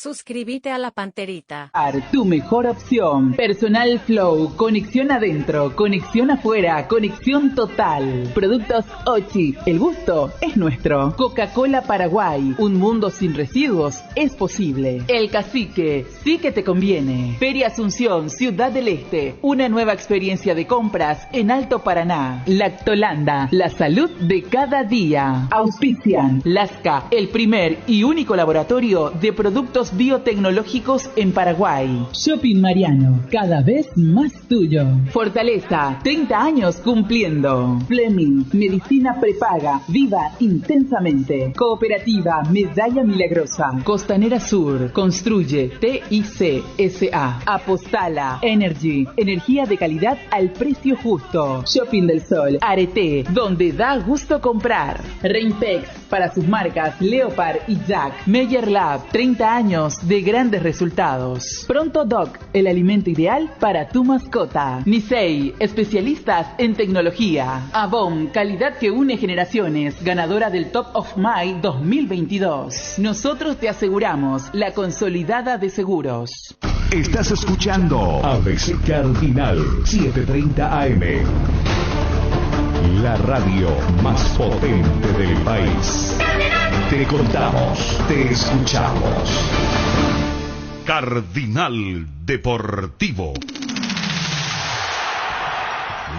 Suscríbete a la Panterita. Tu mejor opción. Personal Flow. Conexión adentro, conexión afuera, conexión total. Productos Ochi. El gusto es nuestro. Coca-Cola Paraguay. Un mundo sin residuos es posible. El Cacique. Sí que te conviene. Feria Asunción, Ciudad del Este. Una nueva experiencia de compras en Alto Paraná. Lactolanda. La salud de cada día. Auspician. Lasca. El primer y único laboratorio de productos biotecnológicos en Paraguay. Shopping Mariano, cada vez más tuyo. Fortaleza, 30 años cumpliendo. Fleming, medicina prepaga, viva intensamente. Cooperativa Medalla Milagrosa. Costanera Sur, construye TIC SA. Apostala, Energy, energía de calidad al precio justo. Shopping del Sol, Arete, donde da gusto comprar. Reintex, para sus marcas Leopard y Jack. Meyer Lab, 30 años de grandes resultados. Pronto Doc, el alimento ideal para tu mascota. Nisei, especialistas en tecnología. Avon, calidad que une generaciones, ganadora del Top of Mind 2022. Nosotros te aseguramos la consolidada de seguros. Estás escuchando ABC Cardinal 730 AM. La radio más potente del país. Te contamos, te escuchamos. Cardinal Deportivo.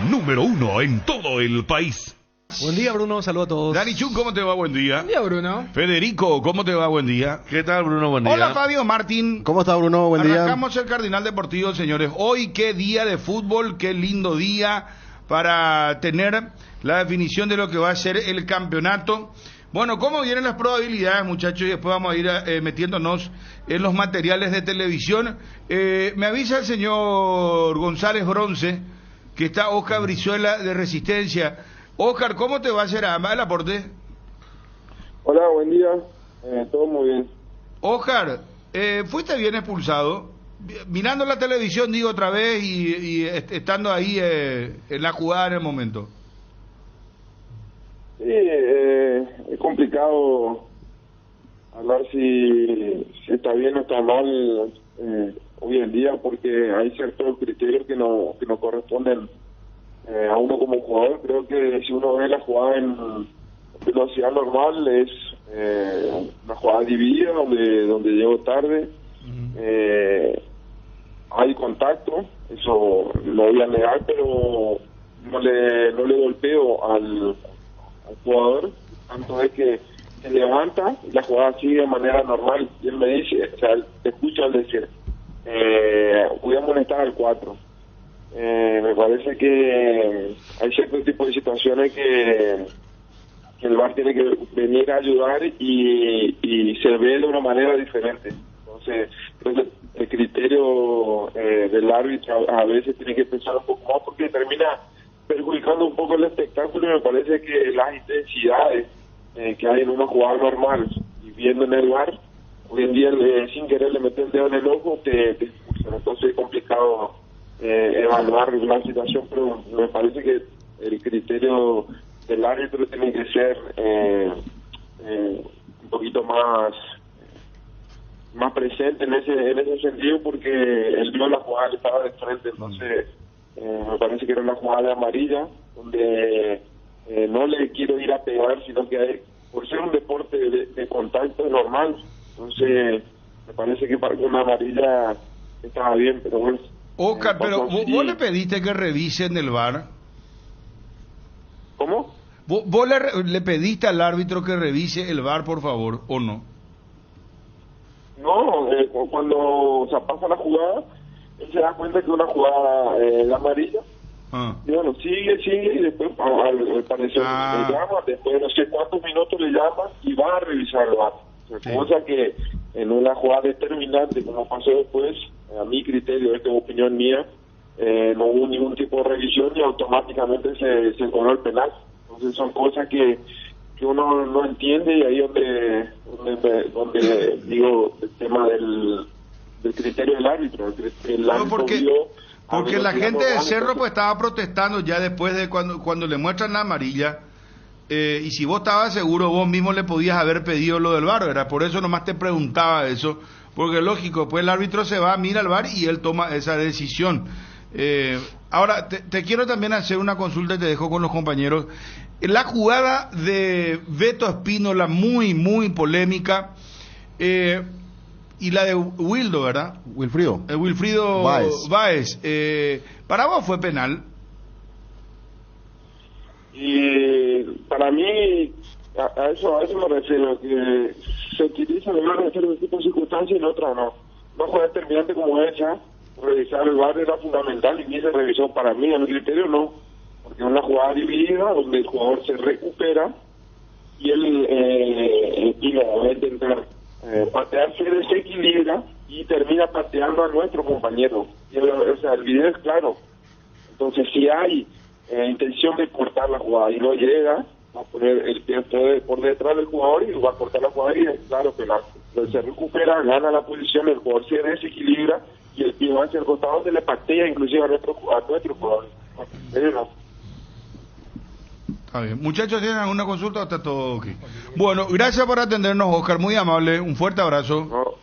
Número 1 en todo el país. Buen día, Bruno. Saludos a todos. Dani Chun, ¿cómo te va? Buen día. Buen día, Bruno. Federico, ¿cómo te va? Buen día. ¿Qué tal, Bruno? Buen día. Hola, Fabio Martín. ¿Cómo está, Bruno? Buen día. Arrancamos el Cardinal Deportivo, señores. Hoy, qué día de fútbol, qué lindo día para tener la definición de lo que va a ser el campeonato. Bueno, ¿cómo vienen las probabilidades, muchachos? Y después vamos a ir metiéndonos en los materiales de televisión. Me avisa el señor González Bronce que está Oscar Brizuela de Resistencia. Oscar, ¿cómo te va a hacer el aporte? Hola, buen día. Todo muy bien. Oscar, ¿fuiste bien expulsado? Mirando la televisión, digo, otra vez y estando ahí en la jugada en el momento. Sí, es complicado hablar si está bien o está mal hoy en día, porque hay ciertos criterios que no corresponden a uno como jugador. Creo que si uno ve la jugada en velocidad normal, es una jugada dividida donde llegó tarde. Hay contacto, eso lo voy a negar, pero no le golpeo al jugador, tanto es que se levanta y la jugada sigue de manera normal. Y él me dice, o sea, te escucho al decir, voy a molestar al 4. Me parece que hay cierto tipo de situaciones que el VAR tiene que venir a ayudar y se ve de una manera diferente. Entonces, creo que el criterio del árbitro a veces tiene que pensar un poco más, porque termina perjudicando un poco el espectáculo, y me parece que las intensidades que hay en una jugada normal y viendo en el VAR, hoy en día sin querer le mete el dedo en el ojo, te expulsan. Entonces es complicado evaluar la situación, pero me parece que el criterio del árbitro tiene que ser un poquito más presente en ese sentido, porque él vio la jugada que estaba de frente. Entonces me parece que era una jugada de amarilla, donde no le quiero ir a pegar, sino que por ser un deporte de contacto normal, entonces me parece que para una amarilla estaba bien, pero bueno. Oscar, pero ¿vos le pediste que revisen el VAR? ¿Cómo? ¿Vos le pediste al árbitro que revise el VAR, por favor, o no? No, cuando pasa la jugada, él se da cuenta que una jugada de amarilla, y bueno, sigue, y después al parecer le llama, después de no sé cuántos minutos le llama y va a revisar el VAR. Sí. Cosa que en una jugada determinante, como pasó después, a mi criterio, esta es opinión mía, no hubo ningún tipo de revisión y automáticamente se cobró el penal. Entonces son cosas que uno no entiende, y ahí donde digo el tema del criterio del árbitro. El árbitro porque la gente de Cerro pues estaba protestando ya después de cuando le muestran la amarilla, y si vos estabas seguro, vos mismo le podías haber pedido lo del VAR, ¿verdad? Por eso nomás te preguntaba eso, porque lógico, pues el árbitro se va, mira al VAR y él toma esa decisión. Ahora, te quiero también hacer una consulta y te dejo con los compañeros. La jugada de Beto Espínola, muy, muy polémica, y la de Wildo, ¿verdad? Wilfrido Báez. Para vos fue penal. Y para mí, a eso me refiero, que se utiliza de una cierto tipo de circunstancias y en otra no. Una jugada determinante como esa, revisar el VAR era fundamental y ni se revisó. Para mí, a mi criterio, no. Porque es una jugada dividida donde el jugador se recupera y él va a intentar patear, se desequilibra y termina pateando a nuestro compañero. O sea, el video es claro. Entonces, si hay intención de cortar la jugada y no llega, va a poner el pie por detrás del jugador y va a cortar la jugada y es claro que se recupera, gana la posición, el jugador se desequilibra y el pie va hacia el costado donde le patea inclusive a nuestro jugador. No. Está bien. Muchachos, ¿tienen alguna consulta o está todo ok? Bueno, gracias por atendernos, Oscar, muy amable, un fuerte abrazo. No,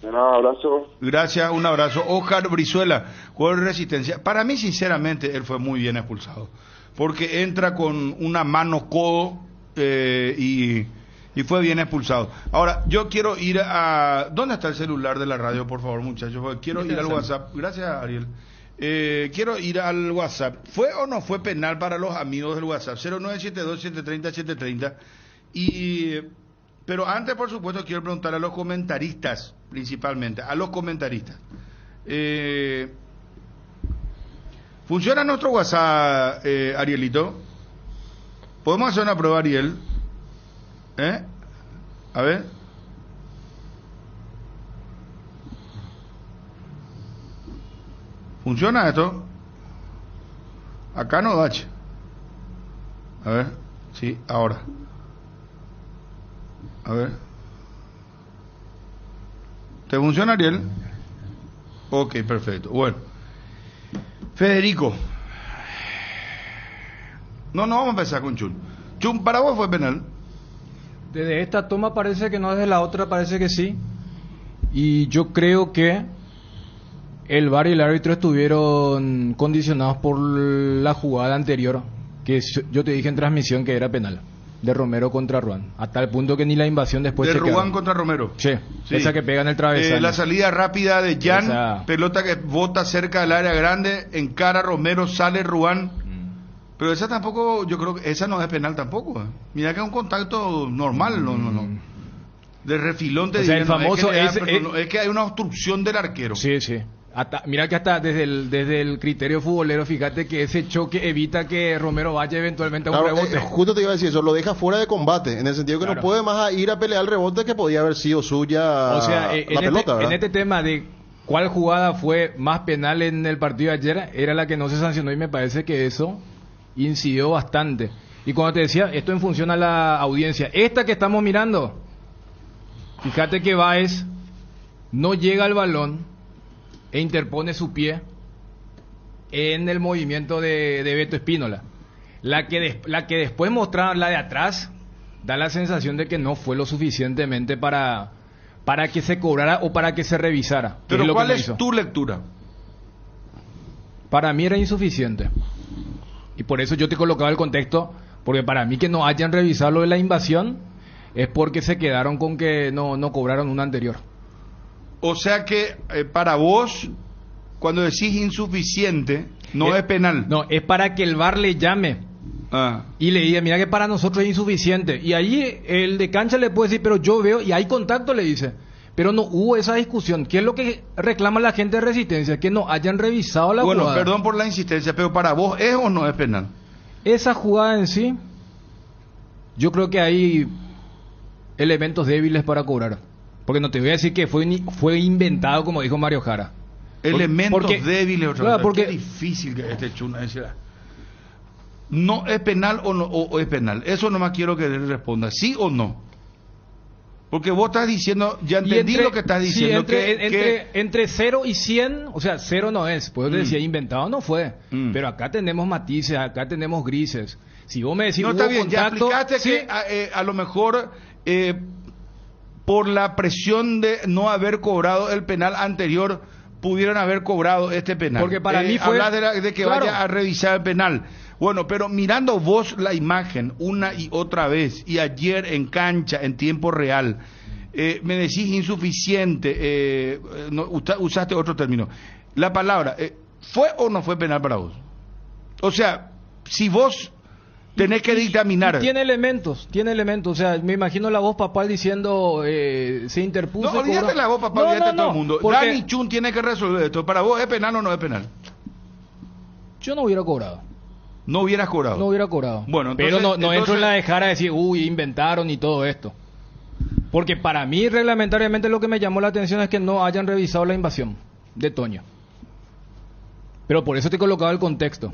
de nada, abrazo. Gracias, un abrazo. Oscar Brizuela, jugador de Resistencia. Para mí, sinceramente, él fue muy bien expulsado, porque entra con una mano codo y fue bien expulsado. Ahora, yo quiero ir a... ¿Dónde está el celular de la radio, por favor, muchachos? Porque quiero ir al WhatsApp. Gracias, Ariel. Quiero ir al WhatsApp. ¿Fue o no fue penal para los amigos del WhatsApp? 0972-730-730. Pero antes, por supuesto, quiero preguntar a los comentaristas, principalmente, a los comentaristas. ¿Funciona nuestro WhatsApp, Arielito? ¿Podemos hacer una prueba, Ariel? A ver. ¿Funciona esto? Acá no da. A ver. Sí, ahora. A ver. ¿Te funciona, Ariel? Ok, perfecto. Bueno. Federico. No vamos a empezar con Chun. Chun, ¿para vos fue penal? Desde esta toma parece que no, desde la otra parece que sí. Y yo creo que el VAR y el árbitro estuvieron condicionados por la jugada anterior, que yo te dije en transmisión que era penal, de Romero contra Ruan, a tal punto que ni la invasión después de se Ruan quedó. Contra Romero. Sí, esa que pega en el travesaño. La salida rápida de Jan, esa... pelota que bota cerca del área grande, encara Romero, sale Ruan. Pero esa tampoco, yo creo que esa no es penal tampoco. Mira que es un contacto normal, no. De refilón te digo. O sea, el famoso es que hay una obstrucción del arquero. Sí. Mira que hasta desde el criterio futbolero, fíjate que ese choque evita que Romero vaya eventualmente a un rebote. Justo te iba a decir eso, lo deja fuera de combate, en el sentido que no puede más ir a pelear el rebote que podía haber sido suya, o sea, la pelota, ¿verdad? En este tema de cuál jugada fue más penal en el partido de ayer, era la que no se sancionó y me parece que eso incidió bastante. Y cuando te decía, esto en función a la audiencia, esta que estamos mirando, fíjate que Báez no llega al balón e interpone su pie en el movimiento de Beto Espínola. La que después mostraron, la de atrás, da la sensación de que no fue lo suficientemente para que se cobrara o para que se revisara. Pero ¿cuál es tu lectura? Para mí era insuficiente. Y por eso yo te colocaba el contexto, porque para mí que no hayan revisado lo de la invasión es porque se quedaron con que no cobraron una anterior. O sea que para vos, cuando decís insuficiente, no es penal. No, es para que el VAR le llame y le diga, mira que para nosotros es insuficiente. Y ahí el de cancha le puede decir, pero yo veo, y hay contacto, le dice. Pero no hubo esa discusión. ¿Qué es lo que reclama la gente de Resistencia? Que no hayan revisado la jugada. Bueno, perdón por la insistencia, pero para vos, ¿es o no es penal? Esa jugada en sí, yo creo que hay elementos débiles para cobrar. Porque no te voy a decir que fue inventado, como dijo Mario Jara. Elementos débiles, otra vez. Porque qué difícil que este Chuna decía. ¿No es penal o es penal? Eso nomás quiero que él responda, ¿sí o no? Porque vos estás diciendo, ya entendí lo que estás diciendo. Sí, entre 0 y 100, o sea, 0 no es. Pues te decía, inventado no fue. Pero acá tenemos matices, acá tenemos grises. Si vos me decís, no, está bien, contacto, ya explicaste que a lo mejor por la presión de no haber cobrado el penal anterior, pudieron haber cobrado este penal. Porque para mí fue... Hablas de que claro, vaya a revisar el penal. Bueno, pero mirando vos la imagen una y otra vez, y ayer en cancha, en tiempo real, me decís insuficiente, no, usaste otro término. La palabra, ¿fue o no fue penal para vos? O sea, si vos tenés que dictaminar... Tiene elementos, o sea, me imagino la voz papal diciendo, se interpuso... No, olvídate la voz papal, olvídate todo el mundo. Porque... Dani Chun tiene que resolver esto. ¿Para vos es penal o no es penal? Yo no hubiera cobrado. No hubieras cobrado. No hubiera cobrado. Bueno, entonces, pero no entro en la dejara de decir, inventaron y todo esto. Porque para mí, reglamentariamente, lo que me llamó la atención es que no hayan revisado la invasión de Toño. Pero por eso te colocaba el contexto.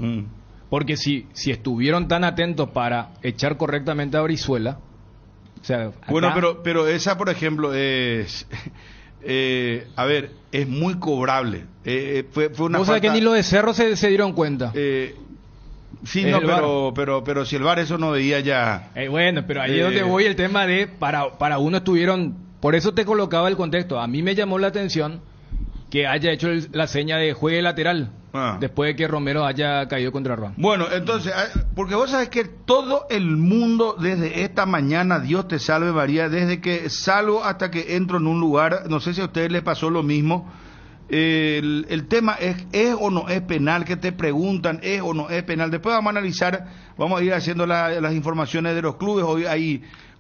Porque si estuvieron tan atentos para echar correctamente a Brizuela, o sea, acá... Bueno, pero esa, por ejemplo, es... a ver, es muy cobrable. Fue una falta... O sea, que ni lo de Cerro se dieron cuenta. Sí, no, pero si el VAR eso no veía ya... bueno, pero ahí es donde voy el tema de... Para uno estuvieron... Por eso te colocaba el contexto. A mí me llamó la atención que haya hecho la seña de juegue lateral. Después de que Romero haya caído contra Ruan. Bueno, entonces, porque vos sabés que todo el mundo desde esta mañana, Dios te salve María, desde que salgo hasta que entro en un lugar, no sé si a ustedes les pasó lo mismo, el tema es o no es penal, que te preguntan, es o no es penal. Después vamos a analizar, vamos a ir haciendo las informaciones de los clubes.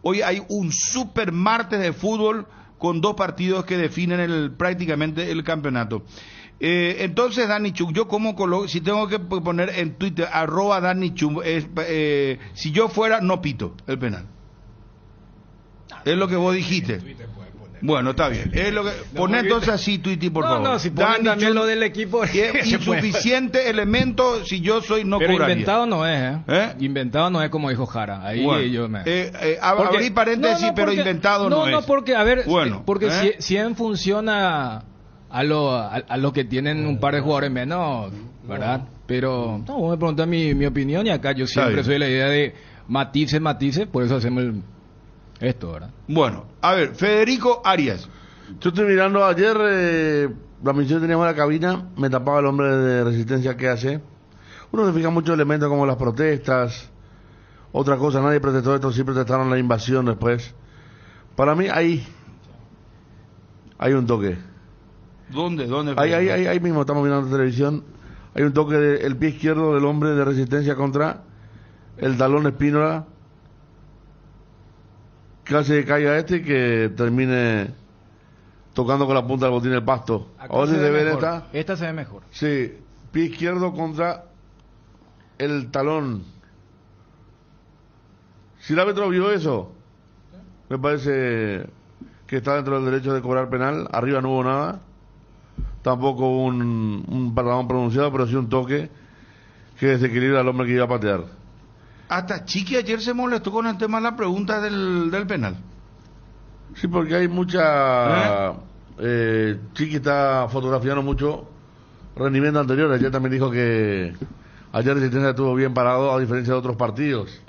Hoy hay un super martes de fútbol con 2 partidos que definen prácticamente el campeonato. Entonces, Dani Chuk, yo como si tengo que poner en Twitter, @Dani Chuk, si yo fuera, no pito el penal. Es lo que vos dijiste. Bueno, está bien. Es lo que poné entonces así, Twitter, por favor. No, si ponen también lo del equipo. Es insuficiente elemento, si yo soy no pero cobraría. Inventado no es, Inventado no es como dijo Jara. Ahí bueno, yo me... abrí paréntesis, pero inventado no es. No, porque, a ver, bueno, porque si en función a lo que tienen un par de jugadores menos, ¿verdad? Pero, no, vos me preguntás mi opinión y acá yo siempre soy de la idea de matices, por eso hacemos esto, ¿verdad? Bueno, a ver, Federico Arias. Yo estoy mirando ayer, la misión que teníamos en la cabina, me tapaba el hombre de Resistencia que hace. Uno se fija muchos elementos como las protestas, otra cosa, nadie protestó esto, sí protestaron la invasión después. Para mí hay un toque. ¿Dónde? Ahí mismo estamos mirando televisión. Hay un toque del pie izquierdo del hombre de Resistencia contra el talón Espínola, que hace que caiga y que termine tocando con la punta del botín el pasto. Ahora se ve mejor. Esta se ve mejor. Sí, pie izquierdo contra el talón. Si el árbitro vio eso, me parece que está dentro del derecho de cobrar penal. Arriba no hubo nada, tampoco un patadón pronunciado, pero sí un toque que desequilibra al hombre que iba a patear. Hasta Chiqui ayer se molestó con el tema de la pregunta del penal. Sí, porque hay mucha... Chiqui está fotografiando mucho rendimiento anterior. Ayer también dijo que ayer Resistencia estuvo bien parado a diferencia de otros partidos.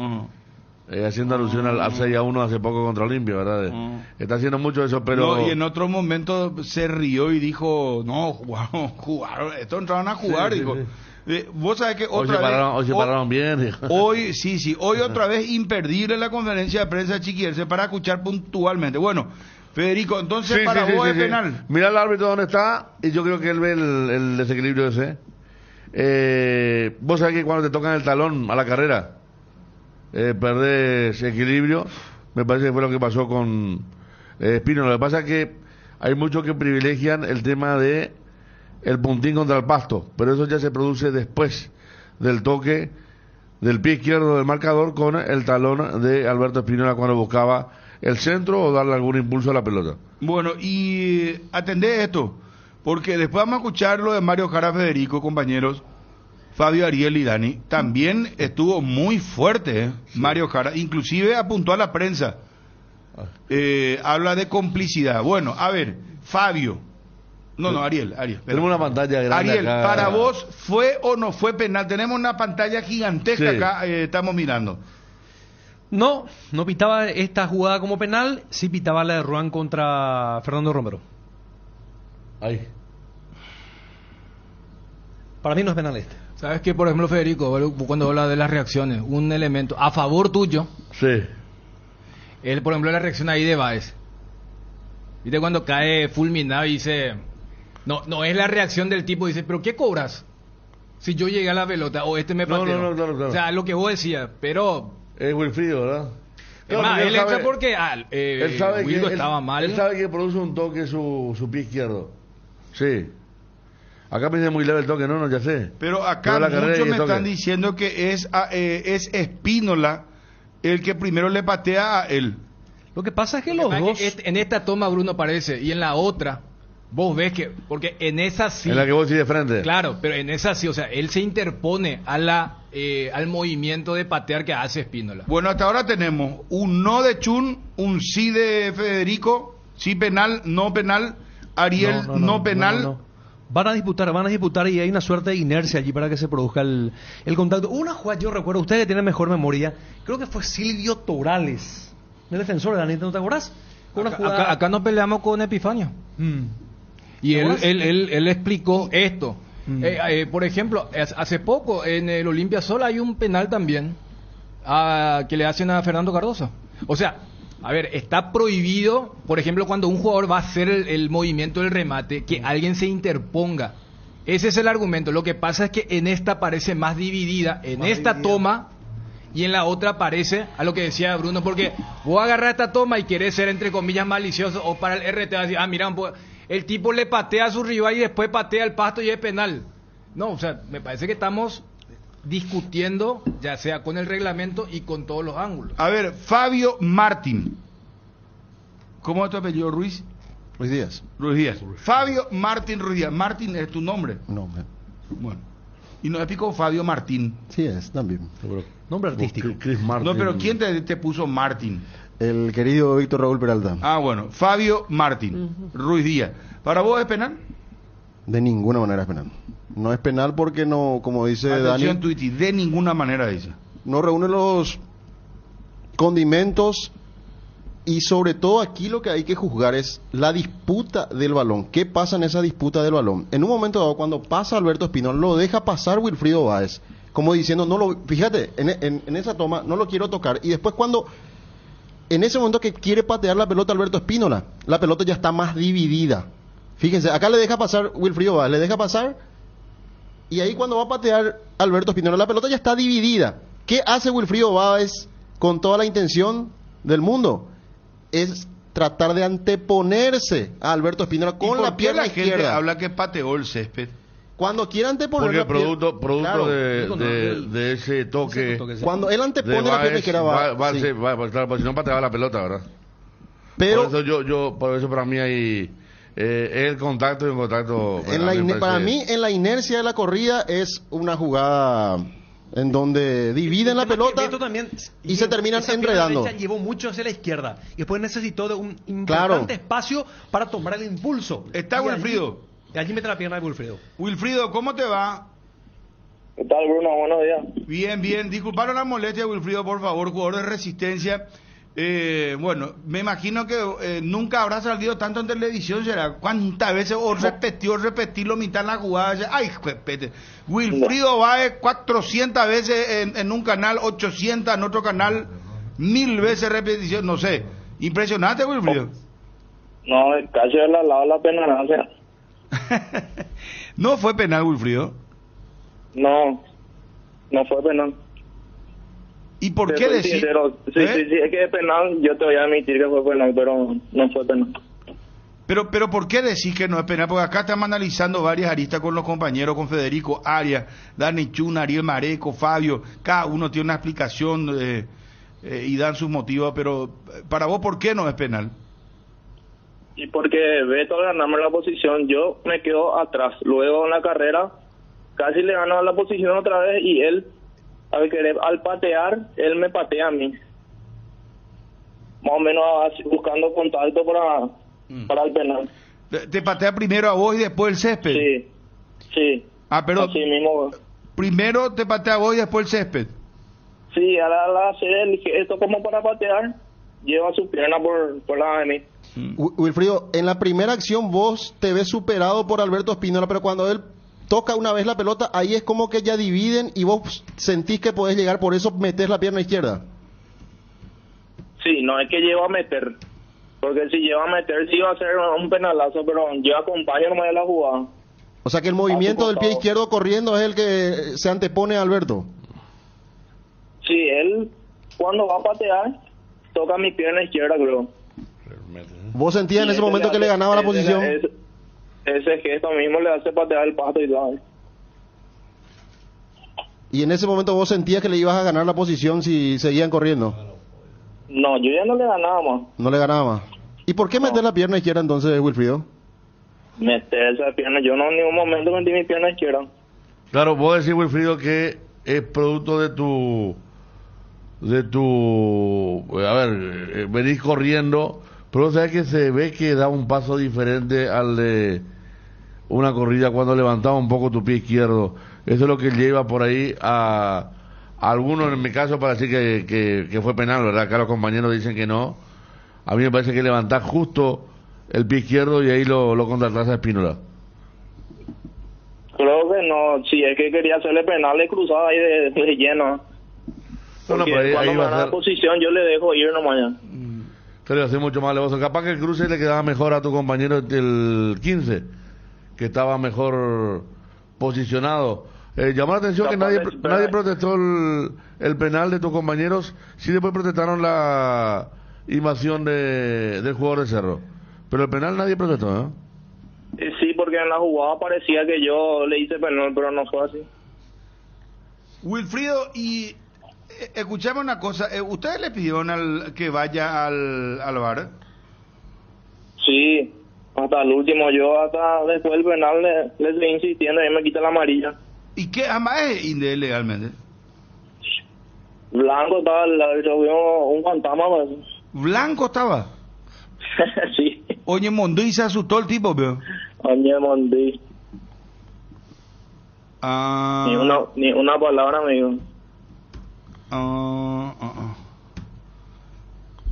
Haciendo alusión al 6-1 hace poco contra Olimpia, ¿verdad? Está haciendo mucho eso, pero... No, y en otro momento se rió y dijo, no, jugaron, esto entraron a jugar, dijo... Sí. Vos sabés que hoy se pararon bien. Hoy otra vez imperdible la conferencia de prensa de Chiquielse para escuchar puntualmente. Bueno, Federico, entonces para vos es penal. Mira el árbitro donde está y yo creo que él ve el desequilibrio ese. Vos sabés que cuando te tocan el talón a la carrera, perdés equilibrio. Me parece que fue lo que pasó con Espino. Lo que pasa es que hay muchos que privilegian el tema de el puntín contra el pasto, pero eso ya se produce después del toque del pie izquierdo del marcador con el talón de Alberto Espinola cuando buscaba el centro o darle algún impulso a la pelota. Bueno, y atendé esto, porque después vamos a escuchar lo de Mario Jara, Federico, compañeros, Fabio, Ariel y Dani. También estuvo muy fuerte, sí. Mario Jara, inclusive apuntó a la prensa. Habla de complicidad. Bueno, a ver, Fabio. No, Ariel. Tenemos una pantalla grande. Ariel, acá. para vos, ¿fue o no fue penal? Tenemos una pantalla gigantesca, sí. Acá estamos mirando. No pitaba esta jugada como penal, sí pitaba la de Ruan contra Fernando Romero. Ahí. Para mí no es penal este. ¿Sabes qué? Por ejemplo, Federico, cuando habla de las reacciones, un elemento a favor tuyo, Sí. él, por ejemplo, la reacción ahí de Baez. ¿Viste cuando cae fulminado y dice... No es la reacción del tipo, dice, ¿pero qué cobras? Si yo llegué a la pelota o este me pateó. No, claro. O sea, lo que vos decías, pero... Es Wilfrido, ¿verdad? Es más, él entra porque él sabe Wildo que estaba mal. Él sabe que produce un toque su pie izquierdo. Sí. Acá me dice muy leve el toque, no, ya sé. Pero acá la carrera muchos y me el toque. están diciendo que es Espínola el que primero le patea a él. Lo que pasa es que Lo los que pasa dos... es que en esta toma Bruno parece, y en la otra, vos ves que... Porque en esa sí... En la que vos sí de frente. Claro, pero en esa sí, o sea, él se interpone al movimiento de patear que hace Espínola. Bueno, hasta ahora tenemos un no de Chun, un sí de Federico, sí penal, no penal, Ariel no penal. No. Van a disputar y hay una suerte de inercia allí para que se produzca el contacto. Una jugada, yo recuerdo, ustedes que tienen mejor memoria, creo que fue Silvio Torales, el defensor de la Neta, ¿no te acordás? Una jugada... Acá nos peleamos con Epifanio. Y él explicó esto. Por ejemplo, hace poco en el Olimpia Sol hay un penal también que le hacen a Fernando Cardoso. O sea, a ver, está prohibido, por ejemplo, cuando un jugador va a hacer el movimiento del remate, que alguien se interponga. Ese es el argumento. Lo que pasa es que en esta parece más dividida, toma, y en la otra parece a lo que decía Bruno, porque vos agarrás esta toma y querés ser, entre comillas, malicioso, o para el RT, así, mira, el tipo le patea a su rival y después patea el pasto y es penal. No, o sea, me parece que estamos discutiendo, ya sea con el reglamento y con todos los ángulos. A ver, Fabio Martín. ¿Cómo es tu apellido, Ruiz? Ruiz Díaz. Ruiz Díaz. Fabio Martín Ruiz Díaz. Martín es tu nombre. No, Bueno. Y nos explicó Fabio Martín. sí es también. Nombre artístico. Chris Martin. No, pero ¿quién te puso Martín? El querido Víctor Raúl Peralta. Ah, bueno. Fabio Martín Ruiz Díaz. ¿Para vos es penal? De ninguna manera es penal. No es penal porque no, como dice Atención, Dani, Twitty, de ninguna manera dice. no reúne los condimentos y sobre todo aquí lo que hay que juzgar es la disputa del balón. ¿Qué pasa en esa disputa del balón? En un momento dado, cuando pasa Alberto Espinola, lo deja pasar Wilfrido Báez, como diciendo, fíjate, en esa toma no lo quiero tocar. Y después cuando, en ese momento que quiere patear la pelota Alberto Espínola, la pelota ya está más dividida. Fíjense, acá le deja pasar Wilfrido Báez, le deja pasar, y ahí cuando va a patear Alberto Espinola, la pelota ya está dividida. ¿Qué hace Wilfrido Báez con toda la intención del mundo? Es tratar de anteponerse a Alberto Espinola con la pierna gente izquierda. habla que pateó el césped? Cuando quiere anteponer Porque la pierna, producto claro, de ese toque. cuando él antepone la pierna izquierda sí. Claro, porque si no pateaba la pelota, ¿verdad? Pero por eso para mí hay el contacto y un contacto. para mí en la inercia de la corrida es una jugada en donde dividen la pelota y se terminan enredando. Llevó mucho hacia la izquierda y después necesitó de un importante espacio para tomar el impulso. Está Wilfrido. Allí mete la pierna de Wilfrido. Wilfrido, ¿cómo te va? ¿Qué tal, Bruno? Buenos días. Bien. Disculparon la molestia, Wilfrido, por favor, jugador de Resistencia. Bueno, me imagino que nunca habrá salido tanto en televisión, ¿será? ¿Cuántas veces repetirlo mitad en la jugada? Ay, pete. Wilfrido Báez 400 veces en un canal, 800 en otro canal, 1000 veces repetición, no sé. Impresionante, Wilfrido. No, casi al lado de la penalancia. ¿No fue penal, Wilfrido? No fue penal. ¿Y por qué decir? Sí, es que es penal, yo te voy a admitir que fue penal, pero no fue penal. Pero ¿por qué decís que no es penal? Porque acá estamos analizando varias aristas con los compañeros, con Federico Arias, Dani Chun, Ariel Mareco, Fabio, cada uno tiene una explicación y dan sus motivos, pero para vos, ¿por qué no es penal? Y porque Beto al ganarme la posición, yo me quedo atrás. Luego en la carrera casi le gano la posición otra vez y él, al patear, él me patea a mí. Más o menos así, buscando contacto para el penal. ¿Te patea primero a vos y después el césped? Sí. Pero así mismo. Primero te patea a vos y después el césped. Sí, al hacer el gesto como para patear, lleva su pierna por la avenida. Wilfrido, en la primera acción vos te ves superado por Alberto Espínola, pero cuando él toca una vez la pelota, ahí es como que ya dividen y vos sentís que podés llegar, por eso metés la pierna izquierda. Sí, no es que lleva a meter, porque si lleva a meter sí va a ser un penalazo, pero yo acompaño nomás de la jugada. O sea que el movimiento del pie izquierdo corriendo es el que se antepone a Alberto. Sí, él cuando va a patear, toca mi pierna izquierda, creo. ¿Vos sentías en ese momento que le ganaba la posición? Ese gesto mismo le hace patear el pasto y todo. ¿Y en ese momento vos sentías que le ibas a ganar la posición si seguían corriendo? No, yo ya no le ganaba más. No le ganaba más. ¿Y por qué meter la pierna izquierda entonces, Wilfrido? Meter esa pierna, yo no en ningún momento metí mi pierna izquierda. Claro, vos decís, Wilfrido, que es producto de tu, a ver, venís corriendo, pero sabes que se ve que da un paso diferente al de una corrida cuando levantaba un poco tu pie izquierdo. Eso es lo que lleva por ahí a algunos, en mi caso, para decir que fue penal, ¿verdad? Acá los compañeros dicen que no. A mí me parece que levantás justo el pie izquierdo y ahí lo contratás a Espínola. Creo que no, si es que quería hacerle penal, le cruzaba ahí de lleno. Porque Ahí cuando me va a da la ser, posición yo le dejo ir nomás ya. pero hace mucho más levoso. Capaz que el cruce le quedaba mejor a tu compañero del 15, que estaba mejor posicionado. Llamó la atención que nadie protestó el penal de tus compañeros, sí después protestaron la invasión del jugador de Cerro. Pero el penal nadie protestó, ¿eh? Sí, porque en la jugada parecía que yo le hice penal, pero no fue así. Wilfrido, y escuchame una cosa, ¿ustedes le pidieron que vaya al bar? Sí, hasta el último, yo hasta después del penal le seguí insistiendo y me quita la amarilla. ¿Y qué además es ilegalmente? Blanco estaba al lado, yo vi un fantasma. Pues. ¿Blanco estaba? Sí. Oye, Mondí se asustó el tipo, veo. Oye, Mondí. Ni una palabra me dijo.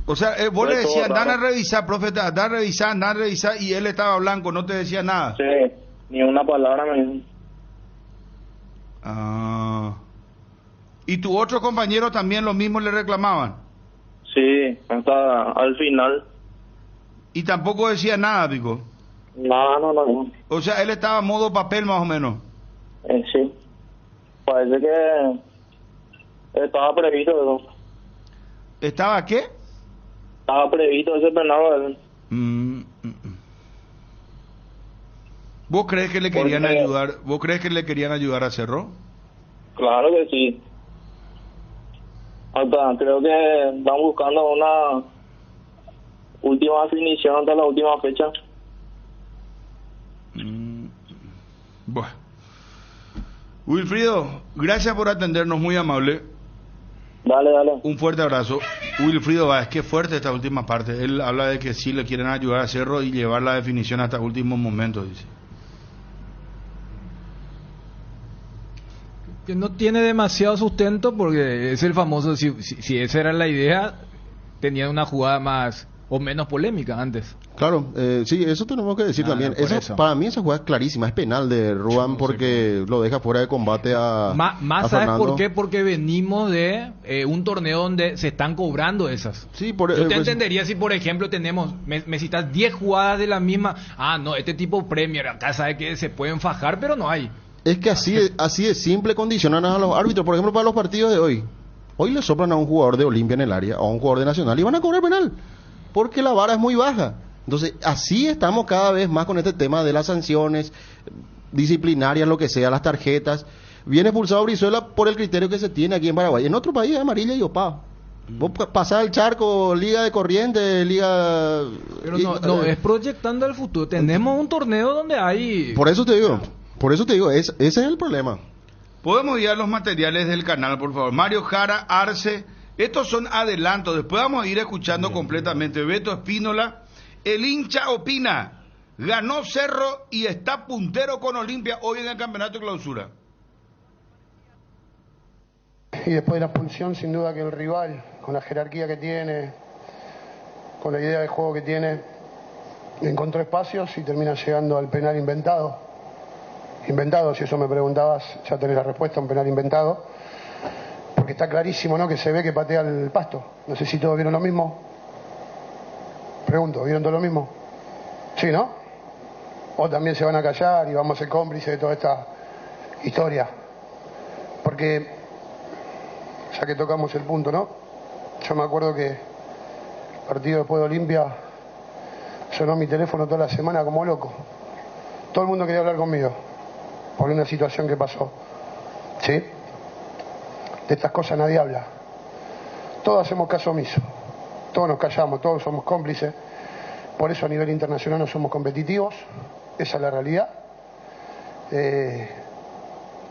O sea, vos le decías, dan a revisar, profeta, dan a revisar, y él estaba blanco, no te decía nada. Sí, ni una palabra me dijo. ¿Y tu otro compañero también lo mismo le reclamaban? Sí, hasta al final. ¿Y tampoco decía nada, Pico? No. O sea, él estaba a modo papel más o menos. Sí. Parece que estaba previsto eso. ¿Estaba qué? Estaba previsto ese penal. ¿Vos crees que le querían ayudar? ¿Vos crees que le querían ayudar a Cerro? Claro que sí. Hasta creo que están buscando una última definición hasta la última fecha. Bueno. Wilfrido, gracias por atendernos, muy amable. Dale. Un fuerte abrazo. Wilfrido Báez, qué fuerte esta última parte. Él habla de que sí le quieren ayudar a Cerro y llevar la definición hasta últimos momentos, dice. Que no tiene demasiado sustento porque es el famoso, si esa era la idea, tenía una jugada más o menos polémica antes. Claro, sí, eso tenemos que decir también. Eso. Para mí esa jugada es clarísima, es penal de Ruan porque lo deja fuera de combate a ¿Sabes Fernando. por qué? Porque venimos de un torneo donde se están cobrando esas. Sí, Yo te entendería si, por ejemplo, me citas 10 jugadas de la misma. No, este tipo Premier, acá sabe que se pueden fajar, pero no hay. Es que así de simple condicionan a los árbitros. Por ejemplo, para los partidos de hoy. Hoy le soplan a un jugador de Olimpia en el área, a un jugador de Nacional y van a cobrar penal. Porque la vara es muy baja. Entonces, así estamos cada vez más con este tema de las sanciones disciplinarias, lo que sea, las tarjetas. Viene expulsado Brizuela por el criterio que se tiene aquí en Paraguay. En otro país es amarilla y opado. Vos pasás el charco, liga de corriente, liga... Pero no es proyectando el futuro. Tenemos un torneo donde hay... Por eso te digo, ese es el problema. Podemos ir a los materiales del canal, por favor. Mario Jara, Arce, estos son adelantos. Después vamos a ir escuchando completamente. Beto Espínola, el hincha opina. Ganó Cerro y está puntero con Olimpia hoy en el campeonato de clausura. y después de la expulsión, sin duda que el rival, con la jerarquía que tiene, con la idea de juego que tiene, encontró espacios y termina llegando al penal inventado. Inventado, si eso me preguntabas, ya tenés la respuesta, un penal inventado. Porque está clarísimo, ¿no?, que se ve que patea el Pasto. No sé si todos vieron lo mismo. Pregunto, ¿vieron todo lo mismo? Sí, ¿no? O también se van a callar y vamos a ser cómplices de toda esta historia. Porque, ya que tocamos el punto, ¿no? Yo me acuerdo que el partido después de Olimpia sonó mi teléfono toda la semana como loco. Todo el mundo quería hablar conmigo por una situación que pasó. ¿Sí? De estas cosas nadie habla. Todos hacemos caso omiso. Todos nos callamos, todos somos cómplices. Por eso a nivel internacional no somos competitivos. Esa es la realidad.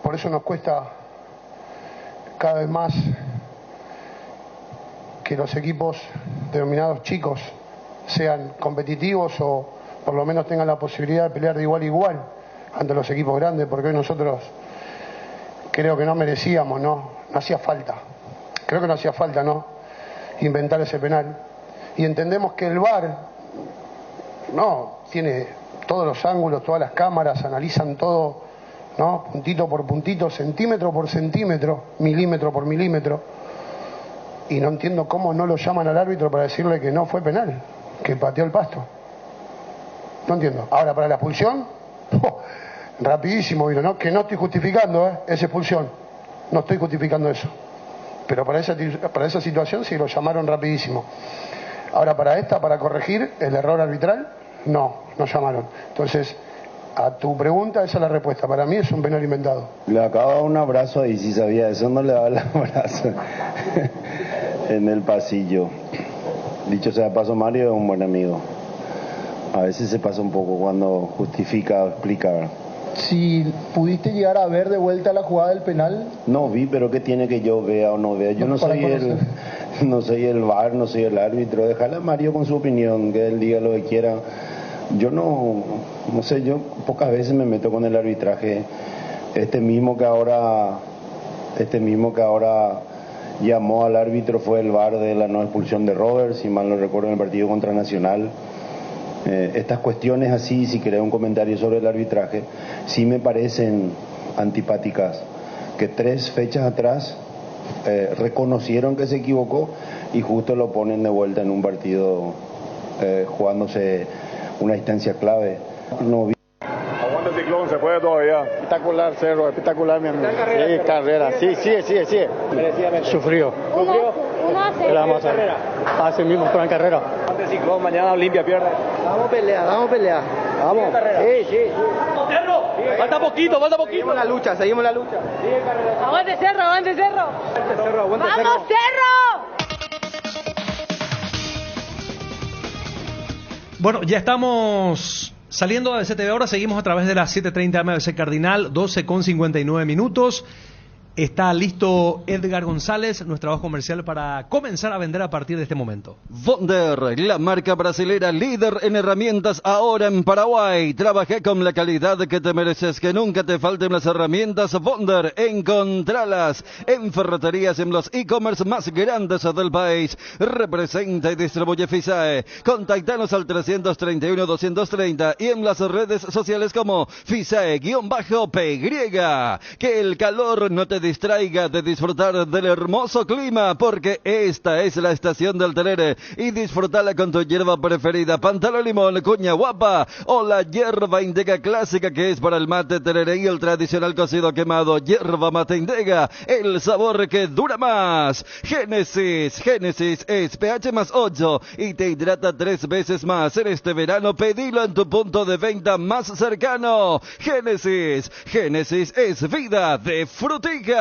Por eso nos cuesta cada vez más que los equipos denominados chicos sean competitivos o por lo menos tengan la posibilidad de pelear de igual a igual ante los equipos grandes, porque hoy nosotros creo que no merecíamos, no hacía falta. Creo que no hacía falta, ¿no?, inventar ese penal. Y entendemos que el VAR no tiene todos los ángulos, todas las cámaras, analizan todo, ¿no?, puntito por puntito, centímetro por centímetro, milímetro por milímetro. Y no entiendo cómo no lo llaman al árbitro para decirle que no fue penal, que pateó el Pasto. No entiendo. Ahora, para la expulsión, rapidísimo vino, ¿no? Que no estoy justificando, esa expulsión. No estoy justificando eso. Pero para esa situación sí lo llamaron rapidísimo. Ahora, para corregir el error arbitral, no llamaron. Entonces, a tu pregunta, esa es la respuesta. Para mí es un penal inventado. Le acaba un abrazo ahí, si sabía eso, no le daba el abrazo en el pasillo. Dicho sea de paso, Mario es un buen amigo. A veces se pasa un poco cuando justifica o explica. Si pudiste llegar a ver de vuelta la jugada del penal. No vi, pero ¿qué tiene que yo vea o no vea? Yo no soy el VAR, no soy el árbitro. Déjale a Mario con su opinión, que él diga lo que quiera. Yo no sé, yo pocas veces me meto con el arbitraje. Este mismo que ahora llamó al árbitro fue el VAR de la no expulsión de Robert, si mal no recuerdo, en el partido contra Nacional. Estas cuestiones así, si querés un comentario sobre el arbitraje, sí me parecen antipáticas, que 3 fechas atrás reconocieron que se equivocó y justo lo ponen de vuelta en un partido jugándose una instancia clave. No vi. Aguanta Ciclón, se puede todavía. Espectacular, Cerro, espectacular, mi amigo. Sí, carrera, sí. Sufrió. 1-0. Vamos a hacer. Así mismo, pero en carrera. Aguante Ciclón, mañana Olimpia pierde. Vamos a pelear. Vamos. Sí. Cerro, falta poquito. Seguimos la lucha. Aguante Cerro. ¡Vamos, Cerro! Bueno, ya estamos saliendo de CTV ahora, seguimos a través de las 7:30 MBC Cardinal, 12:59 minutos. Está listo Edgar González, nuestra voz comercial, para comenzar a vender a partir de este momento. Bonder, la marca brasilera líder en herramientas ahora en Paraguay. Trabaja con la calidad que te mereces, que nunca te falten las herramientas Bonder. Encontralas en ferreterías, en los e-commerce más grandes del país. Representa y distribuye Fisae. Contactanos al 331-230 y en las redes sociales como Fisae-PY. Que el calor no te distraiga de disfrutar del hermoso clima, porque esta es la estación del Tenere y disfrutala con tu hierba preferida, Pantalo Limón, Cuña Guapa o la hierba Indega clásica, que es para el mate Tenere, y el tradicional cocido quemado, hierba mate Indega, el sabor que dura más. Génesis es pH más 8 y te hidrata 3 veces más. En este verano pedilo en tu punto de venta más cercano. Génesis es vida de Frutica.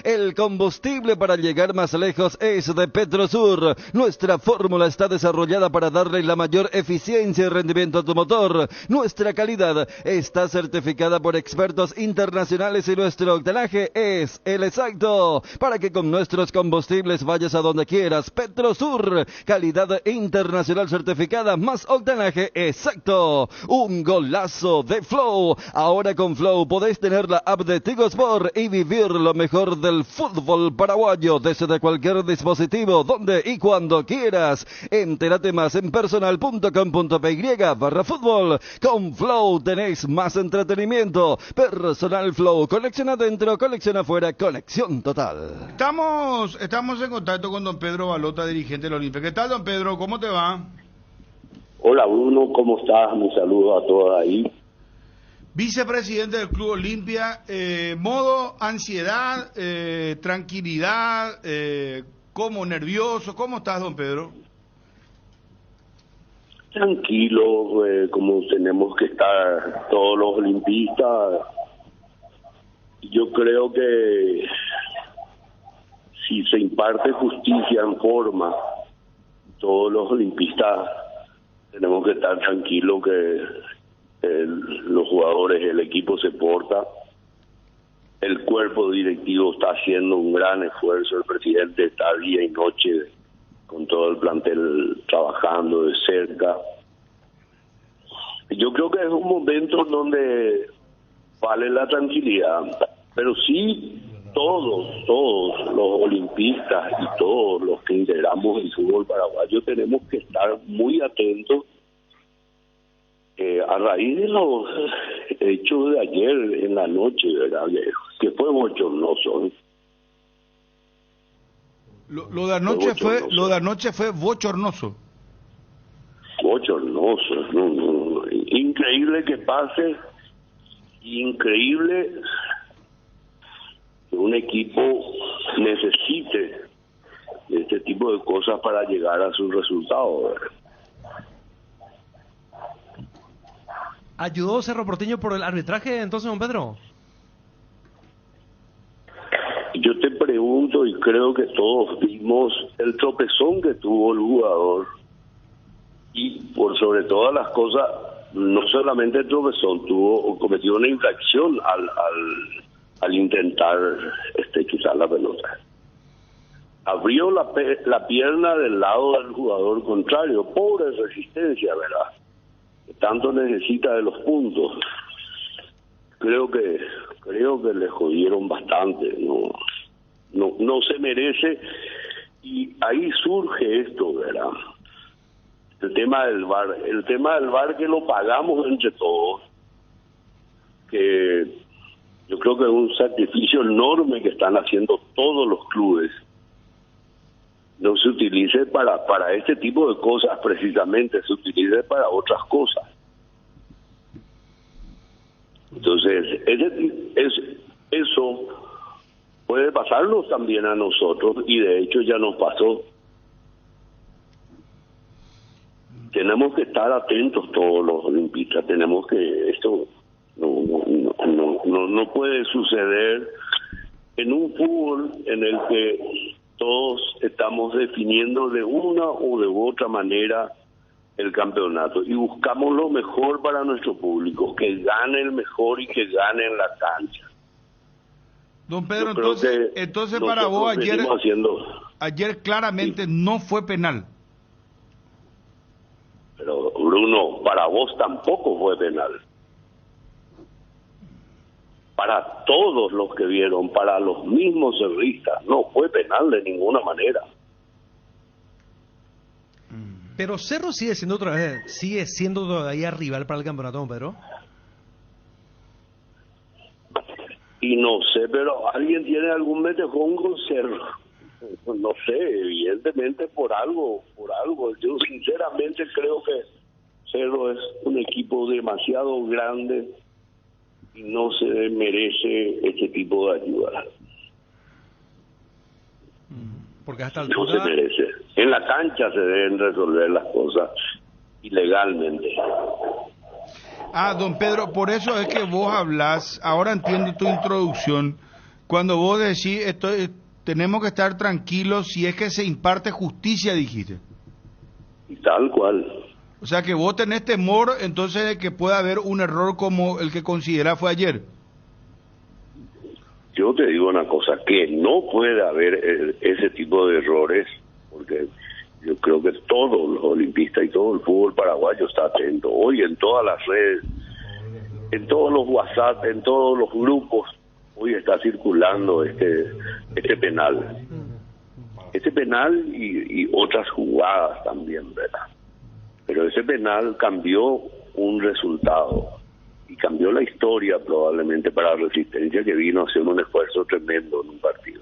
El combustible para llegar más lejos es de Petrosur. Nuestra fórmula está desarrollada para darle la mayor eficiencia y rendimiento a tu motor. Nuestra calidad está certificada por expertos internacionales y nuestro octanaje es el exacto para que con nuestros combustibles vayas a donde quieras. Petrosur, calidad internacional certificada más octanaje exacto. Un golazo de Flow. Ahora con Flow podés tener la app de Tigo Sport y vivir lo mejor del fútbol paraguayo desde cualquier dispositivo, donde y cuando quieras. Entérate más en personal.com.py/fútbol. Con Flow tenés más entretenimiento. Personal Flow, conexión adentro, conexión afuera, conexión total. Estamos en contacto con don Pedro Balota, dirigente del Olimpia. ¿Qué tal, don Pedro? ¿Cómo te va? Hola Bruno, ¿cómo estás? Un saludo a todos ahí. Vicepresidente del Club Olimpia, modo ansiedad, tranquilidad, ¿cómo nervioso? ¿Cómo estás, don Pedro? Tranquilo, como tenemos que estar todos los olimpistas. Yo creo que si se imparte justicia en forma, todos los olimpistas tenemos que estar tranquilos que los jugadores, el equipo se porta, el cuerpo directivo está haciendo un gran esfuerzo, el presidente está día y noche con todo el plantel trabajando de cerca. Yo creo que es un momento donde vale la tranquilidad, pero sí todos los olimpistas y todos los que integramos el fútbol paraguayo tenemos que estar muy atentos a raíz de los hechos de ayer en la noche, ¿verdad? Que fue bochornoso, ¿eh? Lo de anoche fue bochornoso. Bochornoso, no. Increíble que pase, increíble que un equipo necesite este tipo de cosas para llegar a sus resultados, ¿verdad? ¿Ayudó Cerro Porteño por el arbitraje entonces, don Pedro? Yo te pregunto, y creo que todos vimos el tropezón que tuvo el jugador, y por sobre todas las cosas, no solamente el tropezón, cometió una infracción al intentar chutar la pelota. Abrió la pierna del lado del jugador contrario, pobre resistencia, ¿verdad? Tanto necesita de los puntos. Creo que le jodieron bastante, no se merece, y ahí surge esto, ¿verdad? El tema del VAR que lo pagamos entre todos, que yo creo que es un sacrificio enorme que están haciendo todos los clubes. No se utilice para este tipo de cosas precisamente, se utilice para otras cosas. Entonces, eso puede pasarnos también a nosotros, y de hecho ya nos pasó. Tenemos que estar atentos todos los olimpistas, tenemos que, esto no puede suceder en un fútbol en el que todos estamos definiendo de una o de otra manera el campeonato y buscamos lo mejor para nuestro público, que gane el mejor y que gane en la cancha. Don Pedro, entonces para vos ayer claramente no fue penal. Pero Bruno, para vos tampoco fue penal. Para todos los que vieron, para los mismos cerristas, no fue penal de ninguna manera. Pero Cerro sigue siendo todavía rival para el campeonato, don Pedro. Y no sé, pero ¿alguien tiene algún metejón con Cerro? No sé, evidentemente por algo. Yo sinceramente creo que Cerro es un equipo demasiado grande y no se merece este tipo de ayuda. Porque hasta el no se merece. En la cancha se deben resolver las cosas ilegalmente. Don Pedro, por eso es que vos hablás, ahora entiendo tu introducción, cuando vos decís tenemos que estar tranquilos si es que se imparte justicia, dijiste. Y tal cual. O sea que vos tenés temor entonces de que pueda haber un error como el que considerás fue ayer. Yo te digo una cosa, que no puede haber ese tipo de errores, porque yo creo que todos los olimpistas y todo el fútbol paraguayo está atento. Hoy en todas las redes, en todos los WhatsApp, en todos los grupos, hoy está circulando este penal. Este penal y otras jugadas también, ¿verdad? Pero ese penal cambió un resultado y cambió la historia probablemente para Resistencia, que vino haciendo un esfuerzo tremendo en un partido.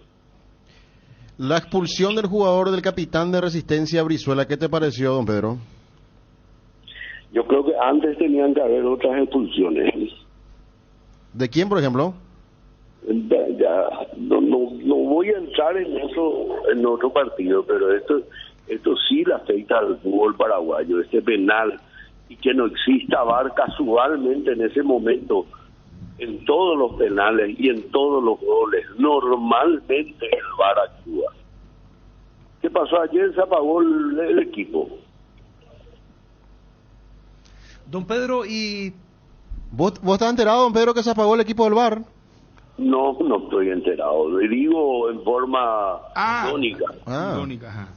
La expulsión del jugador, del capitán de Resistencia, Brizuela, ¿qué te pareció, don Pedro? Yo creo que antes tenían que haber otras expulsiones. ¿De quién, por ejemplo? Ya no voy a entrar en otro partido, pero esto sí le afecta al fútbol paraguayo, este penal, y que no exista VAR casualmente en ese momento en todos los penales y en todos los goles. Normalmente el VAR actúa. ¿Qué pasó ayer? Se apagó el equipo. Don Pedro, y... ¿Vos estás enterado, don Pedro, que se apagó el equipo del VAR? No estoy enterado. Le digo en forma tónica. Tónica, ajá.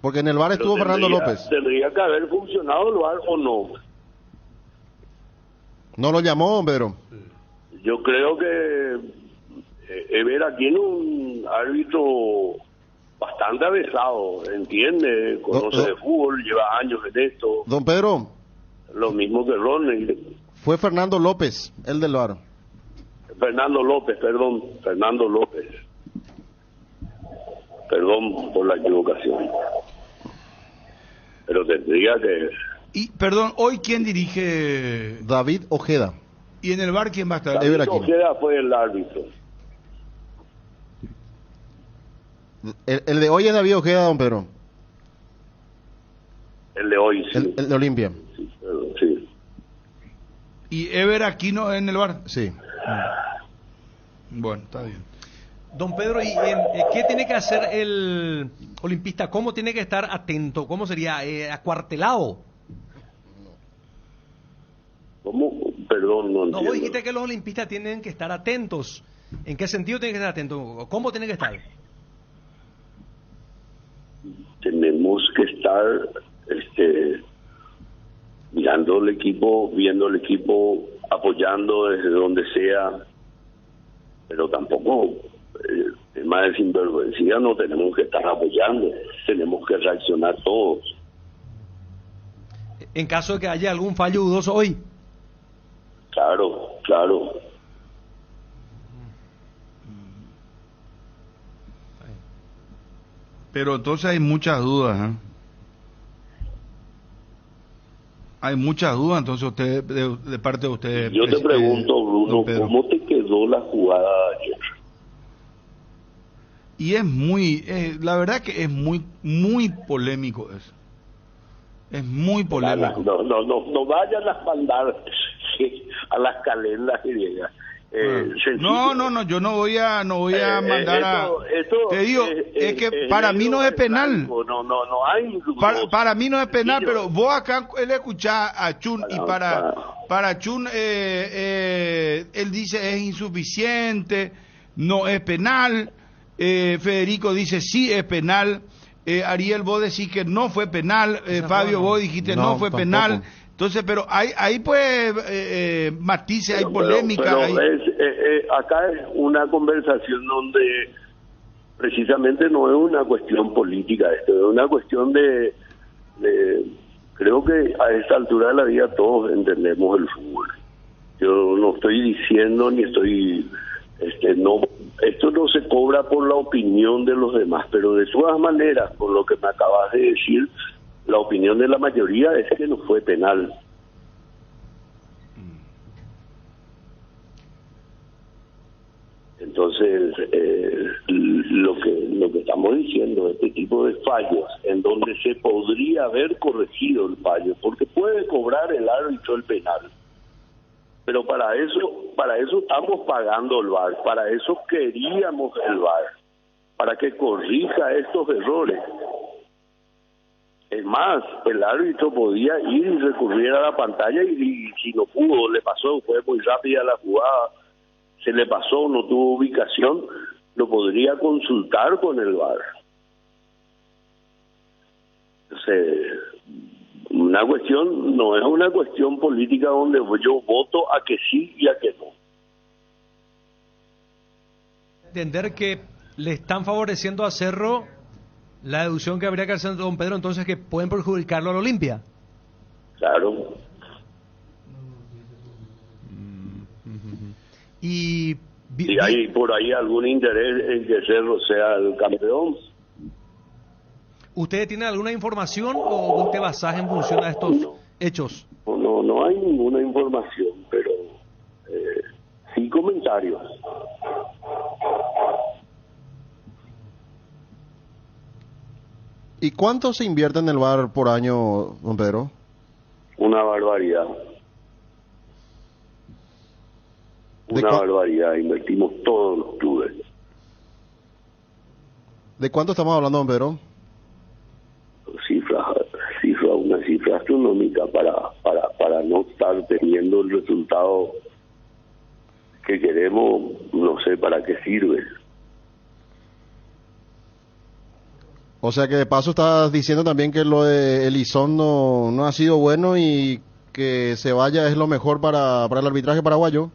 Porque en el VAR estuvo Fernando López. ¿Tendría que haber funcionado el VAR o no? ¿No lo llamó, don Pedro? Yo creo que Evera tiene un árbitro bastante avesado, entiende, conoce de fútbol, lleva años en esto. Don Pedro. Lo mismo que Ronnie. Fue Fernando López, el del VAR. Fernando López. Perdón por la equivocación. Pero tendría que... Y, perdón, ¿hoy quién dirige? David Ojeda. ¿Y en el VAR quién va a estar? David Ojeda fue el árbitro. El de hoy es David Ojeda, don Pedro. El de hoy, sí. El de Olimpia. Sí. ¿Y Ever Aquino en el VAR? Sí. Bueno, está bien. Don Pedro, ¿y qué tiene que hacer el olimpista? ¿Cómo tiene que estar atento? ¿Cómo sería? ¿Acuartelado? ¿Cómo? Perdón, no entiendo. No, vos dijiste que los olimpistas tienen que estar atentos. ¿En qué sentido tienen que estar atentos? ¿Cómo tienen que estar? Tenemos que estar mirando el equipo, viendo el equipo, apoyando desde donde sea, pero tampoco el tema de sinvergüencia no tenemos que estar apoyando, tenemos que reaccionar todos. En caso de que haya algún fallo dudoso hoy. Claro. Pero entonces hay muchas dudas, ¿eh? Hay muchas dudas, entonces usted de parte de usted. Yo te pregunto, Bruno, ¿cómo te quedó la jugada ayer? Y es muy, la verdad que es muy polémico eso. Es muy polémico. No vayan a mandar a las calendas griegas. No, yo no voy a mandar te digo, es que para mí no es penal. No hay. Para mí no es penal, pero vos acá él escuchás a Chun y para Chun él dice es insuficiente, no es penal. Federico dice sí es penal. Ariel, vos decís que no fue penal. Fabio, vos dijiste no fue penal. Entonces, pero hay pues matices, hay polémica. Acá es una conversación donde precisamente no es una cuestión política esto, es una cuestión de creo que a esta altura de la vida todos entendemos el fútbol. Yo no estoy diciendo ni estoy esto no se cobra por la opinión de los demás, pero de todas maneras, por lo que me acabas de decir, la opinión de la mayoría es que no fue penal. Entonces, lo que estamos diciendo, este tipo de fallos, en donde se podría haber corregido el fallo, porque puede cobrar el árbitro el penal, pero para eso estamos pagando el VAR, para eso queríamos el VAR, para que corrija estos errores. Es más, el árbitro podía ir y recurrir a la pantalla y si no pudo, le pasó, fue muy rápida la jugada, se le pasó, no tuvo ubicación, lo podría consultar con el VAR. Entonces, una cuestión, no es una cuestión política donde yo voto a que sí y a que no. entender que le están favoreciendo a Cerro la deducción que habría que hacer don Pedro, entonces que pueden perjudicarlo al Olimpia. Claro. Y si hay por ahí algún interés en que Cerro sea el campeón. ¿Ustedes tienen alguna información o usted basás en función a estos hechos? No hay ninguna información, pero sí comentarios. ¿Y cuánto se invierte en el VAR por año, don Pedro? Una barbaridad. Una barbaridad. Invertimos todos los clubes. ¿De cuánto estamos hablando, don Pedro? Una cifra astronómica para no estar teniendo el resultado que queremos. No sé para qué sirve. O sea que de paso estás diciendo también que lo de Elizondo no ha sido bueno y que se vaya es lo mejor para el arbitraje paraguayo.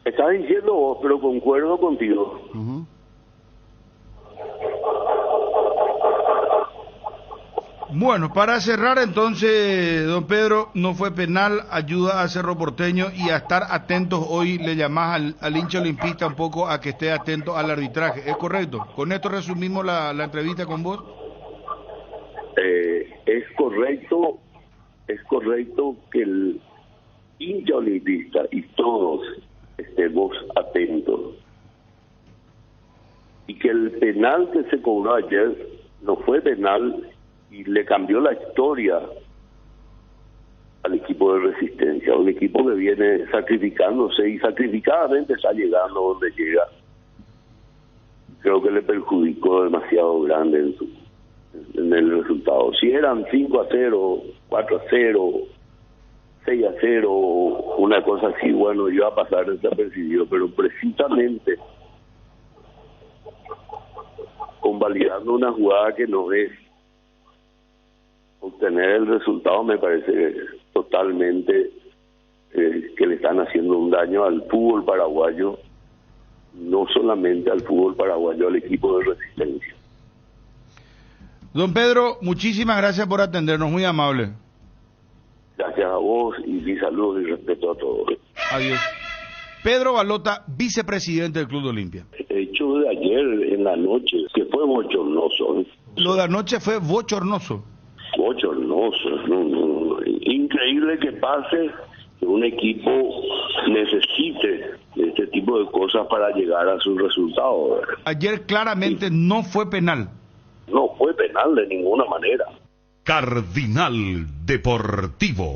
Estás diciendo vos, pero concuerdo contigo. Bueno, para cerrar entonces, don Pedro, no fue penal, ayuda a Cerro Porteño y a estar atentos. Hoy le llamás al hincha olimpista un poco a que esté atento al arbitraje, ¿es correcto? Con esto resumimos la entrevista con vos. Es correcto que el hincha olimpista y todos estemos atentos. Y que el penal que se cobró ayer no fue penal y le cambió la historia al equipo de Resistencia, un equipo que viene sacrificándose y sacrificadamente está llegando donde llega. Creo que le perjudicó demasiado grande en el resultado. Si eran 5-0, 4-0, 6-0, una cosa así, bueno, iba a pasar desapercibido, pero precisamente convalidando una jugada que no es obtener el resultado, me parece totalmente que le están haciendo un daño al fútbol paraguayo, no solamente al fútbol paraguayo, al equipo de Resistencia. Don Pedro, muchísimas gracias por atendernos, muy amable. Gracias a vos y mi saludo y respeto a todos. Adiós. Pedro Balota, vicepresidente del Club de Olimpia. El hecho de ayer en la noche, que fue bochornoso. Lo de anoche fue bochornoso. Bochornoso, no. Increíble que pase que un equipo necesite este tipo de cosas para llegar a sus resultados. Ayer claramente no fue penal. No fue penal de ninguna manera. Cardinal Deportivo.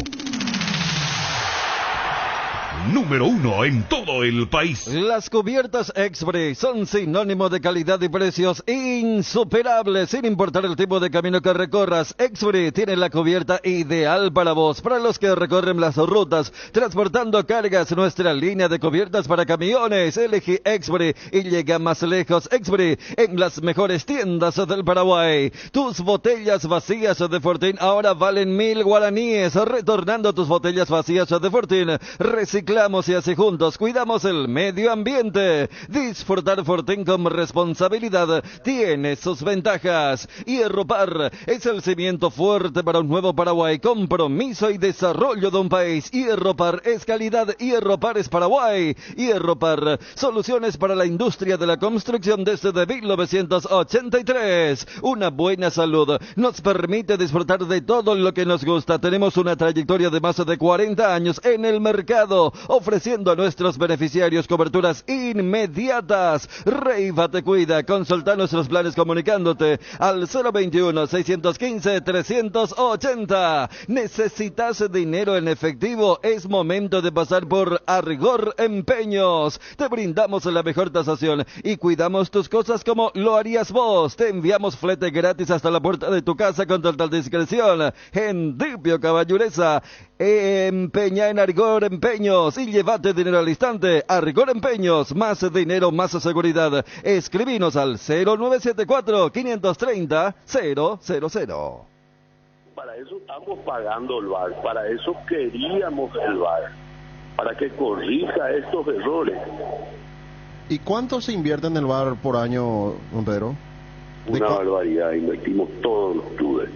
Número 1 en todo el país. Las cubiertas Expre son sinónimo de calidad y precios insuperables, sin importar el tipo de camino que recorras. Expre tiene la cubierta ideal para vos, para los que recorren las rutas, transportando cargas. Nuestra línea de cubiertas para camiones. Elegí Expre y llega más lejos. Expre en las mejores tiendas del Paraguay. Tus botellas vacías de Fortín ahora valen 1000 guaraníes. Retornando tus botellas vacías de Fortín, reciclamos y así juntos cuidamos el medio ambiente. Disfrutar Fortín con responsabilidad tiene sus ventajas. Hierropar es el cimiento fuerte para un nuevo Paraguay. Compromiso y desarrollo de un país. Hierropar es calidad. Hierropar es Paraguay. Hierropar, soluciones para la industria de la construcción desde 1983. Una buena salud nos permite disfrutar de todo lo que nos gusta. Tenemos una trayectoria de más de 40 años en el mercado, ofreciendo a nuestros beneficiarios coberturas inmediatas. Reiva te cuida. Consulta nuestros planes comunicándote al 021-615-380. ¿Necesitas dinero en efectivo? Es momento de pasar por Arrigor Empeños. Te brindamos la mejor tasación y cuidamos tus cosas como lo harías vos. Te enviamos flete gratis hasta la puerta de tu casa con total discreción. En Dipio Caballureza, empeña en Arrigor Empeños y llévate dinero al instante. Arrigor Empeños, más dinero, más seguridad. Escribinos al 0974-530-000. Para eso estamos pagando el VAR, para eso queríamos el VAR, para que corrija estos errores. ¿Y cuánto se invierte en el VAR por año, don Pedro? Una barbaridad, invertimos todos los clubes.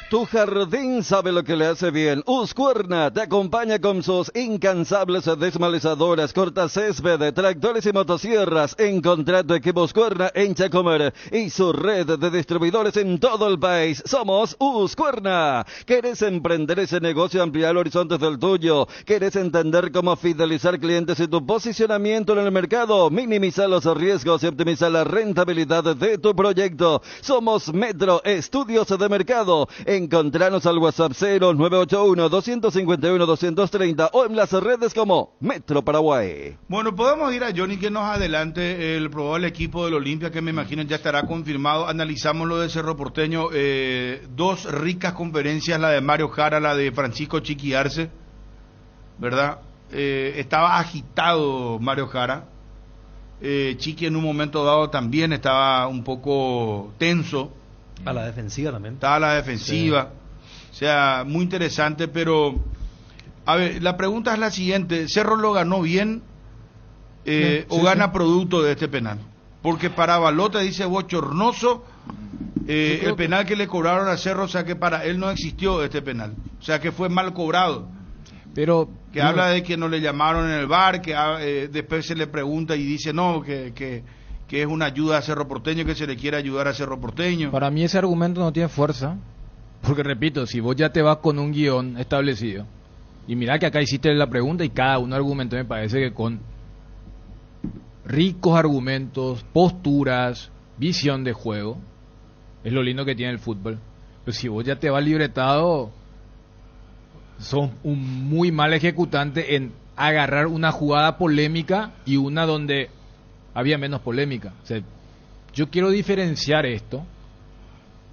Tu jardín sabe lo que le hace bien. Husqvarna te acompaña con sus incansables desmalizadoras, cortacésped, tractores y motosierras. Encontrá tu equipo Husqvarna en Chacomer y su red de distribuidores en todo el país. Somos Husqvarna. ¿Querés emprender ese negocio, ampliar horizontes del tuyo? ¿Querés entender cómo fidelizar clientes y tu posicionamiento en el mercado? Minimizar los riesgos y optimizar la rentabilidad de tu proyecto. Somos Metro Estudios de Mercado. Encontranos al WhatsApp 0981-251-230 o en las redes como Metro Paraguay. Bueno, podemos ir a Johnny que nos adelante el probable equipo del Olimpia, que me imagino ya estará confirmado. Analizamos lo de Cerro Porteño, dos ricas conferencias, la de Mario Jara, la de Francisco Chiqui Arce, ¿verdad? Estaba agitado Mario Jara. Chiqui en un momento dado también estaba un poco tenso. A la defensiva también. Estaba a la defensiva. Sí. O sea, muy interesante, pero... A ver, la pregunta es la siguiente. ¿Cerro lo ganó bien o gana producto de este penal? Porque para Balota dice bochornoso el penal que le cobraron a Cerro, o sea que para él no existió este penal. O sea que fue mal cobrado. Pero... Que habla de que no le llamaron en el VAR, que después se le pregunta y dice no, que es una ayuda a Cerro Porteño, que se le quiere ayudar a Cerro Porteño. Para mí ese argumento no tiene fuerza, porque repito, si vos ya te vas con un guión establecido, y mirá que acá hiciste la pregunta y cada uno argumentó, me parece que con ricos argumentos, posturas, visión de juego, es lo lindo que tiene el fútbol. Pero si vos ya te vas libretado, sos un muy mal ejecutante en agarrar una jugada polémica y una donde había menos polémica. O sea, yo quiero diferenciar esto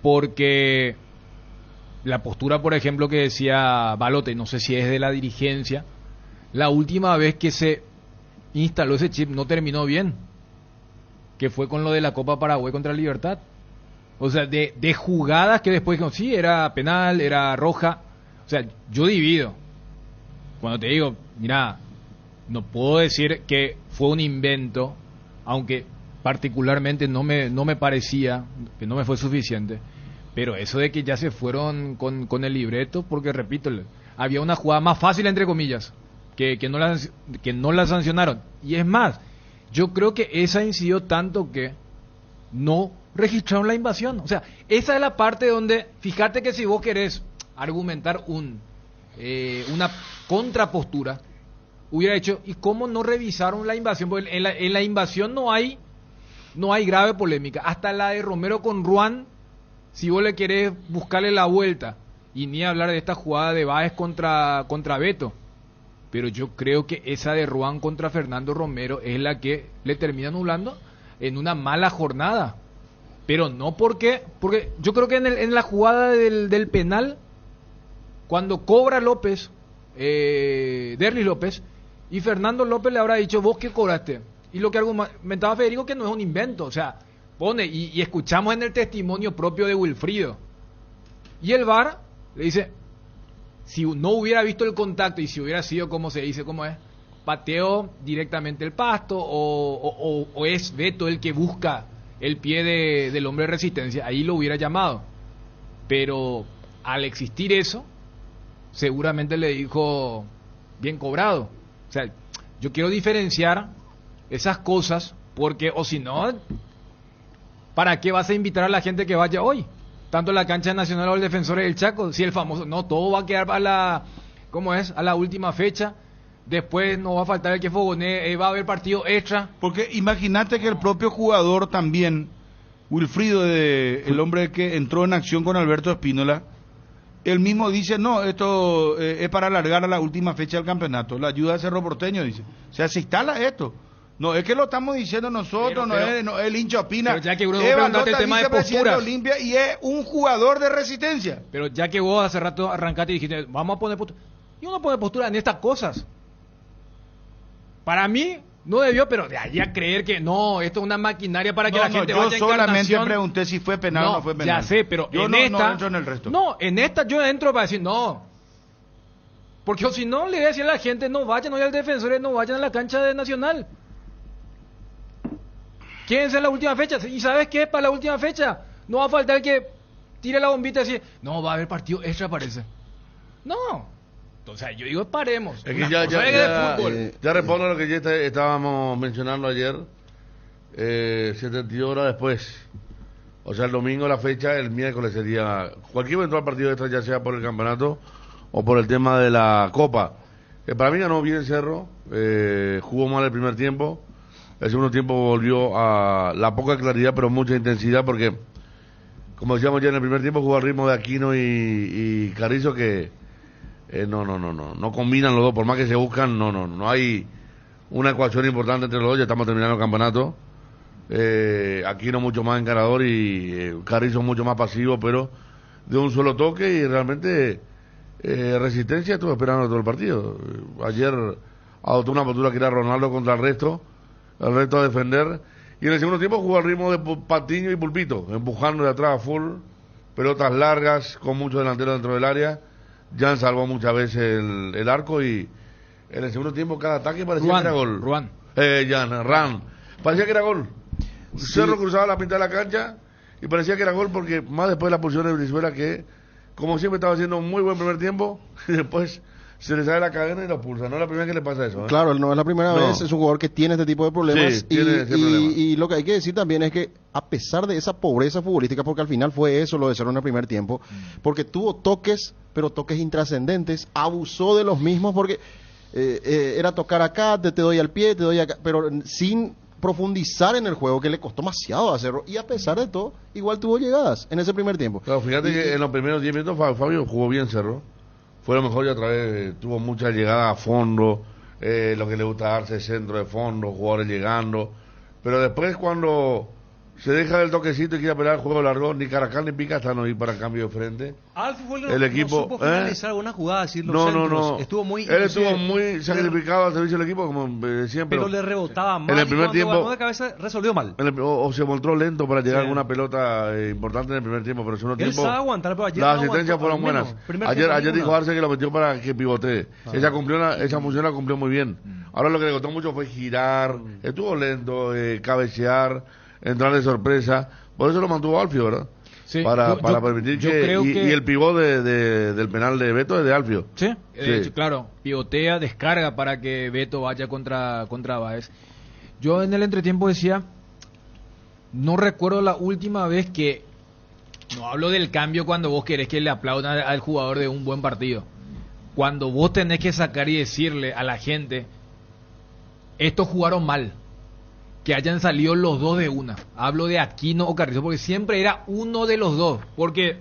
porque la postura, por ejemplo, que decía Balota, y no sé si es de la dirigencia, la última vez que se instaló ese chip no terminó bien, que fue con lo de la Copa Paraguay contra Libertad. O sea, de jugadas que después dijeron, sí, era penal, era roja. O sea, yo divido. Cuando te digo, mira, no puedo decir que fue un invento, aunque particularmente no me parecía, que no me fue suficiente, pero eso de que ya se fueron con el libreto, porque repito, había una jugada más fácil entre comillas, que no la sancionaron, y es más, yo creo que esa incidió tanto que no registraron la invasión. O sea, esa es la parte donde, fíjate que si vos querés argumentar una contrapostura, hubiera hecho, ¿y cómo no revisaron la invasión? Porque en la invasión no hay grave polémica. Hasta la de Romero con Ruan, si vos le querés buscarle la vuelta, y ni hablar de esta jugada de Báez contra Beto. Pero yo creo que esa de Ruan contra Fernando Romero es la que le termina anulando en una mala jornada. Pero no porque yo creo que en la jugada del penal, cuando cobra López, Derlis López, y Fernando López le habrá dicho, ¿vos qué cobraste? Y lo que argumentaba Federico, que no es un invento, o sea, pone, y escuchamos en el testimonio propio de Wilfrido. Y el VAR le dice, si no hubiera visto el contacto y si hubiera sido, como se dice, ¿cómo es? Pateo directamente el pasto, o es Beto el que busca el pie del hombre de resistencia, ahí lo hubiera llamado. Pero al existir eso, seguramente le dijo, bien cobrado. O sea, yo quiero diferenciar esas cosas, porque, o si no, ¿para qué vas a invitar a la gente que vaya hoy? Tanto la cancha nacional o el Defensores del Chaco, si el famoso, no, todo va a quedar a la última fecha, después no va a faltar el que fogonee, va a haber partido extra. Porque imagínate que el propio jugador también, Wilfrido, el hombre que entró en acción con Alberto Espínola, él mismo dice, no, esto es para alargar a la última fecha del campeonato, la ayuda de Cerro Porteño, dice. O sea, se instala esto. No es que lo estamos diciendo nosotros, no es el hincha opina. Pero ya que vos preguntaste el tema de posturas, Olimpia, y es un jugador de resistencia. Pero ya que vos hace rato arrancaste y dijiste, vamos a poner postura. Y uno pone postura en estas cosas. Para mí, no debió, pero de ahí a creer que no, esto es una maquinaria para que la gente vaya en Yo solamente encarnación. Pregunté si fue penal o no fue penal. Ya sé, pero yo en no esta... entro en el resto. No, en esta yo entro para decir no. Porque si no, le voy a decir a la gente, no vayan hoy al Defensor, no vayan a la cancha de Nacional. quédense en la última fecha. ¿Y sabes qué? Para la última fecha no va a faltar que tire la bombita así. No, va a haber partido extra, parece. No. Entonces, yo digo, paremos. Es que ya respondo a lo que ya estábamos mencionando ayer. 72 horas después. O sea, el domingo la fecha, el miércoles sería cualquier eventual partido extra, ya sea por el campeonato o por el tema de la Copa. Para mí ganó bien Cerro, jugó mal el primer tiempo. El segundo tiempo volvió a la poca claridad, pero mucha intensidad, porque, como decíamos ya en el primer tiempo, jugó al ritmo de Aquino y Carrizo, que no combinan los dos, por más que se buscan, no hay una ecuación importante entre los dos. Ya estamos terminando el campeonato. Aquino mucho más encarador y Carrizo mucho más pasivo, pero de un solo toque, y realmente Resistencia estuvo esperando todo el partido. Ayer adoptó una postura que era Ronaldo contra el resto a defender, y en el segundo tiempo jugó al ritmo de Patiño y Pulpito, empujando de atrás a full, pelotas largas con muchos delanteros dentro del área. Jan salvó muchas veces el arco, y en el segundo tiempo cada ataque parecía que era gol. Ran parecía que era gol. Sí. Cerro cruzaba la mitad de la cancha y parecía que era gol, porque más después de la posición de Brizuela, que como siempre estaba haciendo un muy buen primer tiempo, y después se le sale la cadena y lo pulsa. No es la primera vez que le pasa eso, ¿eh? Claro, no es la primera vez, es un jugador que tiene este tipo de problemas. Sí, tiene ese problema. Y lo que hay que decir también es que, a pesar de esa pobreza futbolística, porque al final fue eso lo de Cerro en el primer tiempo, porque tuvo toques, pero toques intrascendentes, abusó de los mismos, porque era tocar acá, te doy al pie, te doy acá, pero sin profundizar en el juego, que le costó demasiado a Cerro, y a pesar de todo, igual tuvo llegadas en ese primer tiempo. Claro, fíjate que en los primeros 10 minutos Fabio jugó bien Cerro, fue lo mejor, y otra vez tuvo mucha llegada a fondo, lo que le gusta darse centro de fondo, jugadores llegando, pero después cuando se deja del toquecito y quiere pelear el juego largo, ni Caracas ni Pica están ahí para cambio de frente. Alfie fue el equipo no supo finalizar alguna jugada, decir, los no. centros. Estuvo muy, él estuvo muy sacrificado al servicio del equipo, como siempre. Pero le rebotaba mal, en el primer tiempo ganó de cabeza resolvió mal. O se mostró lento para llegar a alguna pelota importante en el primer tiempo, pero en el segundo tiempo sabe aguantar, pero ayer las asistencias fueron buenas. Ayer dijo Arce que lo metió para que pivotee. Esa función la cumplió muy bien. Ahora lo que le costó mucho fue girar, estuvo lento, cabecear, entrar de sorpresa. Por eso lo mantuvo Alfio, ¿verdad? Sí, para permitir que, y el pivot del penal de Beto es de Alfio. Sí, claro, pivotea, descarga para que Beto vaya contra Báez. Yo en el entretiempo decía, no recuerdo la última vez que, no hablo del cambio cuando vos querés que le aplaudan al jugador de un buen partido, cuando vos tenés que sacar y decirle a la gente, estos jugaron mal, que hayan salido los dos de una. Hablo de Aquino o Carrizo, porque siempre era uno de los dos, porque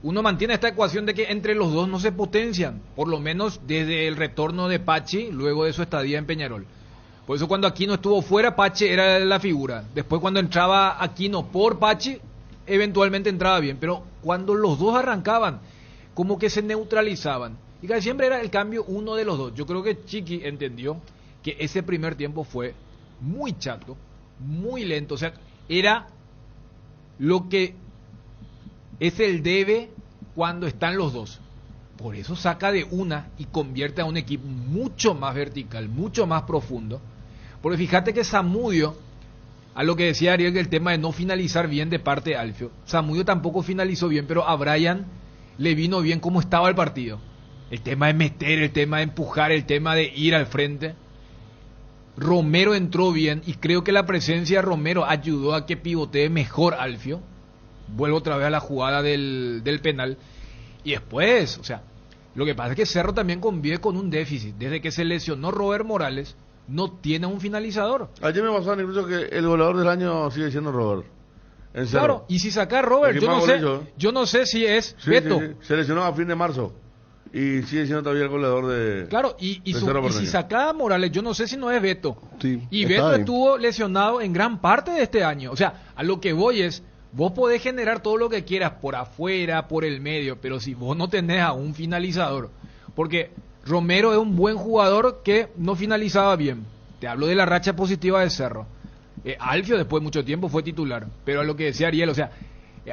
uno mantiene esta ecuación de que entre los dos no se potencian, por lo menos desde el retorno de Pachi luego de su estadía en Peñarol. Por eso cuando Aquino estuvo fuera, Pachi era la figura. Después cuando entraba Aquino por Pachi, eventualmente entraba bien, pero cuando los dos arrancaban, como que se neutralizaban, y casi siempre era el cambio uno de los dos. Yo creo que Chiqui entendió que ese primer tiempo fue muy chato, muy lento, o sea, era lo que es el debe cuando están los dos. Por eso saca de una y convierte a un equipo mucho más vertical, mucho más profundo. Porque fíjate que Zamudio, a lo que decía Ariel, que el tema de no finalizar bien de parte de Alfio, Zamudio tampoco finalizó bien, pero a Brian le vino bien cómo estaba el partido. El tema de meter, el tema de empujar, el tema de ir al frente. Romero entró bien y creo que la presencia de Romero ayudó a que pivotee mejor Alfio. Vuelvo otra vez a la jugada del penal. Y después, o sea, lo que pasa es que Cerro también convive con un déficit. Desde que se lesionó Robert Morales, no tiene un finalizador. Ayer me pasó incluso que el goleador del año sigue siendo Robert. En Cerro. Claro, y si saca a Robert, yo no sé si es Beto. Sí. Se lesionó a fin de marzo. Y sigue siendo todavía el goleador de... Claro, y si saca a Morales, yo no sé si no es Beto. Sí, y Beto estuvo lesionado en gran parte de este año. O sea, a lo que voy es, vos podés generar todo lo que quieras por afuera, por el medio, pero si vos no tenés a un finalizador, porque Romero es un buen jugador que no finalizaba bien. Te hablo de la racha positiva de Cerro. Alfio después de mucho tiempo fue titular, pero a lo que decía Ariel, o sea,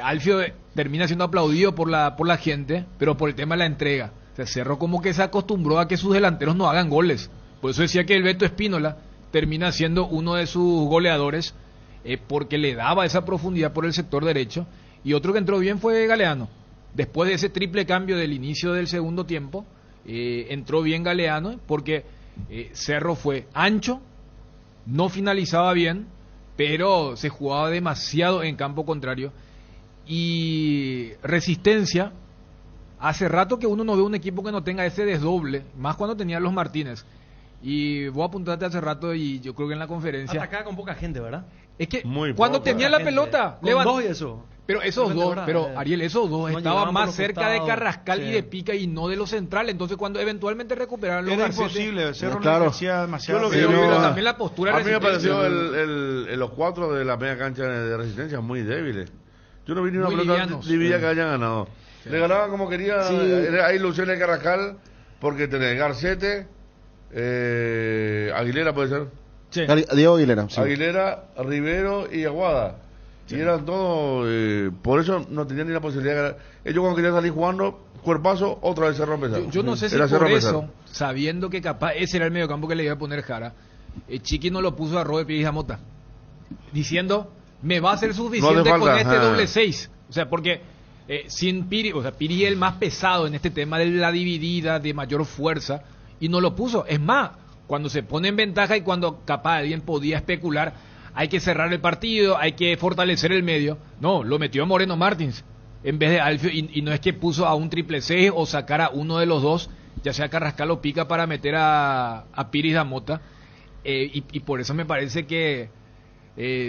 Alfio termina siendo aplaudido por la gente, pero por el tema de la entrega. O sea, Cerro como que se acostumbró a que sus delanteros no hagan goles. Por eso decía que el Beto Espínola termina siendo uno de sus goleadores porque le daba esa profundidad por el sector derecho. Y otro que entró bien fue Galeano. Después de ese triple cambio del inicio del segundo tiempo, entró bien Galeano porque Cerro fue ancho, no finalizaba bien, pero se jugaba demasiado en campo contrario. Y Resistencia, hace rato que uno no ve un equipo que no tenga ese desdoble, más cuando tenía los Martínez. Y vos apuntaste hace rato y yo creo que en la conferencia... Atacaba con poca gente, ¿verdad? Es que Muy cuando poca tenía la gente. pelota... Con dos y eso. Pero esos dos, pero Ariel, esos dos no estaban llegaban por más los cerca costados, de Carrascal sí. y de Pica y no de los centrales. Entonces cuando eventualmente recuperaron los Era Garcetes- imposible, Cerro claro. le hacía demasiado. Yo lo que Pero, vi, pero no, también la postura a mí me Resistencia. pareció los cuatro de la media cancha de Resistencia muy débiles. Yo no vi ni una Muy pelota livianos. dividida que hayan ganado. Le ganaban como quería. Sí. Hay ilusiones de Carrascal porque tenés Garcete, Aguilera puede ser. Sí. Diego Aguilera, sí. Aguilera, Rivero y Aguada. Y eran todos, por eso no tenían ni la posibilidad de ganar. Ellos cuando querían salir jugando, cuerpazo, otra vez Cerro Pesar. Yo no sé si Era por Cerro eso, Pesar. sabiendo que capaz ese era el mediocampo que le iba a poner Jara, Chiqui no lo puso a Robert Pires Mota, diciendo, me va a ser suficiente No hace con falta, este ajá. doble 6. O sea, porque sin Piri, o sea, Piri es el más pesado en este tema de la dividida, de mayor fuerza, y no lo puso. Es más, cuando se pone en ventaja y cuando capaz alguien podía especular, hay que cerrar el partido, hay que fortalecer el medio. No, lo metió Moreno Martins en vez de Alfio, y no es que puso a un triple 6 o sacar a uno de los dos, ya sea Carrascal o Pica, para meter a Piris Mota. Y por eso me parece que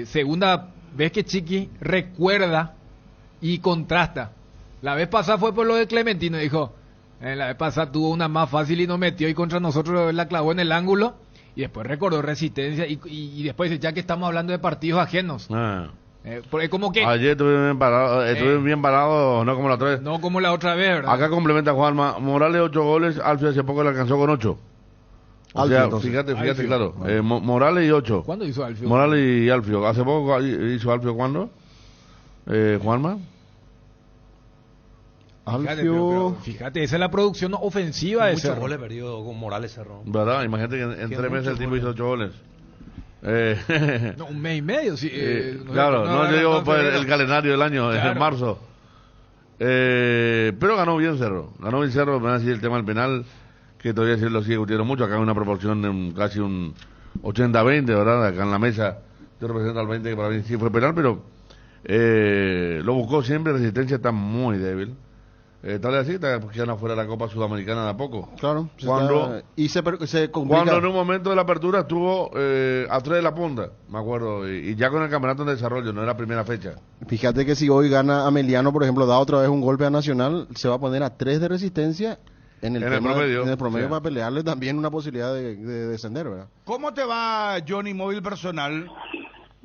segunda vez que Chiqui recuerda y contrasta. La vez pasada fue por lo de Clementino, dijo, la vez pasada tuvo una más fácil y no metió y contra nosotros la clavó en el ángulo, y después recordó Resistencia y después dice, ya que estamos hablando de partidos ajenos, porque como que Ayer estuvieron bien parados, no como la otra vez. no como la otra vez, ¿verdad? Acá complementa Juanma, Morales 8 goles, Alfio hace poco le alcanzó con 8. O Alfio, sea, entonces. fíjate, Alfio. claro. Morales y 8. ¿Cuándo hizo Alfio? Morales y Alfio. Hace poco hizo Alfio, ¿cuándo? Juanma. Fíjate, Alfio. pero fíjate, esa es la producción ofensiva de Muchos Cerro. goles perdido con Morales Cerro. ¿Verdad? Imagínate que en Qué 3 meses el muchos tipo hizo 8 goles. No, un mes y medio, sí. Claro, no yo digo pues, febrero. el calendario del año, es Claro. en marzo. Pero ganó bien Cerro. Ganó bien Cerro, me van a decir el tema del penal, que todavía se lo sigue discutiendo mucho. Acá hay una proporción de casi un 80-20, ¿verdad? Acá en la mesa yo represento al 20, que para mí sí fue penal, pero lo buscó siempre. Resistencia está muy débil. Tal vez así, quedan afuera de la Copa Sudamericana de a poco. Claro. Cuando, Y se complica. cuando en un momento de la apertura estuvo a 3 de la punta, me acuerdo, y ya con el campeonato en desarrollo, no era primera fecha. Fíjate que si hoy gana Ameliano, por ejemplo, da otra vez un golpe a Nacional, se va a poner a 3 de Resistencia en el promedio, sí. para pelearle también una posibilidad de descender, ¿verdad? ¿Cómo te va, Johnny, móvil personal?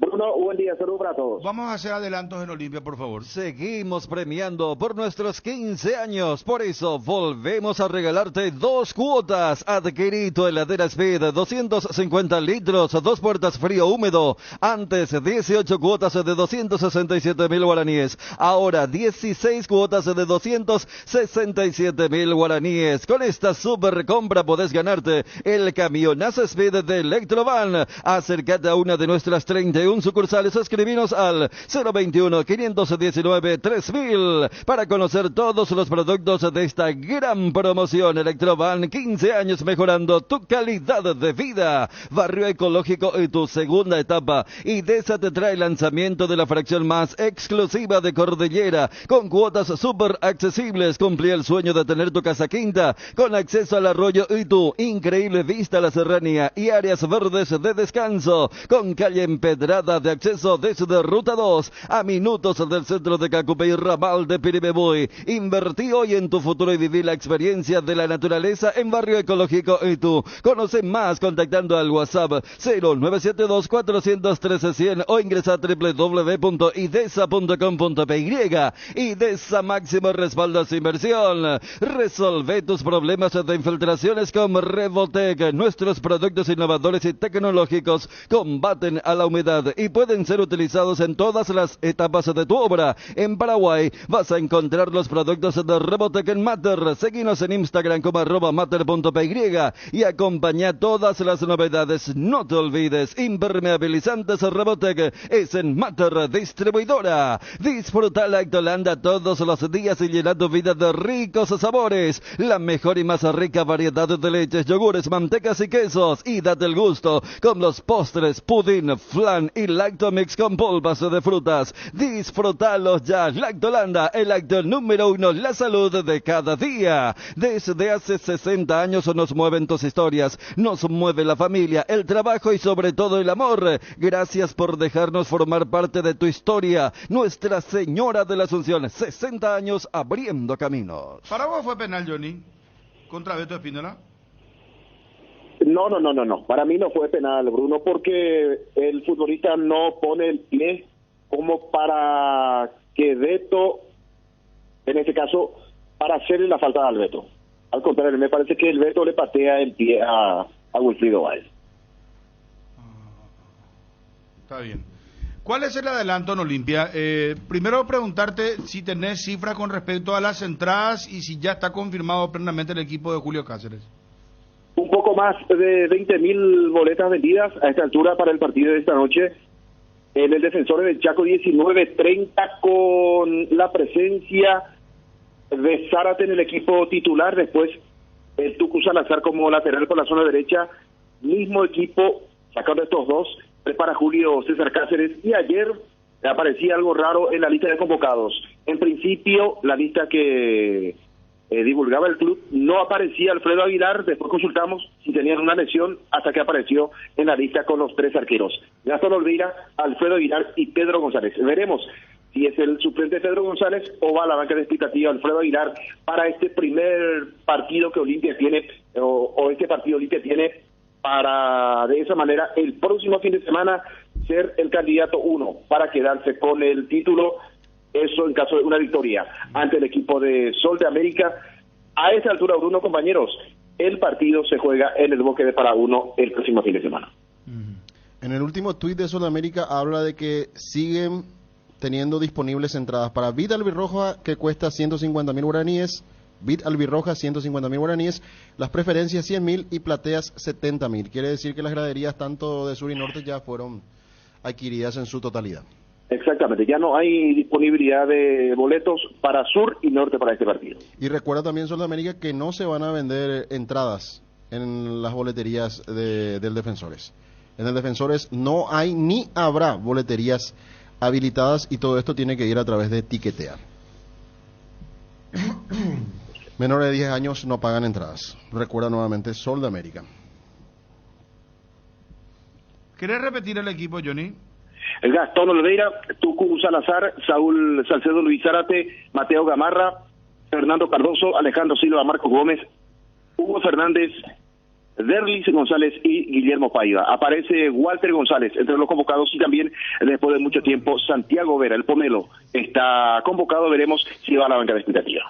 Bruno, buen día, saludos para todos. Vamos a hacer adelantos en Olimpia, por favor. Seguimos premiando por nuestros 15 años, por eso volvemos a regalarte 2 cuotas. Adquirí tu heladera Speed, 250 litros, 2 puertas frío húmedo. Antes 18 cuotas de 267.000 guaraníes, ahora 16 cuotas de 267.000 guaraníes. Con esta super compra podés ganarte el camionazo Speed de Electrovan. Acércate a una de nuestras 31 sucursales, escribinos al 021-519-3000 para conocer todos los productos de esta gran promoción. Electrovan, 15 años mejorando tu calidad de vida. Barrio Ecológico y tu segunda etapa. IDESA te trae el lanzamiento de la fracción más exclusiva de Cordillera, con cuotas súper accesibles. Cumplí el sueño de tener tu casa quinta, con acceso al arroyo y tu increíble vista a la serranía y áreas verdes de descanso, con calle empedrada de acceso desde Ruta 2 a minutos del centro de Cacupé y ramal de Piribebuy. Invertí hoy en tu futuro y viví la experiencia de la naturaleza en Barrio Ecológico y tú. Conoce más contactando al WhatsApp 0972-413-100 o ingresa a www.idesa.com.py. IDESA, máximo respaldo a su inversión. Resolve tus problemas de infiltraciones con Revotec. Nuestros productos innovadores y tecnológicos combaten a la humedad y pueden ser utilizados en todas las etapas de tu obra. En Paraguay vas a encontrar los productos de Rebotec en Mater. Seguinos en Instagram como @mater.py y acompaña todas las novedades. No te olvides, impermeabilizantes Rebotec es en Mater Distribuidora. Disfruta Lactolanda todos los días y llena tu vida de ricos sabores. La mejor y más rica variedad de leches, yogures, mantecas y quesos. Y date el gusto con los postres, pudín, flan y lactomix con polvas de frutas. Disfrutalos ya. Lactolanda, el lácteo número 1, la salud de cada día. Desde hace 60 años nos mueven tus historias, nos mueve la familia, el trabajo y sobre todo el amor. Gracias por dejarnos formar parte de tu historia. Nuestra Señora de la Asunción, 60 años abriendo caminos. ¿Para vos fue penal, Johnny, contra Beto Espínola? No. Para mí no fue penal, Bruno, porque el futbolista no pone el pie como para que Beto, en este caso, para hacerle la falta al Beto. Al contrario, me parece que el Beto le patea el pie a Wilfrido Báez. Está bien. ¿Cuál es el adelanto en Olimpia? Primero preguntarte si tenés cifras con respecto a las entradas y si ya está confirmado plenamente el equipo de Julio Cáceres. Un poco más de 20.000 boletas vendidas a esta altura para el partido de esta noche. En el Defensor del Chaco 19:30 con la presencia de Zárate en el equipo titular, después el Tucu Salazar como lateral por la zona derecha, mismo equipo, sacando estos dos, prepara Julio César Cáceres, y ayer aparecía algo raro en la lista de convocados. En principio, la lista que divulgaba el club, no aparecía Alfredo Aguilar, después consultamos si tenían una lesión, hasta que apareció en la lista con los 3 arqueros. Gastón Olveira, Alfredo Aguilar y Pedro González. Veremos si es el suplente Pedro González o va a la banca de explicativa Alfredo Aguilar para este primer partido que Olimpia tiene, o este partido Olimpia tiene, para de esa manera el próximo fin de semana ser el candidato 1 para quedarse con el título, eso en caso de una victoria ante el equipo de Sol de América. A esa altura, Bruno, compañeros, el partido se juega en el Bosque de Paraguno el próximo fin de semana. En el último tuit de Sol de América habla de que siguen teniendo disponibles entradas para Vid Albirroja, que cuesta 150.000 guaraníes, Vid Albirroja 150.000 guaraníes, las preferencias 100.000 y plateas 70.000. Quiere decir que las graderías tanto de sur y norte ya fueron adquiridas en su totalidad. Exactamente, ya no hay disponibilidad de boletos para sur y norte para este partido. Y recuerda también, Sol de América, que no se van a vender entradas en las boleterías del Defensores. En el Defensores no hay ni habrá boleterías habilitadas, y todo esto tiene que ir a través de Tiquetea. Menores de 10 años no pagan entradas. Recuerda nuevamente, Sol de América. ¿Querés repetir el equipo, Johnny? Gastón Oliveira, Tucu Salazar, Saúl Salcedo, Luis Zárate, Mateo Gamarra, Fernando Cardoso, Alejandro Silva, Marcos Gómez, Hugo Fernández, Derlis González y Guillermo Paiva. Aparece Walter González entre los convocados, y también después de mucho tiempo Santiago Vera, el pomelo, está convocado. Veremos si va a la banca de expectativa.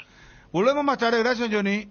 Volvemos más tarde. Gracias, Johnny.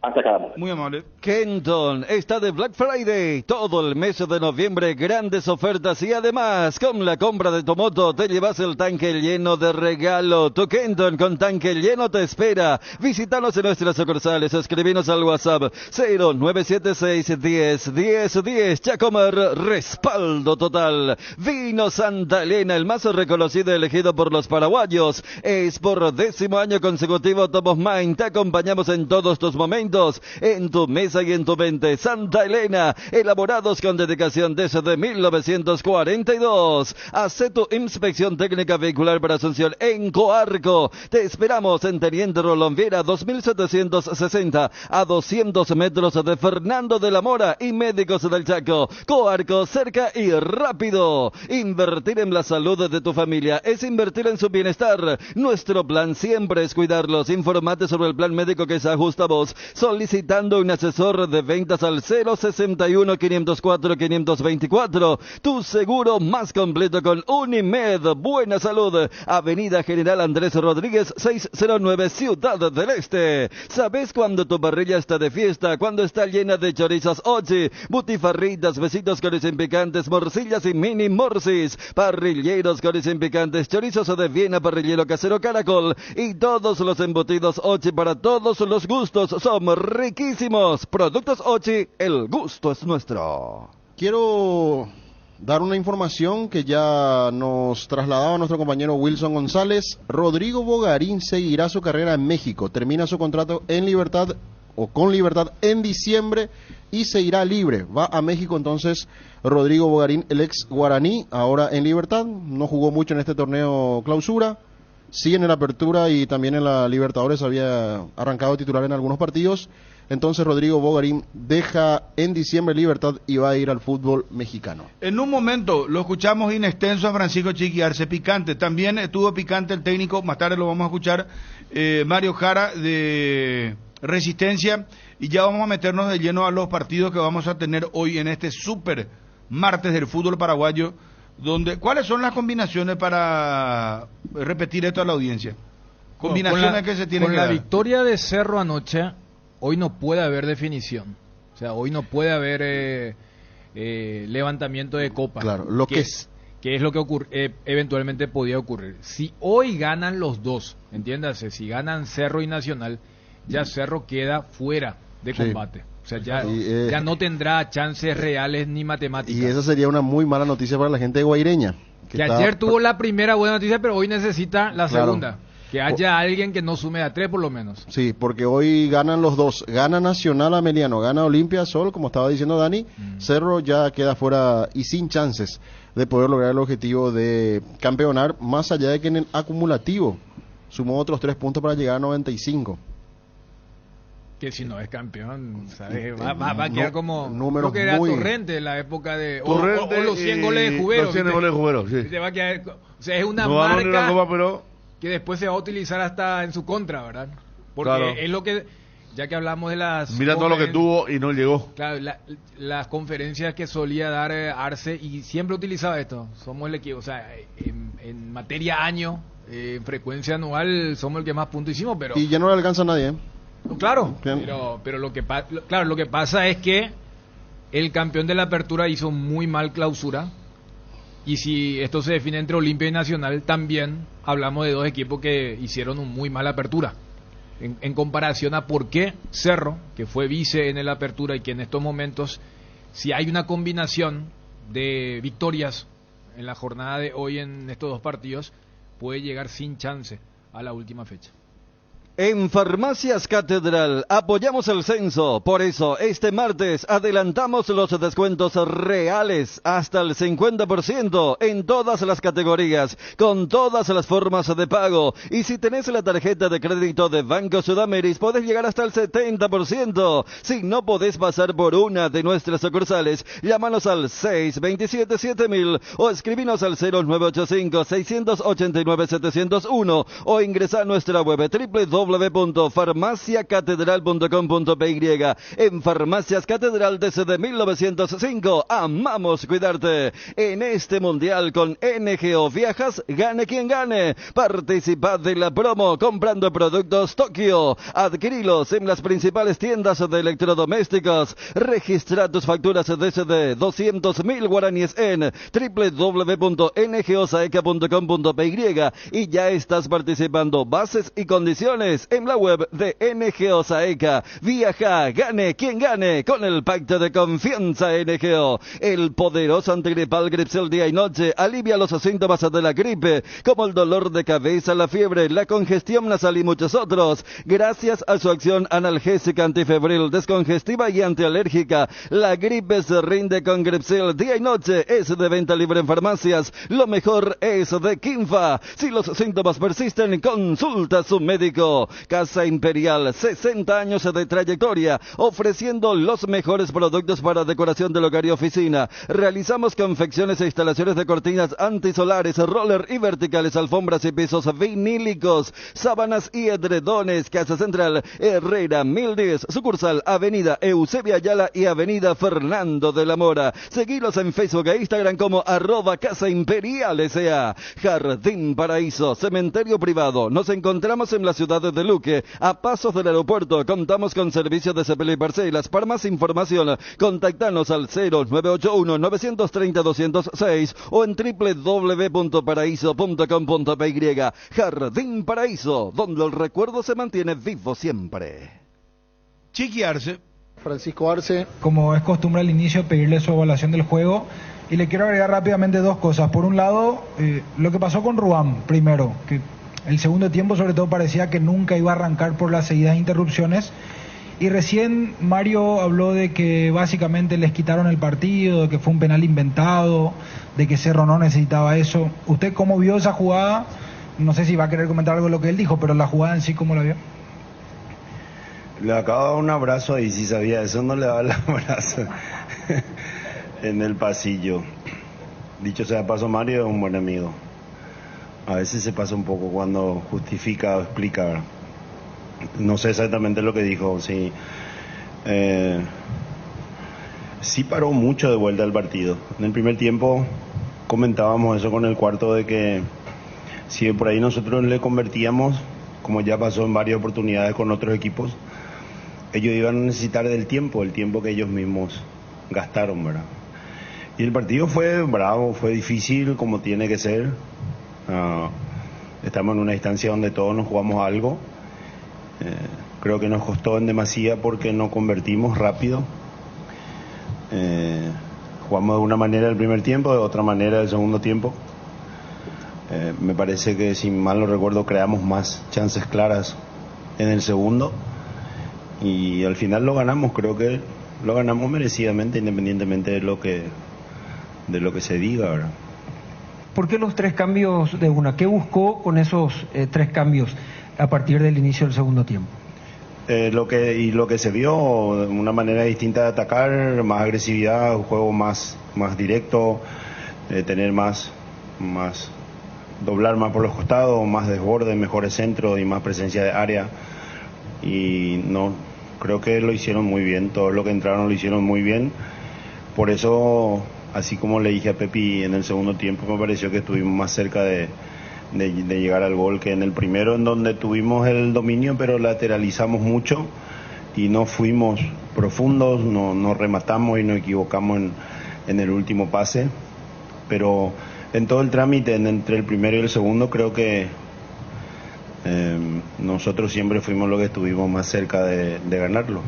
Hasta cada momento. Muy amable. Kenton está de Black Friday todo el mes de noviembre, grandes ofertas, y además con la compra de tu moto te llevas el tanque lleno de regalo. Tu Kenton con tanque lleno te espera. Visítanos en nuestras sucursales, escribinos al WhatsApp 0976 10 10 10. Chacomer, respaldo total. Vino Santa Elena, el más reconocido y elegido por los paraguayos. Es por 10º año consecutivo Top of Mind. Te acompañamos en todos tus momentos, en tu mesa y en tu mente. Santa Elena, elaborados con dedicación desde 1942. Hace tu inspección técnica vehicular para Asunción en Coarco. Te esperamos en Teniente Rolón Viera 2760, a 200 metros de Fernando de la Mora y Médicos del Chaco. Coarco, cerca y rápido. Invertir en la salud de tu familia es invertir en su bienestar. Nuestro plan siempre es cuidarlos. Informate sobre el plan médico que se ajusta a vos. solicitando un asesor de ventas al 061 504 524. Tu seguro más completo con Unimed. Buena Salud, Avenida General Andrés Rodríguez 609, Ciudad del Este. ¿Sabes cuando tu parrilla está de fiesta? Cuando está llena de chorizos Ochi, butifarritas, besitos con picantes, morcillas y mini morcis, parrilleros con picantes, chorizos de Viena, parrillero casero Caracol y todos los embutidos Ochi para todos los gustos. Son riquísimos. Productos Ochi, el gusto es nuestro. Quiero dar una información que ya nos trasladaba nuestro compañero Wilson González. Rodrigo Bogarín seguirá su carrera en México. Termina su contrato en Libertad o con Libertad en diciembre y se irá libre. Va a México entonces Rodrigo Bogarín, el ex guaraní, ahora en Libertad. No jugó mucho en este torneo clausura. Sí, en la Apertura y también en la Libertadores había arrancado titular en algunos partidos. Entonces Rodrigo Bogarín deja en diciembre Libertad y va a ir al fútbol mexicano. En un momento lo escuchamos in extenso a Francisco Chiqui Arce, picante. También estuvo picante el técnico, más tarde lo vamos a escuchar, Mario Jara de Resistencia. Y ya vamos a meternos de lleno a los partidos que vamos a tener hoy en este super martes del fútbol paraguayo. ¿Cuáles son las combinaciones para repetir esto a la audiencia? Combinaciones que se tienen que dar. Con la victoria de Cerro anoche, hoy no puede haber definición. O sea, hoy no puede haber levantamiento de copa. Claro, que es lo que eventualmente podía ocurrir. Si hoy ganan los dos, entiéndase, si ganan Cerro y Nacional, ya Cerro queda fuera de combate. O sea, ya no tendrá chances reales ni matemáticas. Y esa sería una muy mala noticia para la gente de Guaireña. Que ayer tuvo la primera buena noticia, pero hoy necesita la segunda. Que haya alguien que no sume a 3 por lo menos. Sí, porque hoy ganan los dos. Gana Nacional Ameliano, gana Olimpia Sol, como estaba diciendo Dani. Cerro ya queda fuera y sin chances de poder lograr el objetivo de campeonar, más allá de que en el acumulativo sumó otros 3 puntos para llegar a 95. Que si no es campeón, ¿sabes? Va a quedar como números creo que era muy... Torrente en la época de Torrente o los 100 goles de Jubero. Los 100 goles de Jubero, sí. Se va a quedar, o sea, es una no marca Copa, pero... que después se va a utilizar hasta en su contra, ¿verdad? Porque claro, es lo que, ya que hablamos de las... Mira todo lo que tuvo y no llegó. Claro, las conferencias que solía dar Arce, y siempre utilizaba esto, somos el equipo, o sea, en materia año, en frecuencia anual, somos el que más puntos hicimos, pero... Y ya no le alcanza a nadie, ¿eh? Claro, pero lo que pasa es que el campeón de la Apertura hizo muy mal clausura, y si esto se define entre Olimpia y Nacional, también hablamos de dos equipos que hicieron un muy mal Apertura en comparación a por qué Cerro, que fue vice en el Apertura y que en estos momentos, si hay una combinación de victorias en la jornada de hoy en estos dos partidos, puede llegar sin chance a la última fecha. En Farmacias Catedral apoyamos el censo, por eso este martes adelantamos los descuentos reales hasta el 50% en todas las categorías, con todas las formas de pago, y si tenés la tarjeta de crédito de Banco Sudameris podés llegar hasta el 70%. Si no podés pasar por una de nuestras sucursales, llámanos al 627-7000 o escribinos al 0985-689-701 o ingresa a nuestra web www.farmaciacatedral.com.py. En Farmacias Catedral desde 1905 amamos cuidarte. En este mundial con NGO Viajas, gane quien gane. Participa de la promo comprando productos Tokio. Adquirilos en las principales tiendas de electrodomésticos. Registra tus facturas desde 200.000 guaraníes en www.ngosaeca.com.py y ya estás participando. Bases y condiciones en la web de NGO Saeca. Viaja, gane quien gane con el pacto de confianza NGO. El poderoso antigripal Gripsel día y noche alivia los síntomas de la gripe, como el dolor de cabeza, la fiebre, la congestión nasal y muchos otros. Gracias a su acción analgésica, antifebril, descongestiva y antialérgica, la gripe se rinde con Gripsel día y noche. Es de venta libre en farmacias. Lo mejor es de Kinfa. Si los síntomas persisten, consulta a su médico. Paraíso. Casa Imperial, 60 años de trayectoria, ofreciendo los mejores productos para decoración del hogar y oficina. Realizamos confecciones e instalaciones de cortinas antisolares, roller y verticales, alfombras y pisos vinílicos, sábanas y edredones. Casa Central, Herrera 1010, sucursal Avenida Eusebia Ayala y Avenida Fernando de la Mora. Seguilos en Facebook e Instagram como @Casa Imperial S.A. Jardín Paraíso, cementerio privado. Nos encontramos en la ciudad de Luque, a pasos del aeropuerto. Contamos con servicio de sepelio y parcelas. Para más información, contactanos al 0981-930-206 o en www.paraíso.com.py. Jardín Paraíso, donde el recuerdo se mantiene vivo siempre. Chiqui Arce. Francisco Arce, como es costumbre al inicio, pedirle su evaluación del juego. Y le quiero agregar rápidamente dos cosas. Por un lado, lo que pasó con Ruam, primero, que el segundo tiempo sobre todo parecía que nunca iba a arrancar por las seguidas interrupciones. Y recién Mario habló de que básicamente les quitaron el partido, de que fue un penal inventado, de que Cerro no necesitaba eso. ¿Usted cómo vio esa jugada? No sé si va a querer comentar algo de lo que él dijo, pero la jugada en sí, ¿cómo la vio? Le acabo de dar un abrazo y si sabía eso no le daba el abrazo en el pasillo. Dicho sea de paso, Mario es un buen amigo. A veces se pasa un poco cuando justifica o explica. No sé exactamente lo que dijo. Sí, sí paró mucho de vuelta el partido. En el primer tiempo comentábamos eso con el cuarto, de que si por ahí nosotros le convertíamos, como ya pasó en varias oportunidades con otros equipos, ellos iban a necesitar del tiempo, el tiempo que ellos mismos gastaron, ¿verdad? Y el partido fue bravo, fue difícil, como tiene que ser. Estamos en una instancia donde todos nos jugamos algo. Creo que nos costó en demasía porque no convertimos rápido. Jugamos de una manera el primer tiempo, de otra manera el segundo tiempo. Me parece que, si mal no recuerdo, creamos más chances claras en el segundo. Y al final lo ganamos, creo que lo ganamos merecidamente, independientemente de lo que se diga, ¿verdad? ¿Por qué los 3 cambios de una? ¿Qué buscó con esos 3 cambios a partir del inicio del segundo tiempo? Lo que se vio, una manera distinta de atacar, más agresividad, un juego más directo, tener más doblar más por los costados, más desborde, mejores centros y más presencia de área. Y no, creo que lo hicieron muy bien, todo lo que entraron lo hicieron muy bien. Por eso, así como le dije a Pepi en el segundo tiempo, me pareció que estuvimos más cerca de llegar al gol que en el primero, en donde tuvimos el dominio pero lateralizamos mucho y no fuimos profundos, no rematamos y nos equivocamos en el último pase. Pero en todo el trámite, entre el primero y el segundo, creo que nosotros siempre fuimos los que estuvimos más cerca de ganarlo.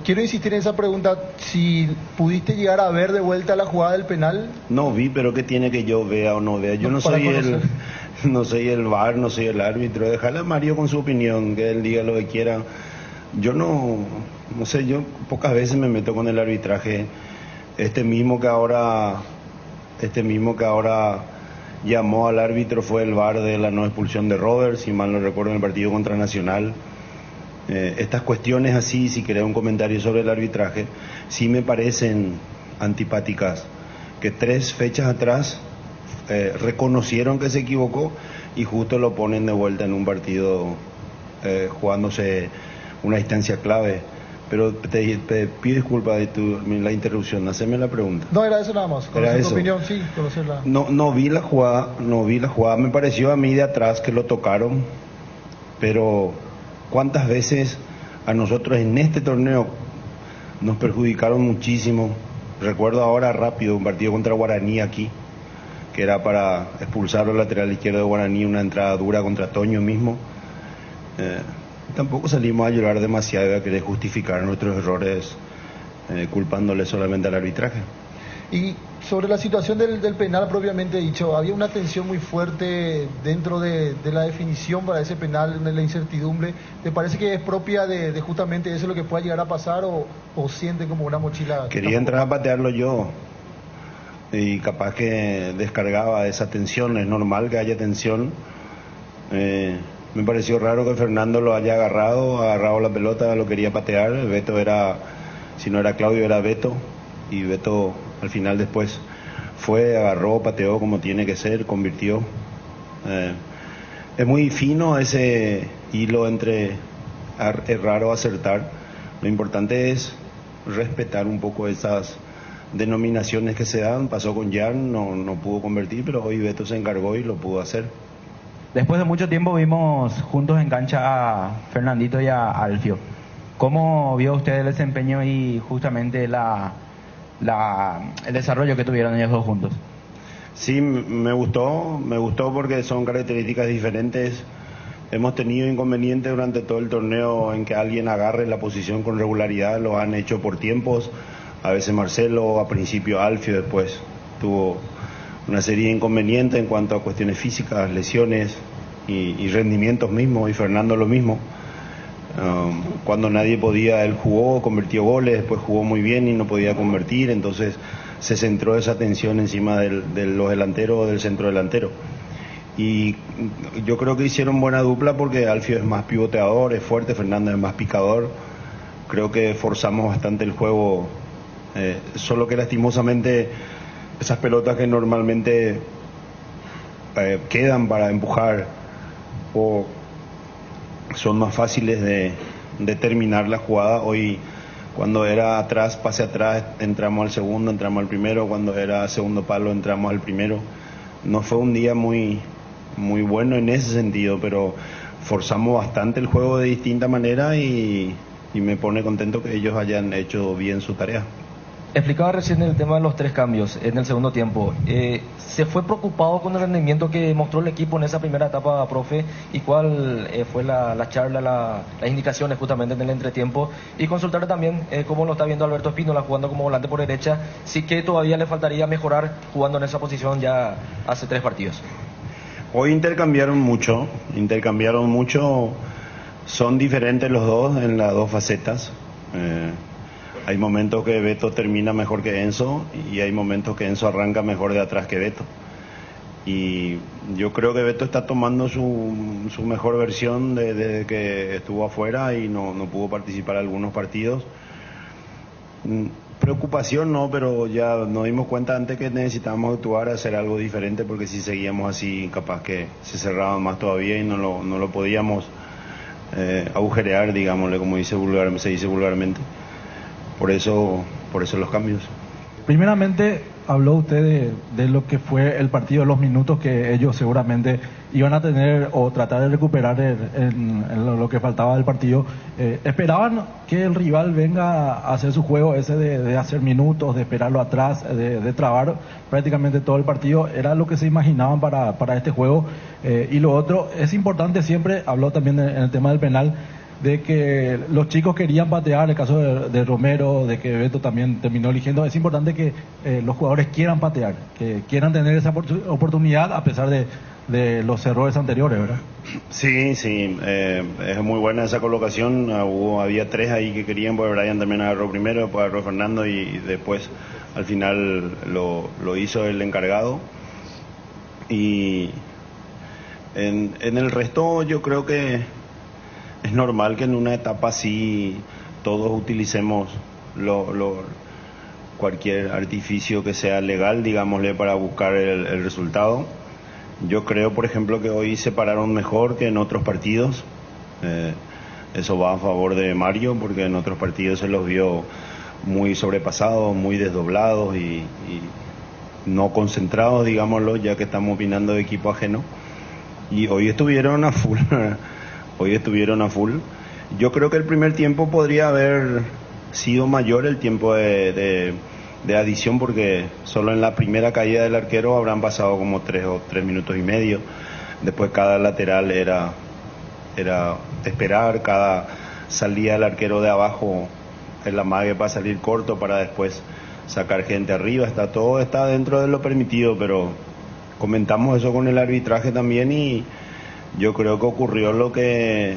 Quiero insistir en esa pregunta, si pudiste llegar a ver de vuelta la jugada del penal. No vi, pero ¿qué tiene que yo vea o no vea? Yo no soy el VAR, no soy el árbitro. Dejarle a Mario con su opinión, que él diga lo que quiera. Yo no sé, yo pocas veces me meto con el arbitraje. Este mismo que ahora llamó al árbitro fue el VAR de la no expulsión de Roberts, si mal no recuerdo, en el partido contra Nacional. Estas cuestiones así, si querés un comentario sobre el arbitraje, sí me parecen antipáticas, que 3 fechas atrás reconocieron que se equivocó y justo lo ponen de vuelta en un partido jugándose una instancia clave. Pero te pido disculpas de la interrupción, haceme la pregunta. No, era eso nada más, conocer tu opinión, sí, conocerla. No vi la jugada, me pareció a mí de atrás que lo tocaron, pero ¿cuántas veces a nosotros en este torneo nos perjudicaron muchísimo? Recuerdo ahora rápido un partido contra Guaraní aquí, que era para expulsar al lateral izquierdo de Guaraní, una entrada dura contra Toño mismo. Tampoco salimos a llorar demasiado y a querer justificar nuestros errores culpándole solamente al arbitraje. Y sobre la situación del penal propiamente dicho, había una tensión muy fuerte dentro de la definición para ese penal, en la incertidumbre. ¿Te parece que es propia de justamente eso lo que pueda llegar a pasar o siente como una mochila? Quería entrar a patearlo yo y capaz que descargaba esa tensión. Es normal que haya tensión. Me pareció raro que Fernando lo haya agarrado la pelota, lo quería patear. Beto era, si no era Claudio, era Beto. Y Beto al final después fue, agarró, pateó como tiene que ser, convirtió. Es muy fino ese hilo entre errar o acertar. Lo importante es respetar un poco esas denominaciones que se dan. Pasó con Jan, no pudo convertir, pero hoy Beto se encargó y lo pudo hacer. Después de mucho tiempo vimos juntos en cancha a Fernandito y a Alfio. ¿Cómo vio usted el desempeño y justamente el desarrollo que tuvieron ellos dos juntos? Sí, me gustó porque son características diferentes. Hemos tenido inconvenientes durante todo el torneo en que alguien agarre la posición con regularidad, lo han hecho por tiempos. A veces Marcelo, a principio Alfio, después tuvo una serie de inconvenientes en cuanto a cuestiones físicas, lesiones y rendimientos mismos, y Fernando lo mismo. Cuando nadie podía, él jugó, convirtió goles, después jugó muy bien y no podía convertir, entonces se centró esa atención encima de los delanteros o del centro delantero. Y yo creo que hicieron buena dupla porque Alfio es más pivoteador, es fuerte, Fernando es más picador. Creo que forzamos bastante el juego, solo que lastimosamente esas pelotas que normalmente quedan para empujar o son más fáciles de terminar la jugada. Hoy, cuando era atrás, pase atrás, entramos al segundo, entramos al primero. Cuando era segundo palo, entramos al primero. No fue un día muy bueno en ese sentido, pero forzamos bastante el juego de distinta manera y me pone contento que ellos hayan hecho bien su tarea. Explicaba recién el tema de los 3 cambios en el segundo tiempo. ¿Se fue preocupado con el rendimiento que mostró el equipo en esa primera etapa, profe? ¿Y cuál fue la charla, las indicaciones justamente en el entretiempo? Y consultar también cómo lo está viendo Alberto Espínola jugando como volante por derecha. Sí que todavía le faltaría mejorar jugando en esa posición ya hace 3 partidos. Hoy intercambiaron mucho. Son diferentes los dos en las dos facetas. Hay momentos que Beto termina mejor que Enzo y hay momentos que Enzo arranca mejor de atrás que Beto. Y yo creo que Beto está tomando su mejor versión desde que estuvo afuera y no pudo participar en algunos partidos. Preocupación no, pero ya nos dimos cuenta antes que necesitábamos actuar, hacer algo diferente, porque si seguíamos así capaz que se cerraban más todavía y no lo podíamos agujerear, digámosle, como se dice vulgarmente. Por eso los cambios. Primeramente, habló usted de lo que fue el partido, los minutos que ellos seguramente iban a tener o tratar de recuperar en lo que faltaba del partido. ¿Esperaban que el rival venga a hacer su juego ese de hacer minutos, de esperarlo atrás, de trabar prácticamente todo el partido? ¿Era lo que se imaginaban para este juego? Y lo otro, es importante siempre, habló también en el tema del penal, de que los chicos querían patear, el caso de Romero, de que Beto también terminó eligiendo. Es importante que los jugadores quieran patear, que quieran tener esa oportunidad a pesar de los errores anteriores, ¿verdad? Sí, es muy buena esa colocación. Había 3 ahí que querían, porque Brian también agarró primero, después agarró Fernando y después al final lo hizo el encargado. Y en el resto yo creo que es normal que en una etapa así todos utilicemos cualquier artificio que sea legal, digámosle, para buscar el resultado. Yo creo, por ejemplo, que hoy se pararon mejor que en otros partidos. Eso va a favor de Mario, porque en otros partidos se los vio muy sobrepasados, muy desdoblados y no concentrados, digámoslo, ya que estamos opinando de equipo ajeno. Y hoy estuvieron a full. Yo creo que el primer tiempo podría haber sido mayor el tiempo de adición, porque solo en la primera caída del arquero habrán pasado como 3 minutos y medio. Después cada lateral era esperar, cada salida del arquero de abajo el amague para salir corto, para después sacar gente arriba. Está dentro de lo permitido, pero comentamos eso con el arbitraje también y yo creo que ocurrió lo que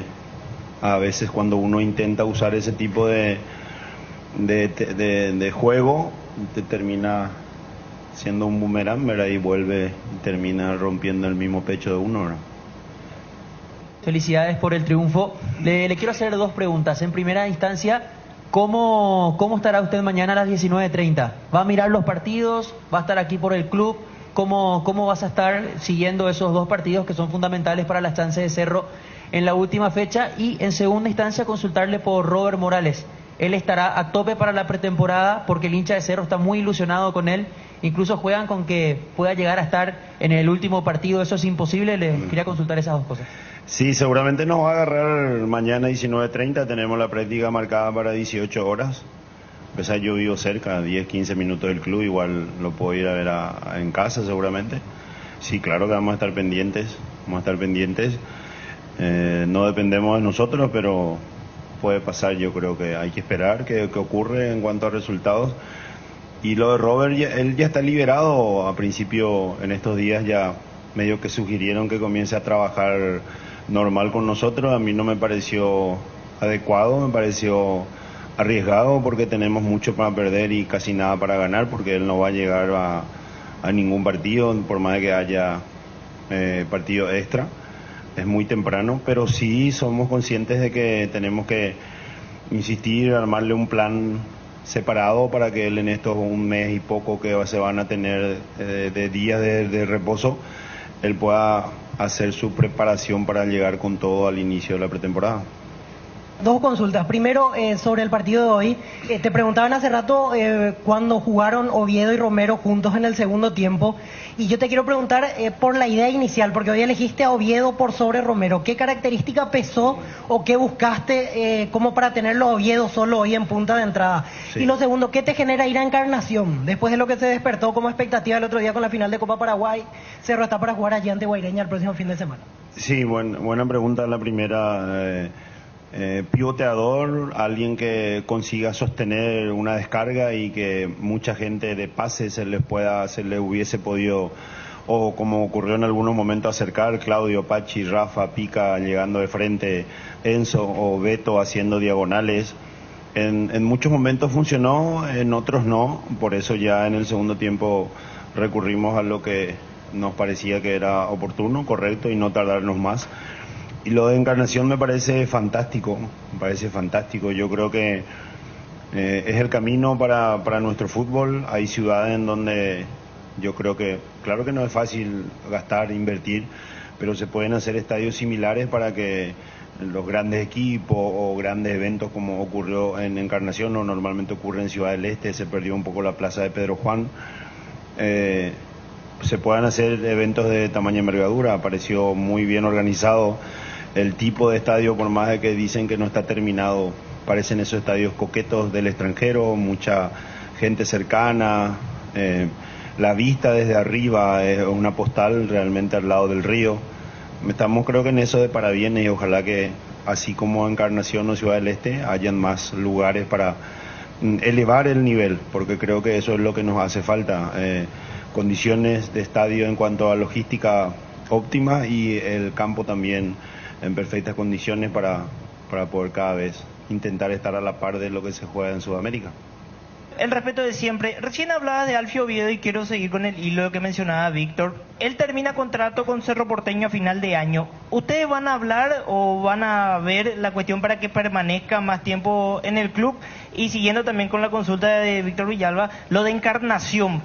a veces cuando uno intenta usar ese tipo de juego, te termina siendo un boomerang, ¿verdad? Y vuelve y termina rompiendo el mismo pecho de uno, ¿verdad? Felicidades por el triunfo. Le quiero hacer dos preguntas. En primera instancia, ¿cómo estará usted mañana a las 19:30? ¿Va a mirar los partidos? ¿Va a estar aquí por el club? ¿Cómo vas a estar siguiendo esos dos partidos que son fundamentales para las chances de Cerro en la última fecha? Y en segunda instancia, consultarle por Robert Morales. Él estará a tope para la pretemporada porque el hincha de Cerro está muy ilusionado con él. Incluso juegan con que pueda llegar a estar en el último partido. ¿Eso es imposible? Le quería consultar esas dos cosas. Sí, seguramente nos va a agarrar mañana 19:30. Tenemos la práctica marcada para 18 horas. Pues yo vivo cerca, 10-15 minutos del club. Igual lo puedo ir a ver en casa seguramente. Sí, claro que vamos a estar pendientes. No dependemos de nosotros, pero puede pasar. Yo creo que hay que esperar que ocurre en cuanto a resultados. Y lo de Robert, él ya está liberado. A principio, en estos días ya medio que sugirieron que comience a trabajar normal con nosotros. A mí no me pareció adecuado, me pareció arriesgado porque tenemos mucho para perder y casi nada para ganar, porque él no va a llegar a ningún partido, por más de que haya partido extra. Es muy temprano, pero sí somos conscientes de que tenemos que insistir, armarle un plan separado para que él en estos un mes y poco que se van a tener de días de reposo, él pueda hacer su preparación para llegar con todo al inicio de la pretemporada. Dos consultas. Primero, sobre el partido de hoy. Te preguntaban hace rato cuando jugaron Oviedo y Romero juntos en el segundo tiempo. Y yo te quiero preguntar por la idea inicial, porque hoy elegiste a Oviedo por sobre Romero. ¿Qué característica pesó o qué buscaste como para tenerlo a Oviedo solo hoy en punta de entrada? Sí. Y lo segundo, ¿qué te genera ir a Encarnación? Después de lo que se despertó como expectativa el otro día con la final de Copa Paraguay, Cerro está para jugar allí ante Guaireña el próximo fin de semana. Sí, buena pregunta la primera. Pivoteador, alguien que consiga sostener una descarga y que mucha gente de pase se le hubiese podido, o como ocurrió en algunos momentos, acercar. Claudio, Pachi, Rafa, Pica llegando de frente, Enzo o Beto haciendo diagonales. En muchos momentos funcionó, en otros no, por eso ya en el segundo tiempo recurrimos a lo que nos parecía que era oportuno, correcto, y no tardarnos más. Y lo de Encarnación me parece fantástico, Yo creo que es el camino para nuestro fútbol. Hay ciudades en donde yo creo que, claro que no es fácil gastar, invertir, pero se pueden hacer estadios similares para que los grandes equipos o grandes eventos como ocurrió en Encarnación o normalmente ocurre en Ciudad del Este, se perdió un poco la plaza de Pedro Juan, se puedan hacer eventos de tamaño y envergadura. Pareció muy bien organizado. El tipo de estadio, por más de que dicen que no está terminado, parecen esos estadios coquetos del extranjero, mucha gente cercana, la vista desde arriba es una postal realmente al lado del río. Estamos creo que en eso de parabienes y ojalá que así como Encarnación o Ciudad del Este hayan más lugares para elevar el nivel, porque creo que eso es lo que nos hace falta, condiciones de estadio en cuanto a logística óptima y el campo también en perfectas condiciones para poder cada vez intentar estar a la par de lo que se juega en Sudamérica. El respeto de siempre. Recién hablaba de Alfio Oviedo y quiero seguir con el hilo que mencionaba Víctor. Él termina contrato con Cerro Porteño a final de año. ¿Ustedes van a hablar o van a ver la cuestión para que permanezca más tiempo en el club? Y siguiendo también con la consulta de Víctor Villalba, lo de Encarnación.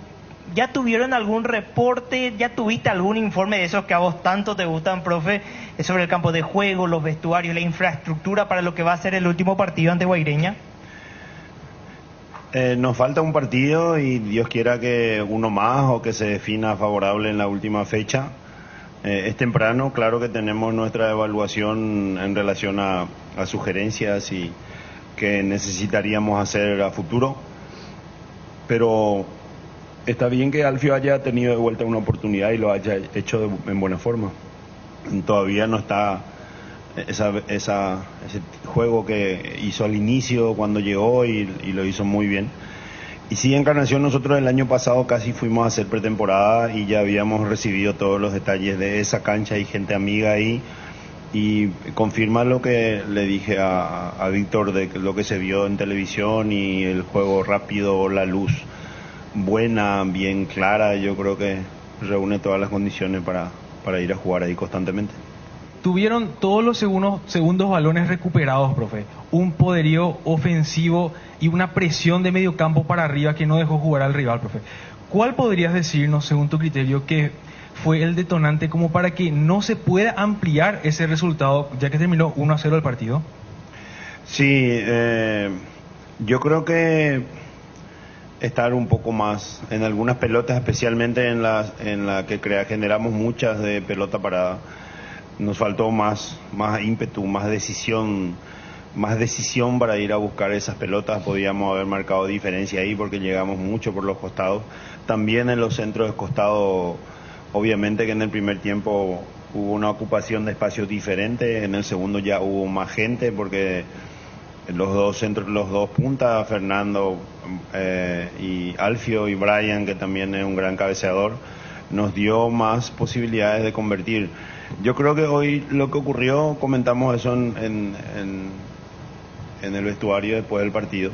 ¿Ya tuvieron algún reporte, ya tuviste algún informe de esos que a vos tanto te gustan, profe, sobre el campo de juego, los vestuarios, la infraestructura para lo que va a ser el último partido ante Guaireña? Nos falta un partido y Dios quiera que uno más o que se defina favorable en la última fecha. Es temprano, claro que tenemos nuestra evaluación en relación a sugerencias y que necesitaríamos hacer a futuro, pero está bien que Alfio haya tenido de vuelta una oportunidad y lo haya hecho en buena forma. Todavía no está ese juego que hizo al inicio cuando llegó y lo hizo muy bien. Y sí, Encarnación, nosotros el año pasado casi fuimos a hacer pretemporada y ya habíamos recibido todos los detalles de esa cancha y gente amiga ahí. Y confirma lo que le dije a Víctor de lo que se vio en televisión y el juego rápido, la luz buena, bien clara. Yo creo que reúne todas las condiciones para ir a jugar ahí constantemente. tuvieron todos los segundos balones recuperados, profe. Un poderío ofensivo y una presión de medio campo para arriba que no dejó jugar al rival, profe. ¿Cuál podrías decirnos, según tu criterio, que fue el detonante como para que no se pueda ampliar ese resultado, ya que terminó 1-0 el partido? Sí, yo creo que estar un poco más en algunas pelotas, especialmente en la que generamos muchas de pelota parada, nos faltó más ímpetu, más decisión para ir a buscar esas pelotas. Podíamos haber marcado diferencia ahí porque llegamos mucho por los costados. También en los centros de costado, obviamente que en el primer tiempo hubo una ocupación de espacios diferentes, en el segundo ya hubo más gente porque los dos puntas, Fernando y Alfio y Brian, que también es un gran cabeceador, nos dio más posibilidades de convertir. Yo creo que hoy lo que ocurrió, comentamos eso en el vestuario después del partido,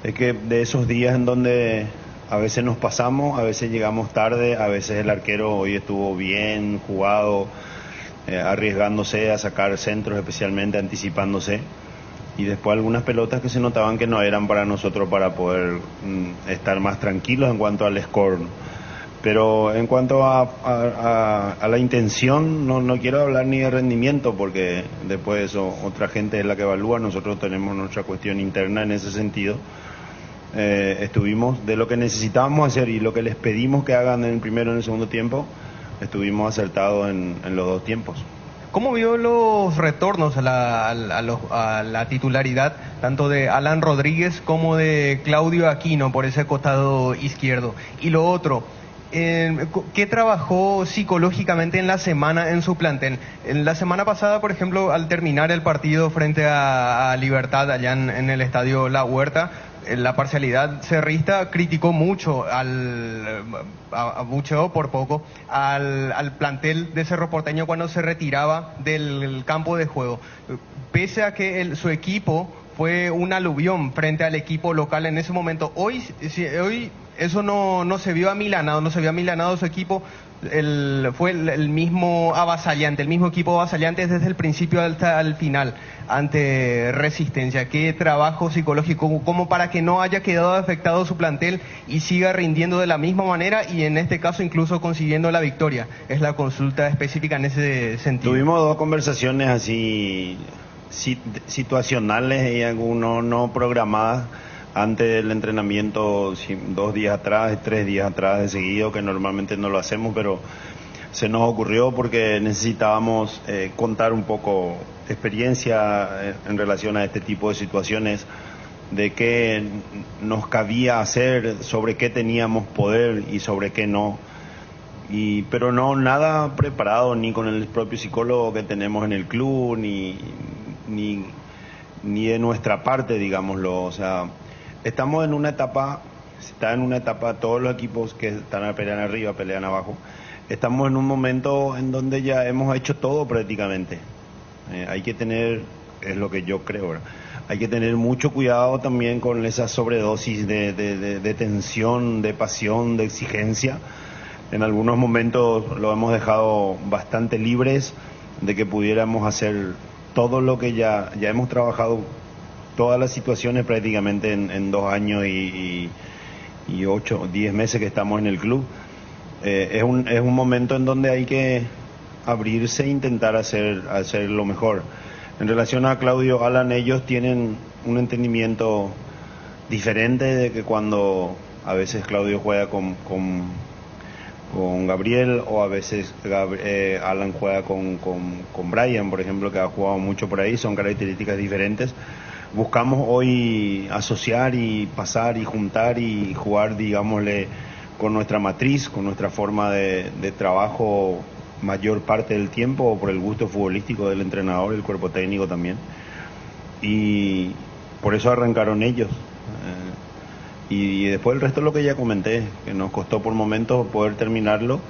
es que de esos días en donde a veces nos pasamos, a veces llegamos tarde, a veces el arquero hoy estuvo bien jugado, arriesgándose a sacar centros, especialmente anticipándose, y después algunas pelotas que se notaban que no eran para nosotros para poder estar más tranquilos en cuanto al score. Pero en cuanto a la intención, no quiero hablar ni de rendimiento, porque después eso otra gente es la que evalúa. Nosotros tenemos nuestra cuestión interna en ese sentido. Estuvimos de lo que necesitábamos hacer y lo que les pedimos que hagan en el primero y en el segundo tiempo, estuvimos acertados en los dos tiempos. ¿Cómo vio los retornos a la titularidad tanto de Alan Rodríguez como de Claudio Aquino por ese costado izquierdo? Y lo otro, ¿qué trabajó psicológicamente en la semana en su plantel? En la semana pasada, por ejemplo, al terminar el partido frente a Libertad allá en el estadio La Huerta, la parcialidad cerrista criticó mucho mucho por poco al plantel de Cerro Porteño cuando se retiraba del campo de juego, pese a que su equipo fue un aluvión frente al equipo local en ese momento. Hoy eso no se vio amilanado su equipo. Fue el mismo avasallante, el mismo equipo avasallante desde el principio hasta el final ante Resistencia. ¿Qué trabajo psicológico como para que no haya quedado afectado su plantel y siga rindiendo de la misma manera y en este caso incluso consiguiendo la victoria? Es la consulta específica en ese sentido. Tuvimos dos conversaciones así situacionales y algunos no programadas antes del entrenamiento, 2 días atrás, 3 días atrás de seguido, que normalmente no lo hacemos, pero se nos ocurrió porque necesitábamos contar un poco de experiencia en relación a este tipo de situaciones, de qué nos cabía hacer, sobre qué teníamos poder y sobre qué no. Pero no nada preparado ni con el propio psicólogo que tenemos en el club, ni de nuestra parte, digámoslo. O sea, estamos en una etapa, todos los equipos que están pelean arriba, pelean abajo. Estamos en un momento en donde ya hemos hecho todo prácticamente. Hay que tener, es lo que yo creo, ¿verdad? Hay que tener mucho cuidado también con esa sobredosis de tensión, de pasión, de exigencia. En algunos momentos lo hemos dejado bastante libres de que pudiéramos hacer todo lo que ya hemos trabajado, todas las situaciones prácticamente en 2 años y 8 o 10 meses que estamos en el club. Es un momento en donde hay que abrirse e intentar hacer lo mejor. En relación a Claudio, Alan, ellos tienen un entendimiento diferente de que cuando a veces Claudio juega con Gabriel o a veces Alan juega con Brian, por ejemplo, que ha jugado mucho por ahí, son características diferentes. Buscamos hoy asociar y pasar y juntar y jugar, digámosle, con nuestra matriz, con nuestra forma de trabajo mayor parte del tiempo, por el gusto futbolístico del entrenador, el cuerpo técnico también. Y por eso arrancaron ellos. Y después el resto es lo que ya comenté, que nos costó por momentos poder terminarlo,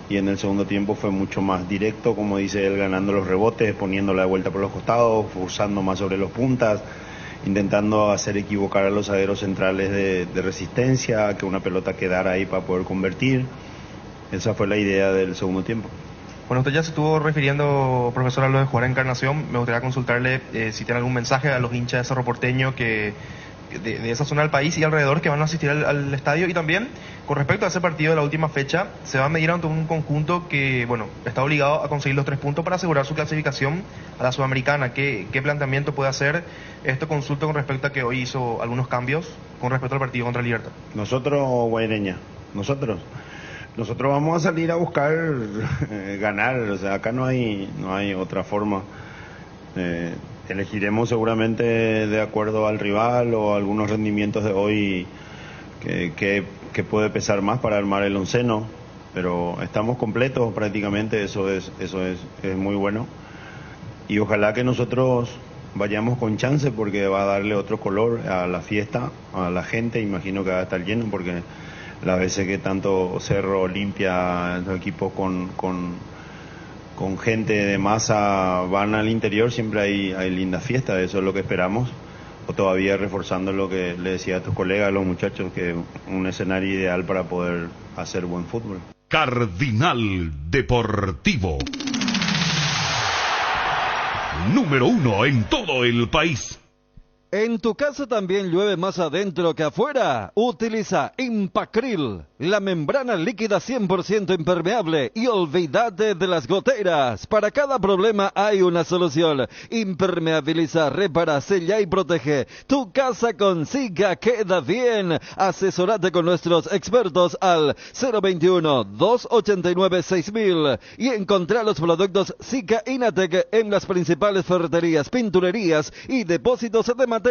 y en el segundo tiempo fue mucho más directo, como dice él, ganando los rebotes, poniéndola de vuelta por los costados, forzando más sobre los puntas, intentando hacer equivocar a los zagueros centrales de Resistencia, que una pelota quedara ahí para poder convertir. Esa fue la idea del segundo tiempo. Bueno, usted ya se estuvo refiriendo, profesor, a lo de jugar a Encarnación. Me gustaría consultarle si tiene algún mensaje a los hinchas de Cerro Porteño de esa zona del país y alrededor que van a asistir al estadio. Y también, con respecto a ese partido de la última fecha, se va a medir ante un conjunto que, bueno, está obligado a conseguir los 3 puntos para asegurar su clasificación a la Sudamericana. ¿Qué planteamiento puede hacer? Esto consulto con respecto a que hoy hizo algunos cambios con respecto al partido contra Libertad. Nosotros, Guaireña, nosotros vamos a salir a buscar ganar, o sea, acá no hay otra forma. Elegiremos seguramente de acuerdo al rival o a algunos rendimientos de hoy que puede pesar más para armar el onceno, pero estamos completos prácticamente, eso es muy bueno, y ojalá que nosotros vayamos con chance porque va a darle otro color a la fiesta, a la gente. Imagino que va a estar lleno porque las veces que tanto Cerro limpia los equipos con gente de masa van al interior, siempre hay linda fiesta. Eso es lo que esperamos, o todavía reforzando lo que le decía a tus colegas, a los muchachos, que un escenario ideal para poder hacer buen fútbol. Cardinal Deportivo, número 1 en todo el país. ¿En tu casa también llueve más adentro que afuera? Utiliza Impacril, la membrana líquida 100% impermeable, y olvídate de las goteras. Para cada problema hay una solución. Impermeabiliza, repara, sella y protege. Tu casa con Sika queda bien. Asesórate con nuestros expertos al 021-289-6000 y encontrá los productos Sika Inatec en las principales ferreterías, pinturerías y depósitos de materiales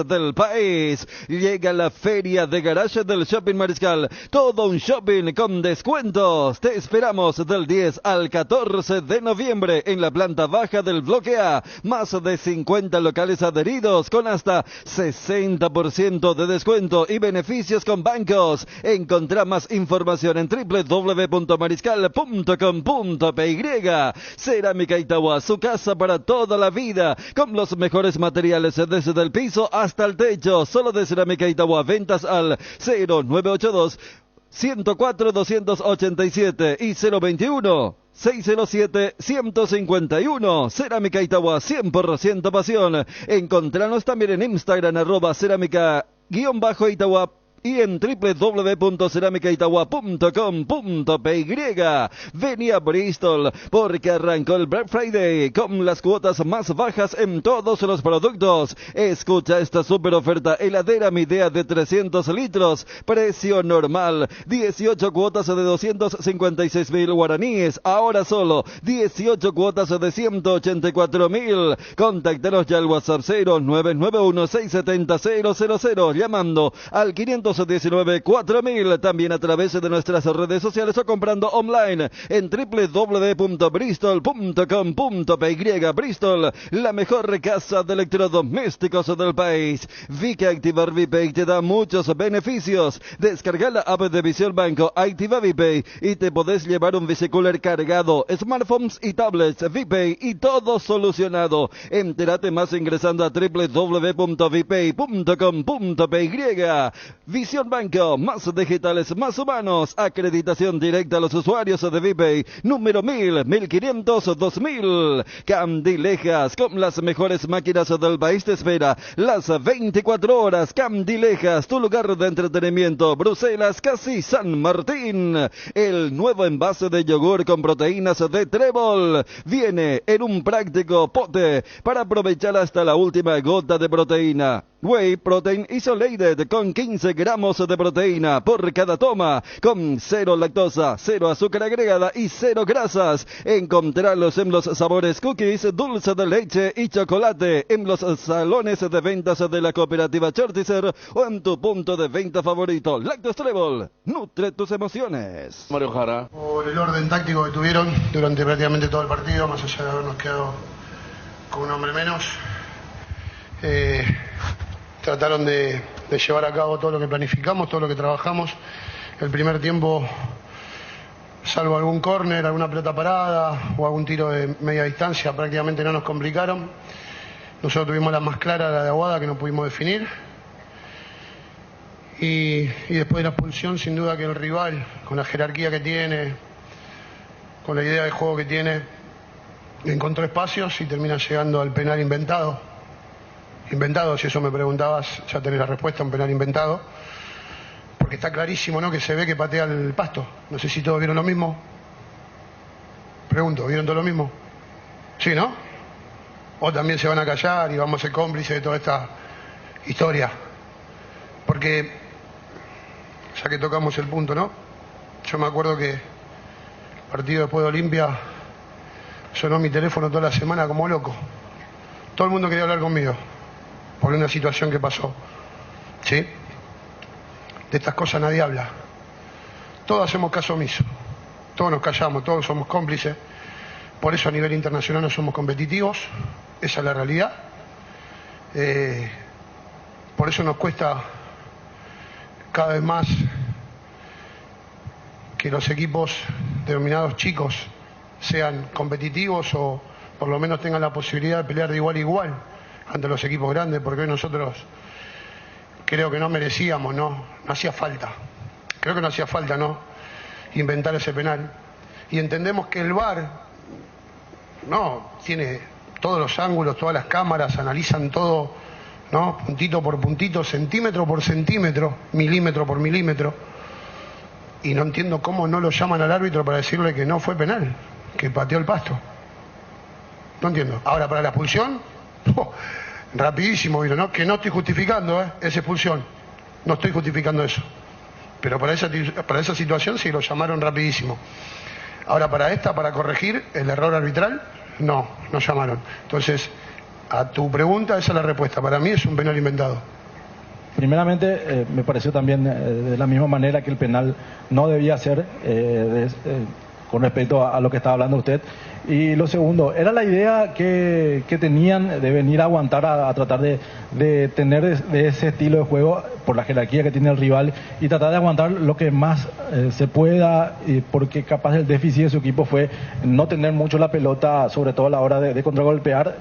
del país. Llega la feria de garage del Shopping Mariscal. Todo un shopping con descuentos. Te esperamos del 10 al 14 de noviembre en la planta baja del bloque A. Más de 50 locales adheridos con hasta 60% de descuento y beneficios con bancos. Encontrá más información en www.mariscal.com.py. Cerámica Itagua, su casa para toda la vida, con los mejores materiales desde el piso hasta el techo. Solo de Cerámica Itagua. Ventas al 0982 104 287 y 021 607 151. Cerámica Itagua, 100% pasión. Encontranos también en Instagram @cerámica_Itagua y en www.ceramicaitagua.com.py. Vení a Bristol porque arrancó el Black Friday con las cuotas más bajas en todos los productos. Escucha esta super oferta: heladera Midea de 300 litros, precio normal 18 cuotas de 256.000 guaraníes, ahora solo 18 cuotas de 184.000. Contáctanos ya al WhatsApp 0991-670-000 llamando al 519-4000, también a través de nuestras redes sociales o comprando online en www.bristol.com.py. Bristol, la mejor casa de electrodomésticos del país. Vica Activar VPay te da muchos beneficios. Descarga la app de Visión Banco Activa VPay y te podés llevar un bicicooler cargado, smartphones y tablets VPay y todo solucionado. Entérate más ingresando a www.vpay.com.py. Visión Banco, más digitales, más humanos. Acreditación directa a los usuarios de VPay, número 1000, 1500, 2000. Candilejas, con las mejores máquinas del país, te espera las 24 horas. Candilejas, tu lugar de entretenimiento. Bruselas, casi San Martín. El nuevo envase de yogur con proteínas de Trébol viene en un práctico pote para aprovechar hasta la última gota de proteína. Whey Protein Isolated con 15 gramos de proteína por cada toma, con 0 lactosa, 0 azúcar agregada y 0 grasas. Encontrarlos en los sabores cookies, dulce de leche y chocolate, en los salones de ventas de la cooperativa Chortizer o en tu punto de venta favorito. Lácteos Trébol, nutre tus emociones. Mario Jara. Por el orden táctico que tuvieron durante prácticamente todo el partido, más allá de habernos quedado con un hombre menos, trataron de llevar a cabo todo lo que planificamos, todo lo que trabajamos. El primer tiempo, salvo algún córner, alguna pelota parada o algún tiro de media distancia, prácticamente no nos complicaron. Nosotros tuvimos la más clara, la de Aguada, que no pudimos definir. Y después de la expulsión, sin duda que el rival, con la jerarquía que tiene, con la idea de juego que tiene, encontró espacios y termina llegando al penal inventado. Inventado, si eso me preguntabas, ya tenés la respuesta, un penal inventado. Porque está clarísimo, ¿no?, que se ve que patea el pasto. No sé si todos vieron lo mismo. Pregunto, ¿vieron todo lo mismo? Sí, ¿no? O también se van a callar y vamos a ser cómplices de toda esta historia. Porque, ya que tocamos el punto, ¿no? Yo me acuerdo que el partido después de Olimpia sonó mi teléfono toda la semana como loco. Todo el mundo quería hablar conmigo por una situación que pasó. ¿Sí? De estas cosas nadie habla. Todos hacemos caso omiso. Todos nos callamos, todos somos cómplices. Por eso a nivel internacional no somos competitivos. Esa es la realidad. Por eso nos cuesta cada vez más que los equipos denominados chicos sean competitivos o por lo menos tengan la posibilidad de pelear de igual a igual ante los equipos grandes, porque hoy nosotros creo que no merecíamos, no hacía falta. Creo que no hacía falta, ¿no?, inventar ese penal. Y entendemos que el VAR, no, tiene todos los ángulos, todas las cámaras, analizan todo, ¿no?, puntito por puntito, centímetro por centímetro, milímetro por milímetro. Y no entiendo cómo no lo llaman al árbitro para decirle que no fue penal, que pateó el pasto. No entiendo. Ahora, para la expulsión, rapidísimo vino, ¿no? Que no estoy justificando, esa expulsión. No estoy justificando eso. Pero para esa situación sí lo llamaron rapidísimo. Ahora, para corregir el error arbitral, no llamaron. Entonces, a tu pregunta, esa es la respuesta. Para mí es un penal inventado. Primeramente, me pareció también de la misma manera que el penal no debía ser con respecto a lo que estaba hablando usted. Y lo segundo, era la idea que tenían de venir a aguantar, a tratar de tener de ese estilo de juego por la jerarquía que tiene el rival y tratar de aguantar lo que más se pueda, porque capaz el déficit de su equipo fue no tener mucho la pelota, sobre todo a la hora de contragolpear,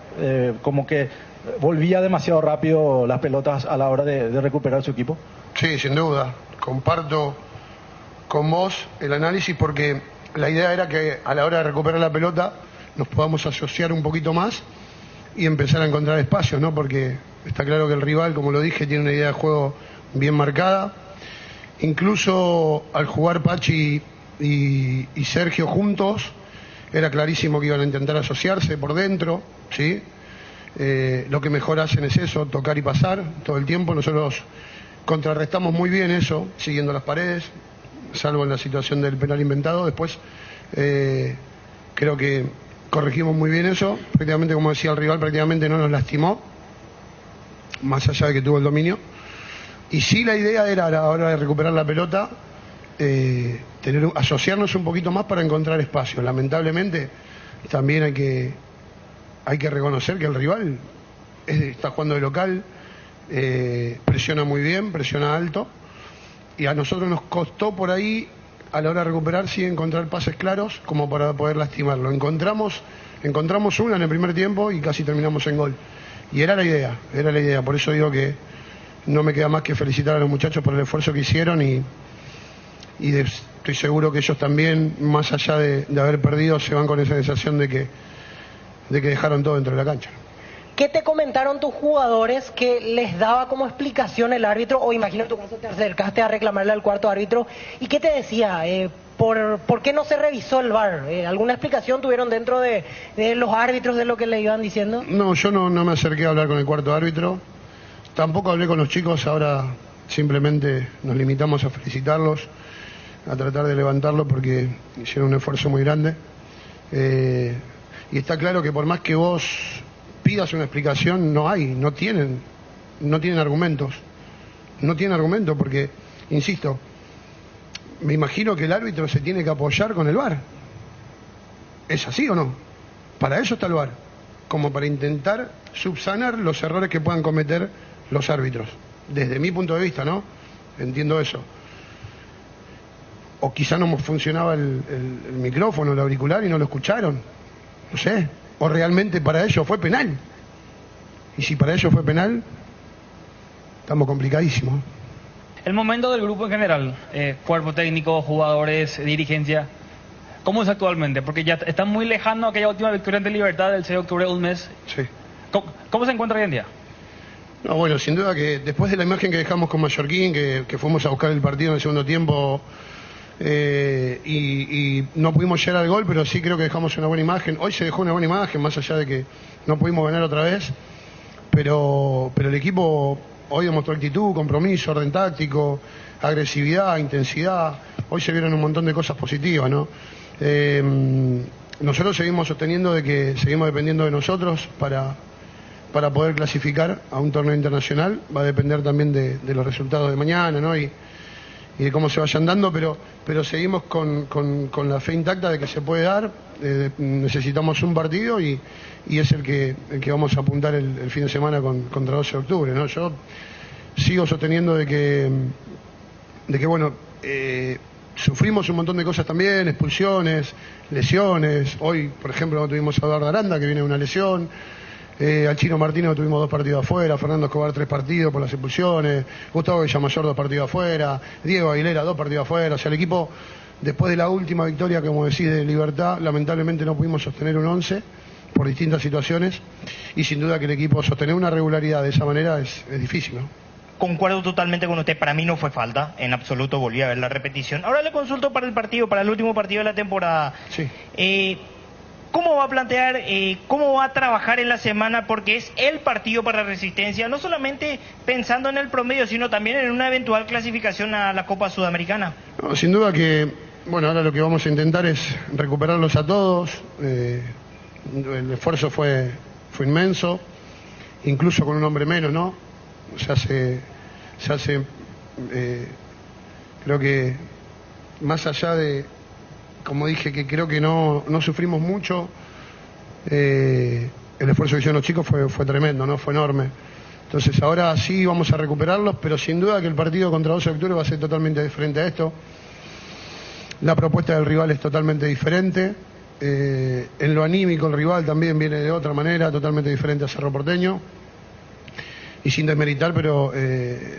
como que volvía demasiado rápido las pelotas a la hora de recuperar su equipo. Sí, sin duda. Comparto con vos el análisis porque la idea era que a la hora de recuperar la pelota nos podamos asociar un poquito más y empezar a encontrar espacios, ¿no? Porque está claro que el rival, como lo dije, tiene una idea de juego bien marcada. Incluso al jugar Pachi y Sergio juntos, era clarísimo que iban a intentar asociarse por dentro, ¿sí? Lo que mejor hacen es eso, tocar y pasar todo el tiempo. Nosotros contrarrestamos muy bien eso, siguiendo las paredes, salvo en la situación del penal inventado. Después creo que corregimos muy bien eso. Prácticamente, como decía el rival, prácticamente no nos lastimó, más allá de que tuvo el dominio. Y sí, la idea era a la hora de recuperar la pelota asociarnos un poquito más para encontrar espacio. Lamentablemente también hay que reconocer que el rival está jugando de local, presiona muy bien, presiona alto, y a nosotros nos costó por ahí a la hora de recuperar sí encontrar pases claros como para poder lastimarlo. Encontramos una en el primer tiempo y casi terminamos en gol, y era la idea. Por eso digo que no me queda más que felicitar a los muchachos por el esfuerzo que hicieron y estoy seguro que ellos también, más allá de haber perdido, se van con esa sensación de que dejaron todo dentro de la cancha. ¿Qué te comentaron tus jugadores que les daba como explicación el árbitro? O imagino en tu caso te acercaste a reclamarle al cuarto árbitro. ¿Y qué te decía? ¿Por qué no se revisó el VAR? ¿Alguna explicación tuvieron dentro de los árbitros de lo que le iban diciendo? No, yo no me acerqué a hablar con el cuarto árbitro. Tampoco hablé con los chicos. Ahora simplemente nos limitamos a felicitarlos, a tratar de levantarlos porque hicieron un esfuerzo muy grande. Y está claro que por más que vos pidas una explicación, no tienen argumentos. No tienen argumentos porque, insisto, me imagino que el árbitro se tiene que apoyar con el VAR. ¿Es así o no? Para eso está el VAR, como para intentar subsanar los errores que puedan cometer los árbitros. Desde mi punto de vista, ¿no? Entiendo eso. O quizá no funcionaba el micrófono, el auricular y no lo escucharon. No sé. O realmente para ellos fue penal. Y si para ellos fue penal, estamos complicadísimos. El momento del grupo en general, cuerpo técnico, jugadores, dirigencia, ¿Cómo es actualmente? Porque ya está muy lejano aquella última victoria ante Libertad del 6 de octubre, un mes. Sí. ¿Cómo se encuentra hoy en día? No, bueno, sin duda que después de la imagen que dejamos con Mallorquín, que fuimos a buscar el partido en el segundo tiempo y no pudimos llegar al gol, pero sí creo que dejamos una buena imagen. Hoy se dejó una buena imagen, más allá de que no pudimos ganar otra vez, pero el equipo hoy demostró actitud, compromiso, orden táctico, agresividad, intensidad. Hoy se vieron un montón de cosas positivas, ¿no? Nosotros seguimos sosteniendo de que seguimos dependiendo de nosotros para poder clasificar a un torneo internacional. Va a depender también de los resultados de mañana, ¿no? Y de cómo se vayan dando, pero seguimos con la fe intacta de que se puede dar. Necesitamos un partido y es el que vamos a apuntar el fin de semana contra 12 de octubre, ¿no? Yo sigo sosteniendo de que bueno, sufrimos un montón de cosas también, expulsiones, lesiones. Hoy, por ejemplo, no tuvimos a Eduardo Aranda, que viene de una lesión. Al Chino Martínez tuvimos 2 partidos afuera, Fernando Escobar 3 partidos por las expulsiones, Gustavo Villamayor 2 partidos afuera, Diego Aguilera 2 partidos afuera. O sea, el equipo, después de la última victoria, como decís, de Libertad, lamentablemente no pudimos sostener un 11 por distintas situaciones, y sin duda que el equipo sostener una regularidad de esa manera es difícil, ¿no? Concuerdo totalmente con usted, para mí no fue falta, en absoluto, volví a ver la repetición. Ahora le consulto para el último partido de la temporada. Sí. ¿Cómo va a plantear, cómo va a trabajar en la semana? Porque es el partido para Resistencia, no solamente pensando en el promedio, sino también en una eventual clasificación a la Copa Sudamericana. No, sin duda que, bueno, ahora lo que vamos a intentar es recuperarlos a todos. El esfuerzo fue inmenso, incluso con un hombre menos, ¿no? Se hace creo que más allá de, como dije, que creo que no sufrimos mucho, el esfuerzo que hicieron los chicos fue tremendo, ¿no? Fue enorme. Entonces ahora sí vamos a recuperarlos, pero sin duda que el partido contra 12 de octubre va a ser totalmente diferente a esto. La propuesta del rival es totalmente diferente. En lo anímico el rival también viene de otra manera, totalmente diferente a Cerro Porteño. Y sin desmeritar, pero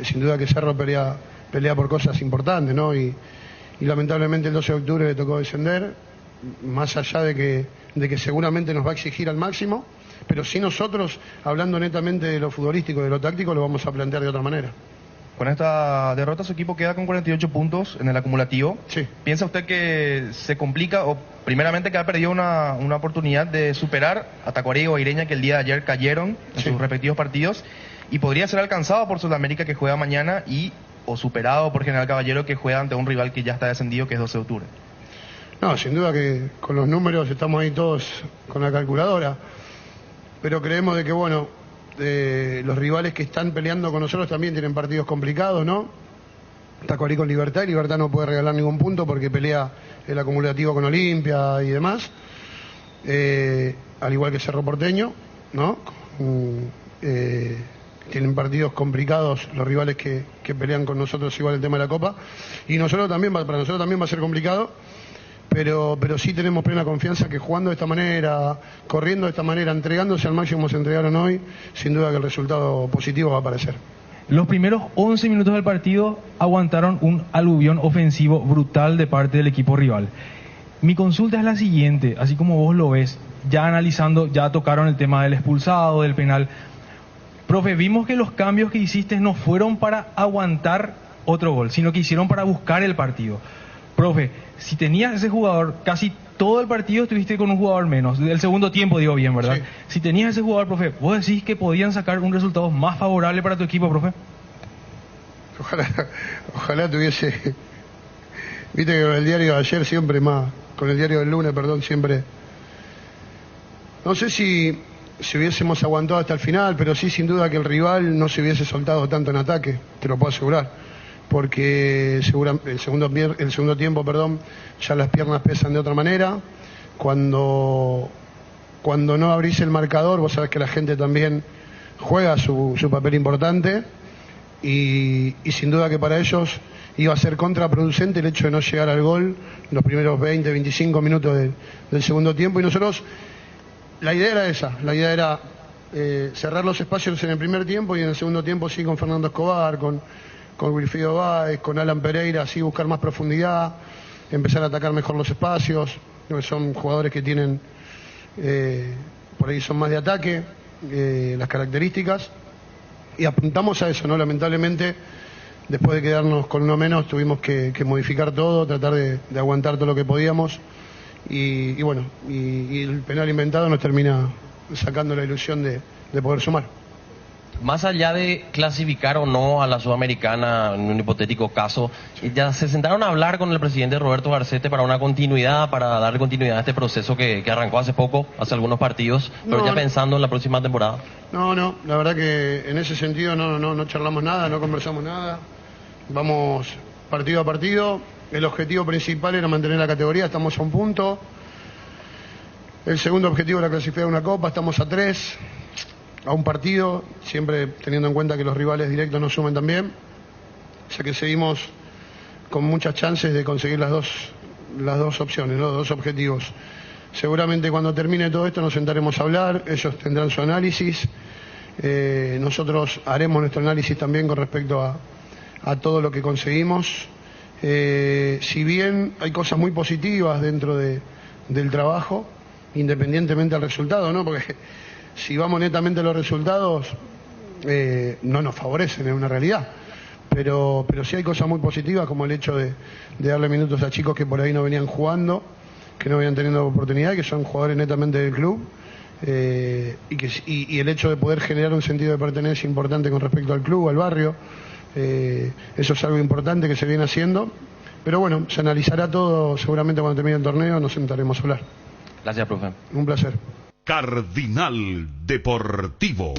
sin duda que Cerro pelea por cosas importantes, ¿no? Y lamentablemente el 12 de octubre le tocó descender, más allá de que seguramente nos va a exigir al máximo, pero sí nosotros, hablando netamente de lo futbolístico, de lo táctico, lo vamos a plantear de otra manera. Con esta derrota su equipo queda con 48 puntos en el acumulativo. Sí. ¿Piensa usted que se complica, o primeramente que ha perdido una oportunidad de superar a Tacuarembó y Guaireña, que el día de ayer cayeron en sus respectivos partidos, y podría ser alcanzado por Sudamérica, que juega mañana, o superado por General Caballero, que juega ante un rival que ya está descendido, que es 12 de octubre? No, sin duda que con los números estamos ahí todos con la calculadora, pero creemos de que, bueno, los rivales que están peleando con nosotros también tienen partidos complicados, ¿no? Tacuarí con Libertad, y Libertad no puede regalar ningún punto porque pelea el acumulativo con Olimpia y demás, al igual que Cerro Porteño, ¿no? Tienen partidos complicados los rivales que pelean con nosotros, igual el tema de la Copa, y nosotros también, para nosotros también va a ser complicado, pero sí tenemos plena confianza que jugando de esta manera, corriendo de esta manera, entregándose al máximo como se entregaron hoy, sin duda que el resultado positivo va a aparecer. Los primeros 11 minutos del partido aguantaron un aluvión ofensivo brutal de parte del equipo rival. Mi consulta es la siguiente, así como vos lo ves, ya analizando, ya tocaron el tema del expulsado, del penal. Profe, vimos que los cambios que hiciste no fueron para aguantar otro gol, sino que hicieron para buscar el partido. Profe, si tenías ese jugador, casi todo el partido estuviste con un jugador menos, del segundo tiempo digo bien, ¿verdad? Sí. Si tenías ese jugador, profe, ¿vos decís que podían sacar un resultado más favorable para tu equipo, profe? Ojalá tuviese... Viste que con el diario de ayer siempre más, con el diario del lunes, perdón, siempre... No sé si hubiésemos aguantado hasta el final, pero sí sin duda que el rival no se hubiese soltado tanto en ataque, te lo puedo asegurar. Porque el segundo tiempo, ya las piernas pesan de otra manera. Cuando no abrís el marcador, vos sabés que la gente también juega su papel importante, y sin duda que para ellos iba a ser contraproducente el hecho de no llegar al gol los primeros 20, 25 minutos del segundo tiempo, y nosotros, la idea era esa, la idea era cerrar los espacios en el primer tiempo, y en el segundo tiempo sí con Fernando Escobar, con Wilfrido Báez, con Alan Pereira, así buscar más profundidad, empezar a atacar mejor los espacios. que son jugadores que tienen, por ahí son más de ataque, las características, y apuntamos a eso, ¿no? Lamentablemente, después de quedarnos con uno menos, tuvimos que modificar todo, tratar de aguantar todo lo que podíamos, y bueno, y el penal inventado nos termina sacando la ilusión de poder sumar. Más allá de clasificar o no a la Sudamericana en un hipotético caso, ya se sentaron a hablar con el presidente Roberto Garcete para una continuidad, para darle continuidad a este proceso que arrancó hace poco, hace algunos partidos, pero ya pensando en la próxima temporada. No, la verdad que en ese sentido no charlamos nada, no conversamos nada, vamos partido a partido, el objetivo principal era mantener la categoría, estamos a un punto, el segundo objetivo era clasificar una copa, estamos a 3, a un partido, siempre teniendo en cuenta que los rivales directos nos sumen también, o sea que seguimos con muchas chances de conseguir las dos opciones, los dos objetivos. Seguramente cuando termine todo esto nos sentaremos a hablar, ellos tendrán su análisis, nosotros haremos nuestro análisis también con respecto a todo lo que conseguimos. Si bien hay cosas muy positivas dentro del trabajo, independientemente del resultado, ¿no? Porque si vamos netamente a los resultados, no nos favorecen, es una realidad. Pero sí hay cosas muy positivas, como el hecho de darle minutos a chicos que por ahí no venían jugando, que no venían teniendo oportunidad, que son jugadores netamente del club, y el hecho de poder generar un sentido de pertenencia importante con respecto al club, al barrio, eso es algo importante que se viene haciendo. Pero bueno, se analizará todo, seguramente cuando termine el torneo nos sentaremos a hablar. Gracias, profe. Un placer. Cardinal Deportivo.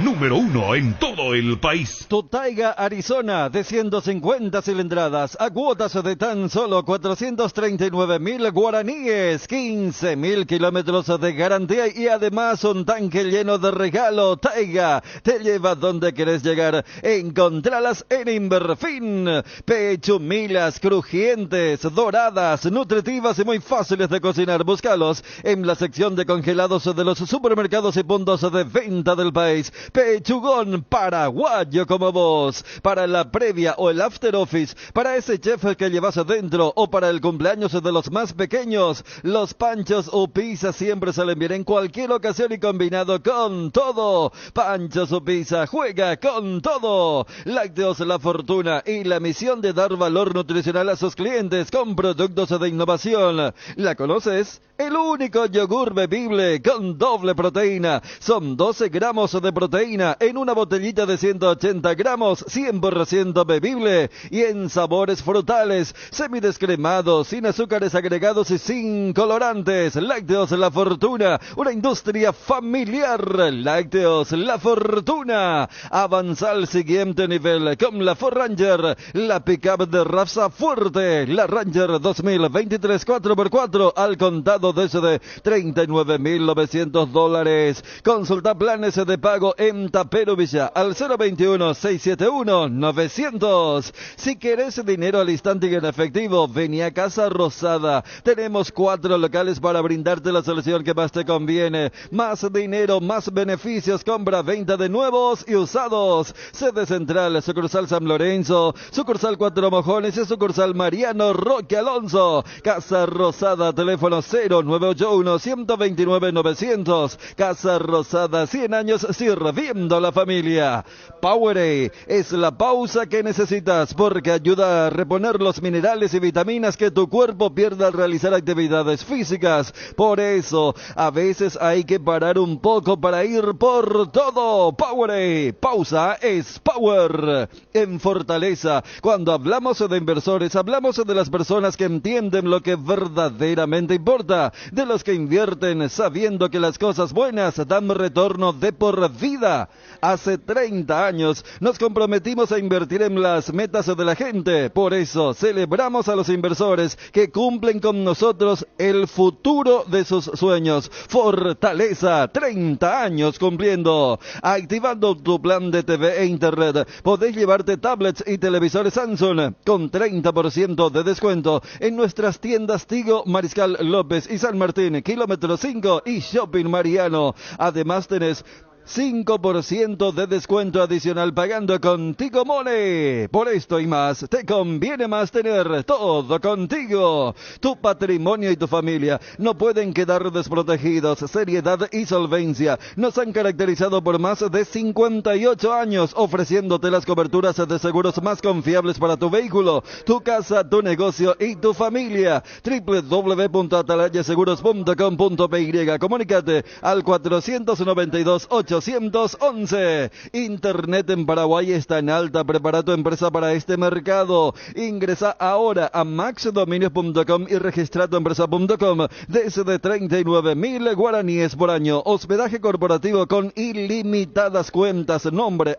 Número 1 en todo el país. Totaiga Arizona de 150 cilindradas a cuotas de tan solo 439.000 guaraníes, 15.000 kilómetros de garantía y además un tanque lleno de regalo. Taiga te lleva donde querés llegar. Encontralas en Inverfin. Pechumilas crujientes, doradas, nutritivas y muy fáciles de cocinar. Búscalos en la sección de congelados de los supermercados y puntos de venta del país. Pechugón paraguayo como vos, para la previa o el after office, para ese chef que llevas adentro o para el cumpleaños de los más pequeños, los panchos o pizza siempre salen bien en cualquier ocasión y combinado con todo. Panchos o pizza, juega con todo. Lácteos La Fortuna y la misión de dar valor nutricional a sus clientes con productos de innovación. ¿La conoces? El único yogur bebible con doble proteína. Son 12 gramos de proteína en una botellita de 180 gramos, 100% bebible y en sabores frutales, semidescremados, sin azúcares agregados y sin colorantes. Lácteos La Fortuna, una industria familiar. Lácteos La Fortuna. Avanza al siguiente nivel con la Ford Ranger, la pickup de raza fuerte, la Ranger 2023 4x4 al contado desde $39.900. Consulta planes de pago en Tapero Villa al 021-671-900. Si querés dinero al instante y en efectivo, vení a Casa Rosada. Tenemos 4 locales para brindarte la solución que más te conviene. Más dinero, más beneficios, compra, venta de nuevos y usados. Sede central, sucursal San Lorenzo, sucursal Cuatro Mojones y sucursal Mariano Roque Alonso. Casa Rosada, teléfono 0981-129-900. Casa Rosada, 100 años sirviendo a la familia. Powerade es la pausa que necesitas porque ayuda a reponer los minerales y vitaminas que tu cuerpo pierde al realizar actividades físicas. Por eso, a veces hay que parar un poco para ir por todo. Powerade, pausa es power. En Fortaleza, cuando hablamos de inversores, hablamos de las personas que entienden lo que verdaderamente importa, de los que invierten sabiendo que las cosas buenas dan retorno de por vida. Hace 30 años nos comprometimos a invertir en las metas de la gente. Por eso celebramos a los inversores que cumplen con nosotros el futuro de sus sueños. Fortaleza, 30 años cumpliendo. Activando tu plan de TV e internet, podés llevarte tablets y televisores Samsung con 30% de descuento en nuestras tiendas Tigo, Mariscal López y San Martín, kilómetro 5 y Shopping Mariano. Además tenés 5% de descuento adicional pagando con Tigo Money. Por esto y más, te conviene más tener todo contigo. Tu patrimonio y tu familia no pueden quedar desprotegidos. Seriedad y solvencia nos han caracterizado por más de 58 años, ofreciéndote las coberturas de seguros más confiables para tu vehículo, tu casa, tu negocio y tu familia. www.atalayaseguros.com.py. Comunícate al 492-811. Internet en Paraguay está en alta. Prepara tu empresa para este mercado. Ingresa ahora a maxdominios.com y registra tu empresa.com desde 39.000 guaraníes por año. Hospedaje corporativo con ilimitadas cuentas. Nombre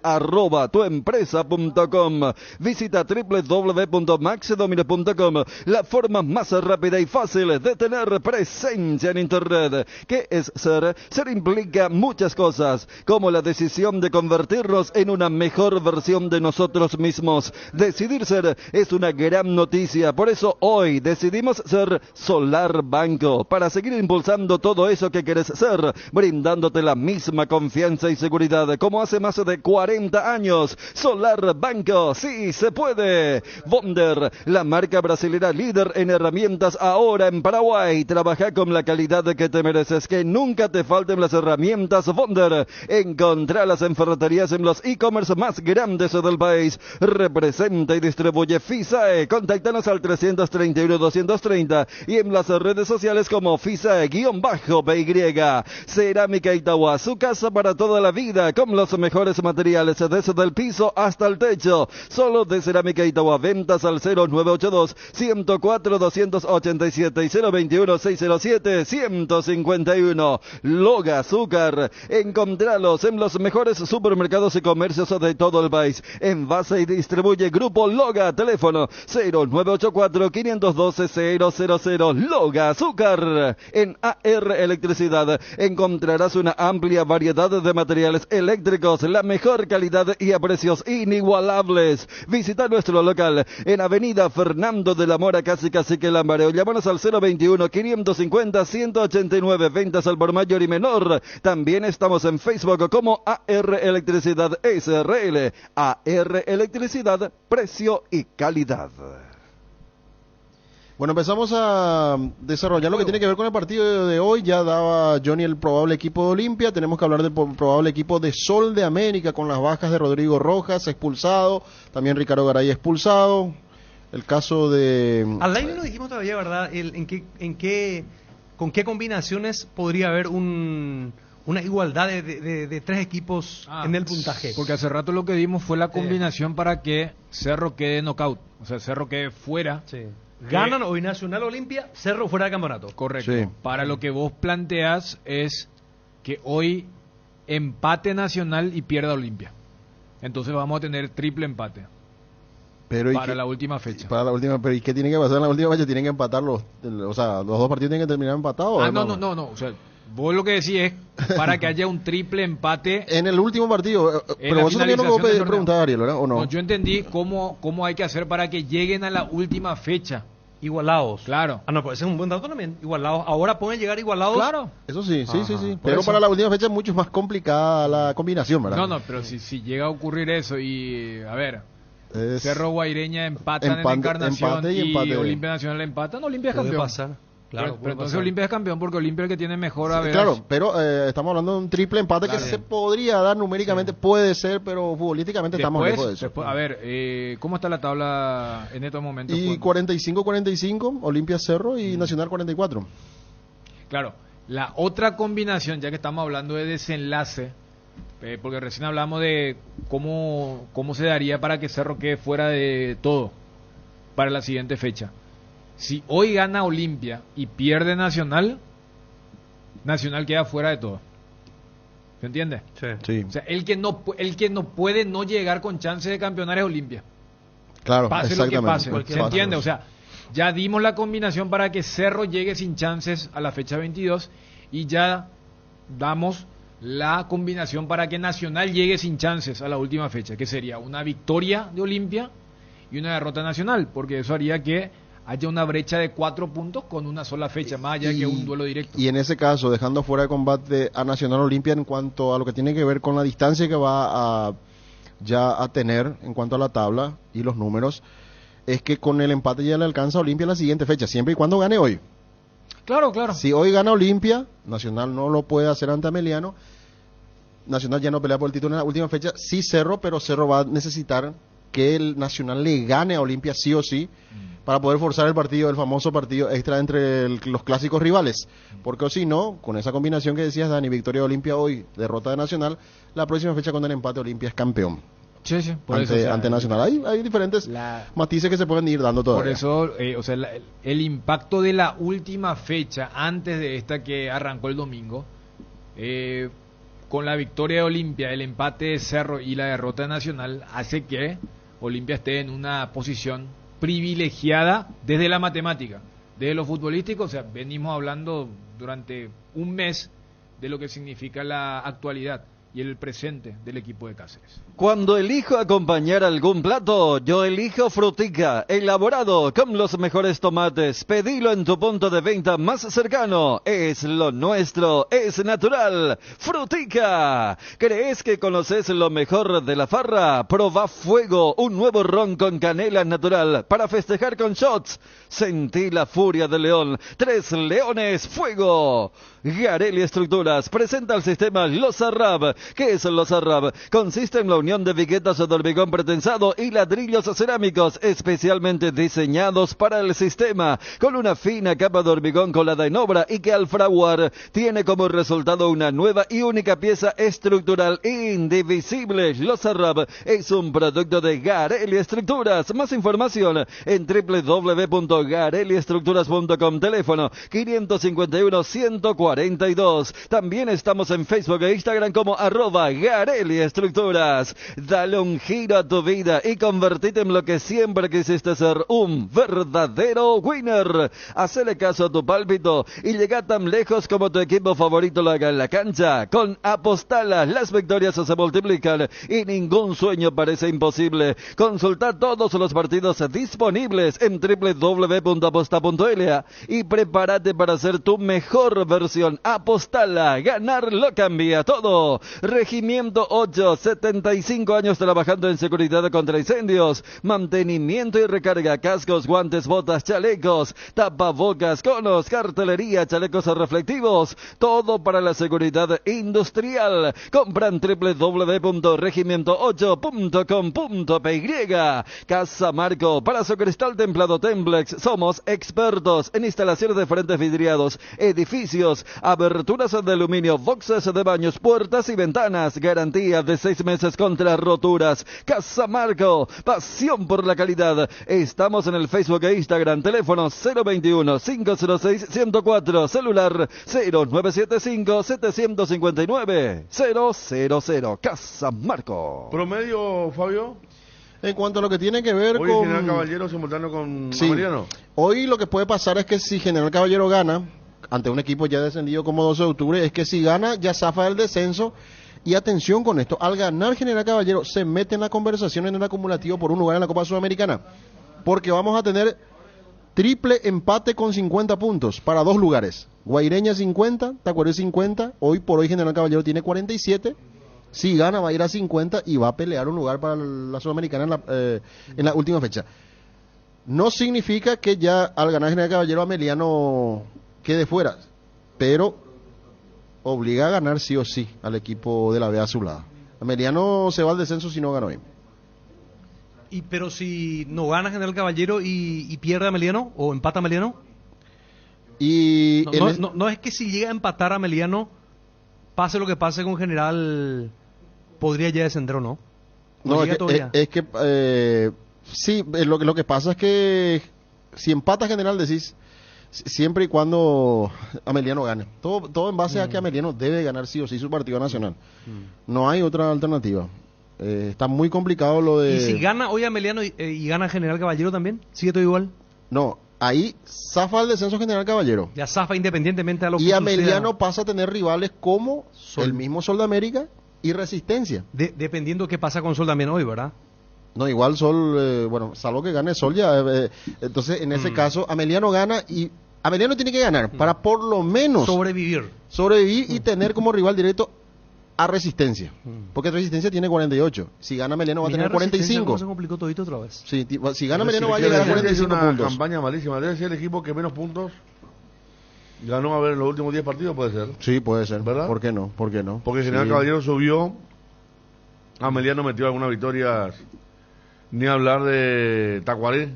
@tuempresa.com. Visita www.maxdominios.com, la forma más rápida y fácil de tener presencia en Internet. ¿Qué es ser? Ser implica muchas cosas, como la decisión de convertirnos en una mejor versión de nosotros mismos. Decidir ser es una gran noticia. Por eso hoy decidimos ser Solar Banco, para seguir impulsando todo eso que querés ser, brindándote la misma confianza y seguridad como hace más de 40 años. Solar Banco, sí se puede. Bonder, la marca brasilera líder en herramientas ahora en Paraguay. Trabaja con la calidad que te mereces, que nunca te falten las herramientas Bonder. Encontralas en ferreterías en los e-commerce más grandes del país. Representa y distribuye FISAE. Contáctanos al 331-230 y en las redes sociales como FISAE_PY. Cerámica Itagua, su casa para toda la vida, con los mejores materiales desde el piso hasta el techo. Solo de Cerámica Itagua. Ventas al 0982-104-287 y 021-607-151. Loga Azúcar. Encontralos en los mejores supermercados y comercios de todo el país. Envase y distribuye Grupo Loga. Teléfono 0984-512-000. Loga Azúcar. En AR Electricidad encontrarás una amplia variedad de materiales eléctricos, la mejor calidad y a precios inigualables. Visita nuestro local en Avenida Fernando de la Mora, casi Cacique Lambareo. Llámanos al 021-550-189. Ventas al por mayor y menor. También estamos en Facebook como AR Electricidad SRL. AR Electricidad, precio y calidad. Bueno, empezamos a desarrollar lo que tiene que ver con el partido de hoy. Ya daba Johnny el probable equipo de Olimpia. Tenemos que hablar del probable equipo de Sol de América, con las bajas de Rodrigo Rojas, expulsado. También Ricardo Garay, expulsado. El caso de... Al aire no dijimos todavía, ¿verdad? ¿Con qué combinaciones podría haber una igualdad de tres equipos en el puntaje? Porque hace rato lo que dimos fue la combinación para que Cerro quede knockout. O sea, Cerro quede fuera. Sí. Ganan hoy Nacional Olimpia, Cerro fuera de campeonato. Correcto. Sí. Para lo que vos planteás es que hoy empate Nacional y pierda Olimpia. Entonces vamos a tener triple empate. Pero para la última fecha. Para la última, pero ¿y qué tiene que pasar en la última fecha? ¿Tienen que empatar los dos partidos tienen que terminar empatados? No. O sea, vos lo que decís es para que haya un triple empate en el último partido. Pero vos también lo que preguntar, Ariel, ¿verdad? ¿O no? No, yo entendí cómo hay que hacer para que lleguen a la última fecha. Igualados. Claro. No, pues ese es un buen dato también. Igualados. Ahora pueden llegar igualados. Claro. Eso sí. Pero para la última fecha es mucho más complicada la combinación, ¿verdad? No, pero si llega a ocurrir eso y, a ver, Cerro Guaireña empatan en Encarnación y Olimpia Nacional empatan, Olimpia es campeón. Puede pasar. Claro, pero entonces Olimpia es campeón porque Olimpia es el que tiene mejor average. Claro, pero estamos hablando de un triple empate que se podría dar numéricamente, puede ser, pero futbolísticamente estamos lejos de eso. A ver, ¿cómo está la tabla en estos momentos? Y 45-45, Olimpia Cerro y Nacional 44. Claro, la otra combinación, ya que estamos hablando de desenlace, porque recién hablamos de cómo se daría para que Cerro quede fuera de todo para la siguiente fecha. Si hoy gana Olimpia y pierde Nacional, Nacional queda fuera de todo. ¿Se entiende? Sí. O sea, el que no puede no llegar con chance de campeonar es Olimpia. Claro, pase lo que pase. ¿Se entiende? O sea, ya dimos la combinación para que Cerro llegue sin chances a la fecha 22 y ya damos la combinación para que Nacional llegue sin chances a la última fecha, que sería una victoria de Olimpia y una derrota Nacional, porque eso haría que haya una brecha de 4 puntos con una sola fecha, más allá que un duelo directo. Y en ese caso, dejando fuera de combate a Nacional Olimpia en cuanto a lo que tiene que ver con la distancia que va a tener en cuanto a la tabla y los números, es que con el empate ya le alcanza a Olimpia en la siguiente fecha, siempre y cuando gane hoy. Claro, claro. Si hoy gana Olimpia, Nacional no lo puede hacer ante Ameliano. Nacional ya no pelea por el título en la última fecha, sí Cerro, pero Cerro va a necesitar que el Nacional le gane a Olimpia sí o sí para poder forzar el partido, el famoso partido extra entre los clásicos rivales, porque o si no, con esa combinación que decías, Dani, victoria de Olimpia hoy, derrota de Nacional, la próxima fecha con el empate Olimpia es campeón. Sí, por ante, eso, o sea, ante Nacional. Hay diferentes matices que se pueden ir dando todavía. Por eso, o sea, el impacto de la última fecha antes de esta que arrancó el domingo, con la victoria de Olimpia, el empate de Cerro y la derrota de Nacional, hace que Olimpia esté en una posición privilegiada desde la matemática, desde lo futbolístico. O sea, venimos hablando durante un mes de lo que significa la actualidad y el presente del equipo de Cáceres. Cuando elijo acompañar algún plato, yo elijo Frutica, elaborado con los mejores tomates. Pedilo en tu punto de venta más cercano. Es lo nuestro, es natural. Frutica. ¿Crees que conoces lo mejor de la farra? Proba Fuego, un nuevo ron con canela natural para festejar con shots. Sentí la furia del león. 3 leones, fuego. Garelli Estructuras presenta el sistema Losarrab. ¿Qué es Losarrab? Consiste en la unión de viguetas de hormigón pretensado y ladrillos cerámicos especialmente diseñados para el sistema, con una fina capa de hormigón colada en obra y que al fraguar tiene como resultado una nueva y única pieza estructural indivisible. Losarrab es un producto de Garelli Estructuras. Más información en www.garelliestructuras.com. Teléfono 551-142. También estamos en Facebook e Instagram como @Garelli Estructuras. Dale un giro a tu vida y convertite en lo que siempre quisiste ser, un verdadero winner. Hacele caso a tu pálpito y llega tan lejos como tu equipo favorito lo haga en la cancha. Con Apostala las victorias se multiplican y ningún sueño parece imposible. Consulta todos los partidos disponibles en www.aposta.la y prepárate para ser tu mejor versión. Apostala, ganar lo cambia todo. Regimiento 8, 75 años trabajando en seguridad contra incendios, mantenimiento y recarga, cascos, guantes, botas, chalecos, tapabocas, conos, cartelería, chalecos reflectivos, todo para la seguridad industrial. Compran www.regimiento8.com.py. Casa Marco, Palacio Cristal Templado Templex, somos expertos en instalaciones de frentes vidriados, edificios, aberturas de aluminio, boxes de baños, puertas y ventanas, garantía de 6 meses contra roturas. Casa Marco, pasión por la calidad. Estamos en el Facebook e Instagram, teléfono 021-506-104, celular 0975-759-000. Casa Marco. ¿Promedio, Fabio? En cuanto a lo que tiene que ver hoy con... General Caballero simultáneo con sí. Ameliano. Hoy lo que puede pasar es que si General Caballero gana ante un equipo ya descendido como 12 de octubre, es que si gana ya zafa el descenso. Y atención con esto, al ganar General Caballero se mete en la conversación en el acumulativo por un lugar en la Copa Sudamericana, porque vamos a tener triple empate con 50 puntos para 2 lugares. Guaireña 50, Tacuarembó 50, hoy por hoy General Caballero tiene 47. Si gana va a ir a 50 y va a pelear un lugar para la Sudamericana en la última fecha. No significa que ya al ganar General Caballero Ameliano quede fuera, pero obliga a ganar sí o sí al equipo de la B azulada. Ameliano se va al descenso si no gana hoy. Pero si no gana General Caballero y pierde Ameliano o empata Ameliano, y no es que si llega a empatar Ameliano, pase lo que pase con General, podría ya descender o no. No, es que sí, lo que pasa es que si empata General decís siempre y cuando Ameliano gane. Todo en base a que Ameliano debe ganar sí o sí su partido nacional. No hay otra alternativa. Está muy complicado lo de... ¿Y si gana hoy Ameliano y gana General Caballero también? ¿Sigue todo igual? No, ahí zafa el descenso General Caballero. Ya zafa independientemente de lo que y Ameliano pasa a tener rivales como el mismo Sol de América y Resistencia. Dependiendo qué pasa con Sol también hoy, ¿verdad? No, igual Sol, bueno, salvo que gane Sol ya. Entonces, en ese caso, Ameliano gana y Ameliano tiene que ganar para por lo menos sobrevivir y tener como rival directo a Resistencia. Porque Resistencia tiene 48. Si gana Ameliano va a tener 45. ¿Cómo se complicó todito otra vez? Sí, si gana Ameliano va a llegar a 45 puntos. Es una puntos. campaña malísima. Debe ser el equipo que menos puntos ganó, a ver, en los últimos 10 partidos, puede ser. Sí, puede ser. ¿Verdad? ¿Por qué no? Porque General Caballero subió, Ameliano metió algunas victorias, ni hablar de Tacuarí.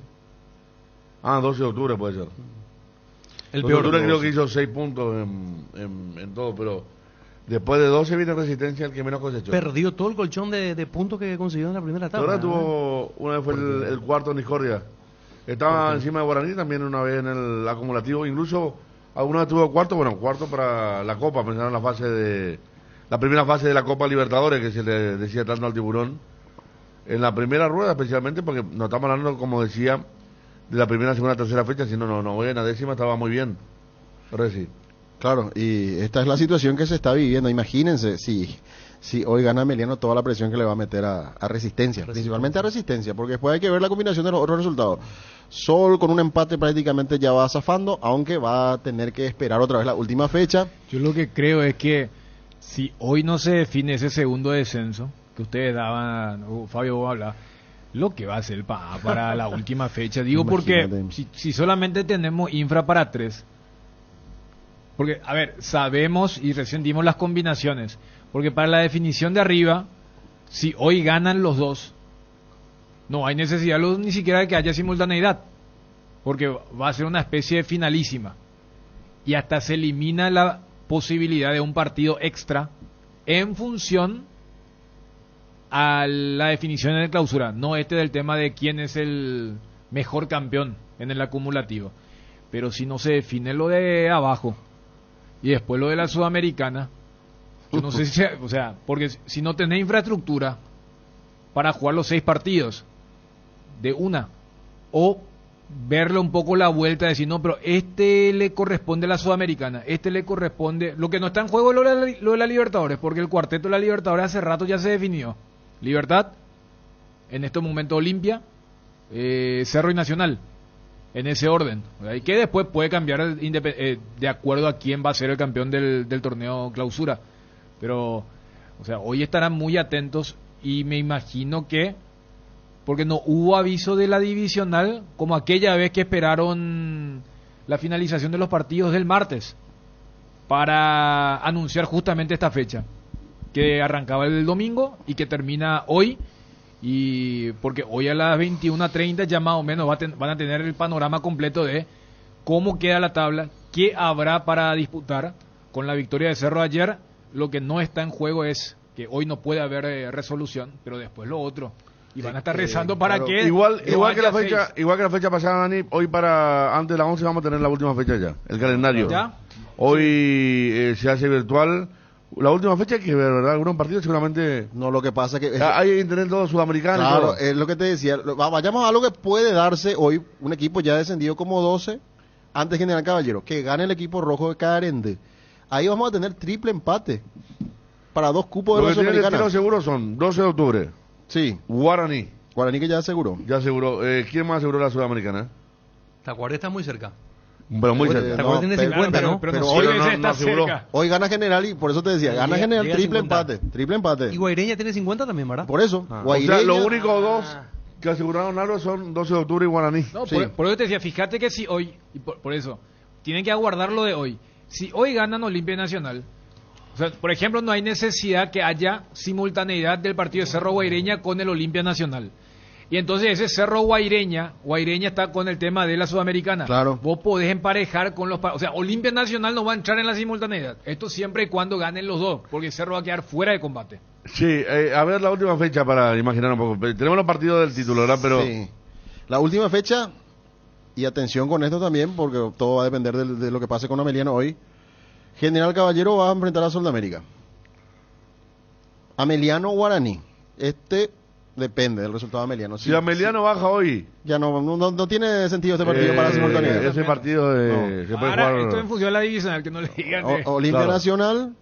12 de octubre puede ser. El 12 peor. de octubre creo que hizo 6 puntos en todo, pero después de 12 viene Resistencia el que menos cosechó. Perdió todo el colchón de puntos que consiguió en la primera etapa. Ahora tuvo, una vez fue el cuarto en Discordia. Estaba encima de Guaraní también una vez en el acumulativo, incluso alguna vez tuvo cuarto para la Copa, pensaron la primera fase de la Copa Libertadores, que se le decía tanto al Tiburón, en la primera rueda especialmente, porque no estamos hablando, como decía, de la primera, segunda, tercera fecha, sino novena, décima, estaba muy bien. Reci. Claro, y esta es la situación que se está viviendo. Imagínense si hoy gana Ameliano, toda la presión que le va a meter a Resistencia, principalmente a Resistencia, porque después hay que ver la combinación de los otros resultados. Sol con un empate prácticamente ya va zafando, aunque va a tener que esperar otra vez la última fecha. Yo lo que creo es que si hoy no se define ese segundo descenso que ustedes daban, Fabio, vos hablás, lo que va a ser para la última fecha. Digo, porque si solamente tenemos infra para 3, porque, a ver, sabemos y recién dimos las combinaciones, porque para la definición de arriba, si hoy ganan los dos, no hay necesidad ni siquiera de que haya simultaneidad, porque va a ser una especie de finalísima, y hasta se elimina la posibilidad de un partido extra en función a la definición en el clausura, no del tema de quién es el mejor campeón en el acumulativo. Pero si no se define lo de abajo y después lo de la Sudamericana, yo no sé si, o sea, porque si no tenés infraestructura para jugar los 6 partidos de una, o verle un poco la vuelta, decir, no, pero le corresponde a la Sudamericana, le corresponde, lo que no está en juego es lo de la Libertadores, porque el cuarteto de la Libertadores hace rato ya se definió. Libertad, en este momento Olimpia, Cerro y Nacional, en ese orden, y que después puede cambiar de acuerdo a quién va a ser el campeón del torneo clausura. Pero, o sea, hoy estarán muy atentos y me imagino que, porque no hubo aviso de la divisional como aquella vez que esperaron la finalización de los partidos del martes para anunciar justamente esta fecha, que arrancaba el domingo y que termina hoy, y porque hoy a las 21:30 ya más o menos van a tener el panorama completo de cómo queda la tabla, qué habrá para disputar con la victoria de Cerro ayer. Lo que no está en juego es que hoy no puede haber resolución, pero después lo otro. Y van a estar rezando para claro, que... Igual que la fecha pasada, Dani, hoy antes de la 11 vamos a tener la última fecha ya, el calendario. ¿Ya? Hoy se hace virtual. La última fecha hay que ver, ¿verdad? Algunos partidos seguramente... No, lo que pasa que... hay internet todo sudamericano. Claro, es lo que te decía. Vayamos a lo que puede darse hoy. Un equipo ya descendido como 12, antes General Caballero, que gane el equipo rojo de Carende. Ahí vamos a tener triple empate para 2 cupos de la Sudamericana. Los seguros son 12 de octubre. Sí. Guaraní que ya aseguró. ¿Quién más aseguró la Sudamericana? Tacuaré está muy cerca. Pero muy cerca. Tacuaré tiene 50, ¿no? Pero hoy gana General y por eso te decía, gana General triple empate. Y Guaireña tiene 50 también, ¿verdad? Por eso. Guaireña, o sea, los únicos 2 que aseguraron algo son 12 de octubre y Guaraní. No, por eso te decía, fíjate que si hoy, y por eso, tienen que aguardar lo de hoy. Si hoy ganan Olimpia Nacional, o sea, por ejemplo, no hay necesidad que haya simultaneidad del partido de Cerro Guaireña con el Olimpia Nacional. Y entonces ese Cerro Guaireña está con el tema de la Sudamericana. Claro. Vos podés emparejar con los... O sea, Olimpia Nacional no va a entrar en la simultaneidad. Esto siempre y cuando ganen los dos, porque Cerro va a quedar fuera de combate. Sí, a ver la última fecha para imaginar un poco. Tenemos los partidos del título, ¿verdad? Pero... Sí. La última fecha, y atención con esto también, porque todo va a depender de lo que pase con Ameliano hoy. General Caballero va a enfrentar a Sol de América. Ameliano Guaraní. Depende del resultado de Ameliano. Si Ameliano baja hoy, ya no tiene sentido este partido para la simultaneidad. Ese partido se puede jugar. Esto en función de la divisional, que no le digan. Olimpia Nacional,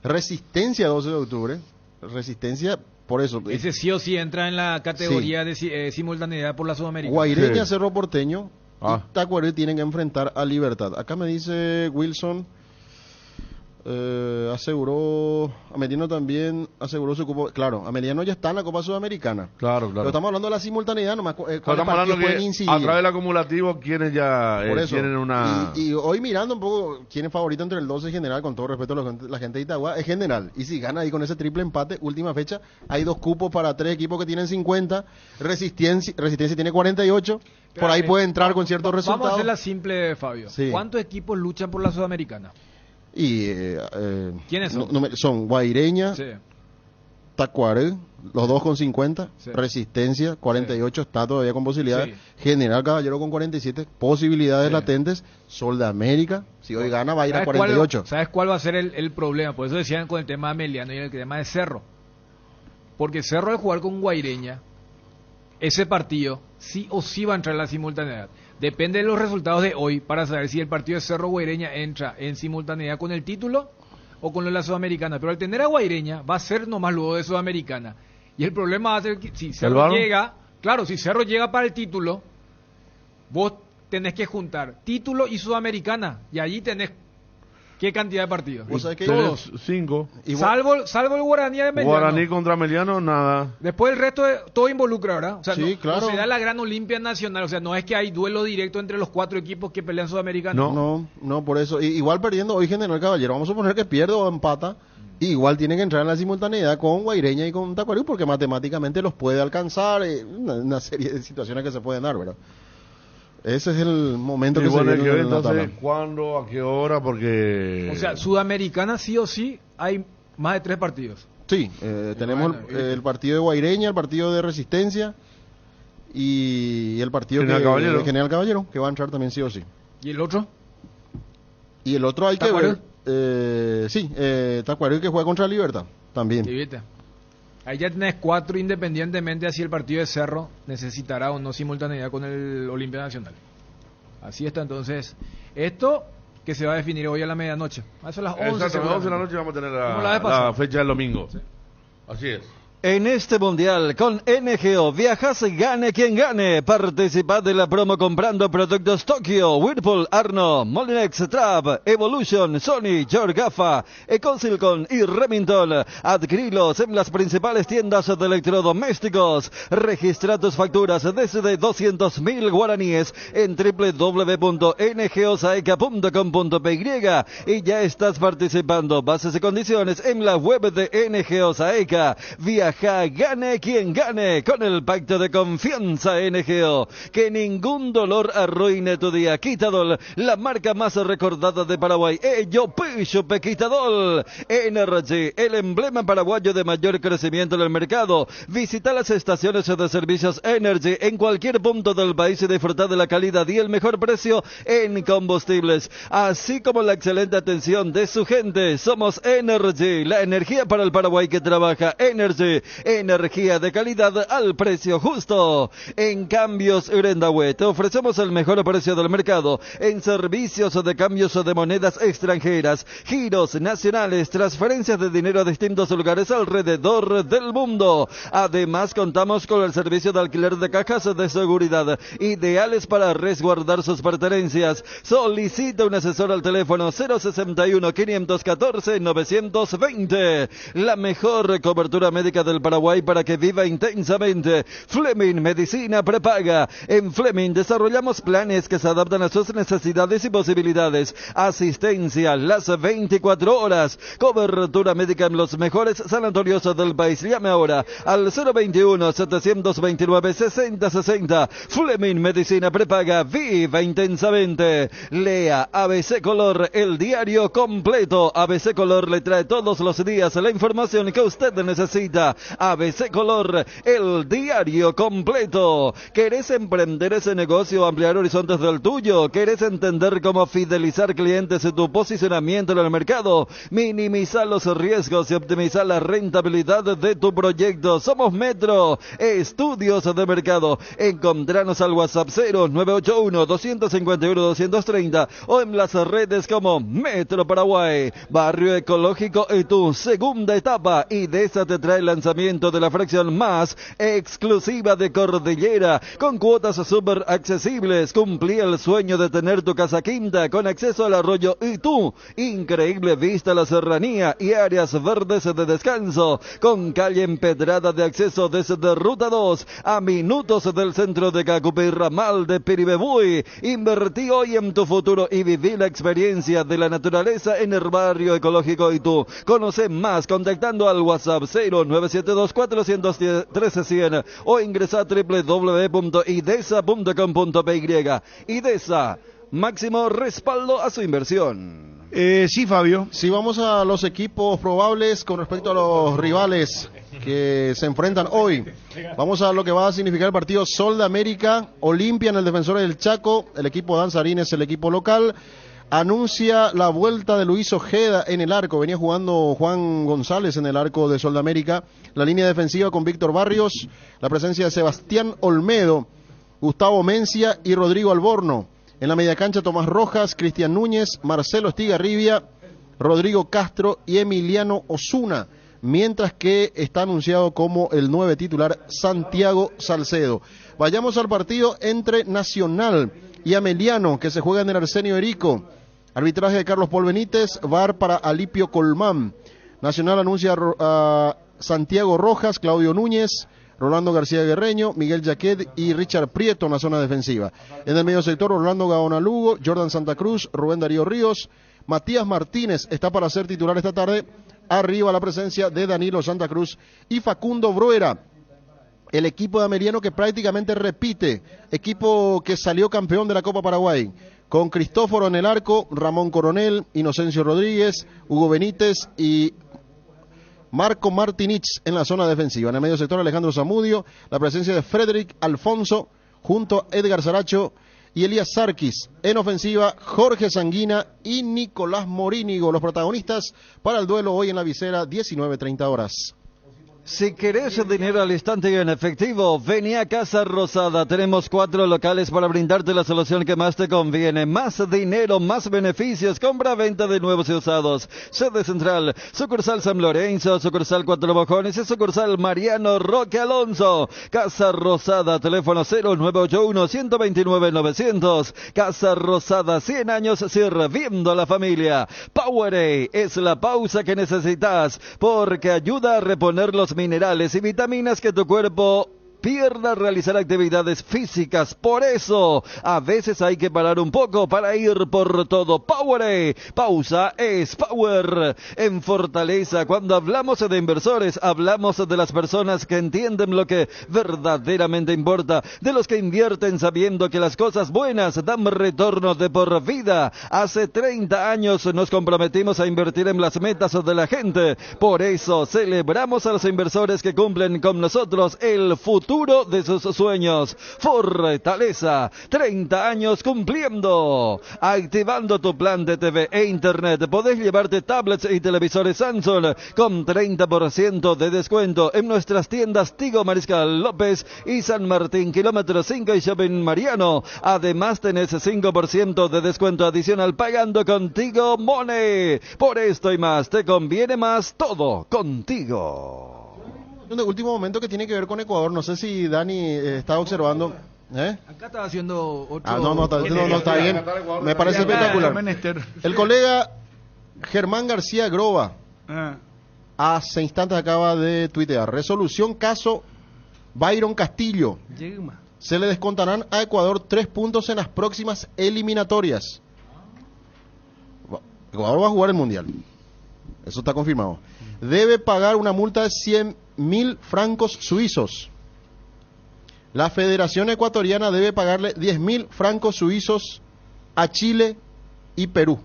Resistencia 12 de octubre. Resistencia Por eso. Ese sí o sí entra en la categoría de simultaneidad por la Sudamericana. Guaireña, Cerro Porteño y Tacuarembó tienen que enfrentar a Libertad. Acá me dice Wilson, aseguró, Ameliano también aseguró su cupo. Claro, Ameliano ya está en la Copa Sudamericana. Claro. Pero estamos hablando de la simultaneidad, nomás Estamos hablando que a través del acumulativo quienes ya tienen una... Y hoy mirando un poco quién es favorito entre el 12 general, con todo respeto a la gente de Itagua, es General. Y si gana ahí con ese triple empate, última fecha, hay 2 cupos para 3 equipos que tienen 50, Resistencia tiene 48, por ahí puede entrar con ciertos resultados. Vamos a hacerla simple, Fabio. Sí. ¿Cuántos equipos luchan por la Sudamericana? Y ¿quiénes son? Son Guaireña, Sí. Tacuarembó, los 2 con 50, Sí. Resistencia 48, está todavía con posibilidades, Sí. General Caballero con 47, posibilidades latentes, Sol de América, si hoy gana va a ir a 48. ¿Sabes cuál va a ser el problema? Por eso decían con el tema de Ameliano y el tema de Cerro. Porque Cerro al jugar con Guaireña, ese partido sí o sí va a entrar en la simultaneidad. Depende de los resultados de hoy para saber si el partido de Cerro Guaireña entra en simultaneidad con el título o con la Sudamericana. Pero al tener a Guaireña va a ser nomás luego de Sudamericana. Y el problema va a ser que si Cerro llega, claro, si Cerro llega para el título, vos tenés que juntar título y Sudamericana. Y allí tenés ¿qué cantidad de partidos? Todos. 5. Salvo el Guaraní de Meliano. Guaraní contra Meliano, nada. Después el resto todo involucra, ¿verdad? O sea, Sí, no, claro. no se da la gran Olimpia Nacional. O sea, no es que hay duelo directo entre los 4 equipos que pelean Sudamericana. No, por eso. Igual perdiendo hoy General Caballero. Vamos a suponer que pierde o empata. Igual tiene que entrar en la simultaneidad con Guaireña y con Tacuarembó porque matemáticamente los puede alcanzar. Una serie de situaciones que se pueden dar, ¿verdad? Ese es el momento que bueno, se viene en la entonces, tabla. ¿cuándo? ¿A qué hora? Porque... O sea, Sudamericana sí o sí hay más de 3 partidos. Sí, tenemos el partido de Guaireña, el partido de Resistencia y el partido de General Caballero, que va a entrar también sí o sí. ¿Y el otro? Y el otro hay que ver. Tacuarembó que juega contra Libertad, también. Sí, ¿viste? Ahí ya tenés 4 independientemente si el partido de Cerro necesitará o no simultaneidad con el Olimpia Nacional. Así está entonces. Esto que se va a definir hoy a la medianoche. A eso a las 11. Exacto, a las 11 de la noche vamos a tener la fecha del domingo. Sí. Así es. En este mundial, con NGO, viajas gane quien gane. Participa de la promo comprando productos Tokio, Whirlpool, Arno, Molinex, Trap, Evolution, Sony, Yorgafa, Econsilcon y Remington. Adquirilos en las principales tiendas de electrodomésticos. Registra tus facturas desde 200.000 guaraníes en www.ngosaeca.com.py y ya estás participando. Bases y condiciones en la web de NGO Saeca. Viaja, gane quien gane, con el pacto de confianza NGO. Que ningún dolor arruine tu día. Quitadol, la marca más recordada de Paraguay. Ello Pishupe Quitadol. Energy, el emblema paraguayo de mayor crecimiento en el mercado. Visita las estaciones de servicios Energy en cualquier punto del país y disfrutar de la calidad y el mejor precio en combustibles, así como la excelente atención de su gente. Somos Energy, la energía para el Paraguay que trabaja. Energy, energía de calidad al precio justo. En Cambios Urendahue te ofrecemos el mejor precio del mercado en servicios de cambios de monedas extranjeras, giros nacionales, transferencias de dinero a distintos lugares alrededor del mundo. Además contamos con el servicio de alquiler de cajas de seguridad, ideales para resguardar sus pertenencias. Solicita un asesor al teléfono 061 514 920. La mejor cobertura médica del Paraguay para que viva intensamente. Fleming Medicina Prepaga. En Fleming desarrollamos planes que se adaptan a sus necesidades y posibilidades. Asistencia las 24 horas. Cobertura médica en los mejores sanatorios del país. Llame ahora al 021-729-6060. Fleming Medicina Prepaga. Viva intensamente. Lea ABC Color, el diario completo. ABC Color le trae todos los días la información que usted necesita. ABC Color, el diario completo. ¿Querés emprender ese negocio o ampliar horizontes del tuyo? ¿Querés entender cómo fidelizar clientes y tu posicionamiento en el mercado? Minimizar los riesgos y optimizar la rentabilidad de tu proyecto. Somos Metro, estudios de mercado. Encontranos al WhatsApp 0981-251-230 o en las redes como Metro Paraguay. Barrio Ecológico y tu segunda etapa. Y de esa te trae lanzamiento lanzamiento de la fracción más exclusiva de Cordillera, con cuotas súper accesibles. Cumplí el sueño de tener tu casa quinta con acceso al arroyo Itú, increíble vista a la serranía y áreas verdes de descanso, con calle empedrada de acceso desde Ruta 2 a minutos del centro de Cacupé, ramal de Piribebuy. Invertí hoy en tu futuro y viví la experiencia de la naturaleza en el barrio ecológico Itú. Conoce más contactando al WhatsApp 0972-413-100 o ingresa a www.idesa.com.py. Idesa, máximo respaldo a su inversión. Sí, Fabio. Si vamos a los equipos probables con respecto a los rivales que se enfrentan hoy, vamos a lo que va a significar el partido Sol de América, Olimpia en el Defensor del Chaco, el equipo Danzarín es el equipo local. Anuncia la vuelta de Luis Ojeda en el arco. Venía jugando Juan González en el arco de Sol de América. La línea defensiva con Víctor Barrios, la presencia de Sebastián Olmedo, Gustavo Mencia y Rodrigo Alborno. En la media cancha Tomás Rojas, Cristian Núñez, Marcelo Estigarribia, Rodrigo Castro y Emiliano Osuna. Mientras que está anunciado como el 9 titular Santiago Salcedo. Vayamos al partido entre Nacional y Ameliano, que se juega en el Arsenio Erico. Arbitraje de Carlos Paul Benítez, VAR para Alipio Colmán. Nacional anuncia a Santiago Rojas, Claudio Núñez, Rolando García Guerreño, Miguel Jaquet y Richard Prieto en la zona defensiva. En el medio sector, Orlando Gaona Lugo, Jordan Santa Cruz, Rubén Darío Ríos, Matías Martínez está para ser titular esta tarde. Arriba la presencia de Danilo Santa Cruz y Facundo Bruera. El equipo de Ameliano que prácticamente repite, equipo que salió campeón de la Copa Paraguay, con Cristóforo en el arco, Ramón Coronel, Inocencio Rodríguez, Hugo Benítez y Marco Martinich en la zona defensiva. En el medio sector, Alejandro Zamudio, la presencia de Frederick Alfonso junto a Edgar Saracho y Elías Sarkis. En ofensiva, Jorge Sanguina y Nicolás Morínigo, los protagonistas para el duelo hoy en la visera, 19:30 horas. Si querés dinero al instante y en efectivo, vení a Casa Rosada. Tenemos 4 locales para brindarte la solución que más te conviene. Más dinero, más beneficios, compra-venta de nuevos y usados. Sede central, sucursal San Lorenzo, sucursal Cuatro Mojones y sucursal Mariano Roque Alonso. Casa Rosada, teléfono 0981-129-900. Casa Rosada, 100 años sirviendo a la familia. Powerade es la pausa que necesitas porque ayuda a reponer los minerales y vitaminas que tu cuerpo pierda al realizar actividades físicas. Por eso, a veces hay que parar un poco para ir por todo. Powerade, pausa es power. En Fortaleza, cuando hablamos de inversores, hablamos de las personas que entienden lo que verdaderamente importa, de los que invierten sabiendo que las cosas buenas dan retorno de por vida. Hace 30 años nos comprometimos a invertir en las metas de la gente. Por eso, celebramos a los inversores que cumplen con nosotros el futuro de sus sueños. Fortaleza, 30 años cumpliendo. Activando tu plan de TV e internet, podés llevarte tablets y televisores Samsung con 30% de descuento en nuestras tiendas Tigo Mariscal López y San Martín, kilómetro 5 y Shopping Mariano. Además tenés 5% de descuento adicional pagando con Tigo Money. Por esto y más, te conviene más todo contigo. Un último momento que tiene que ver con Ecuador, no sé si Dani está observando. Acá está haciendo otro... no está bien, me parece espectacular. El colega Germán García Groba hace instantes acaba de tuitear: resolución caso Byron Castillo, se le descontarán a Ecuador 3 puntos en las próximas eliminatorias. Ecuador va a jugar el Mundial, eso está confirmado. Debe pagar una multa de 100.000 francos suizos. La Federación Ecuatoriana debe pagarle 10.000 francos suizos a Chile y Perú.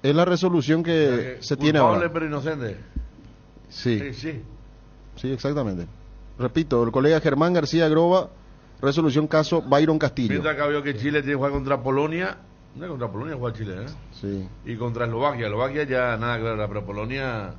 Es la resolución que se tiene ahora. Pero inocente. Sí, exactamente. Repito, el colega Germán García Groba, resolución caso Byron Castillo. Mientras que vio que Chile tiene que jugar contra Polonia. No, contra Polonia juega Chile, Sí. Y contra Eslovaquia. Eslovaquia ya nada claro, pero Polonia...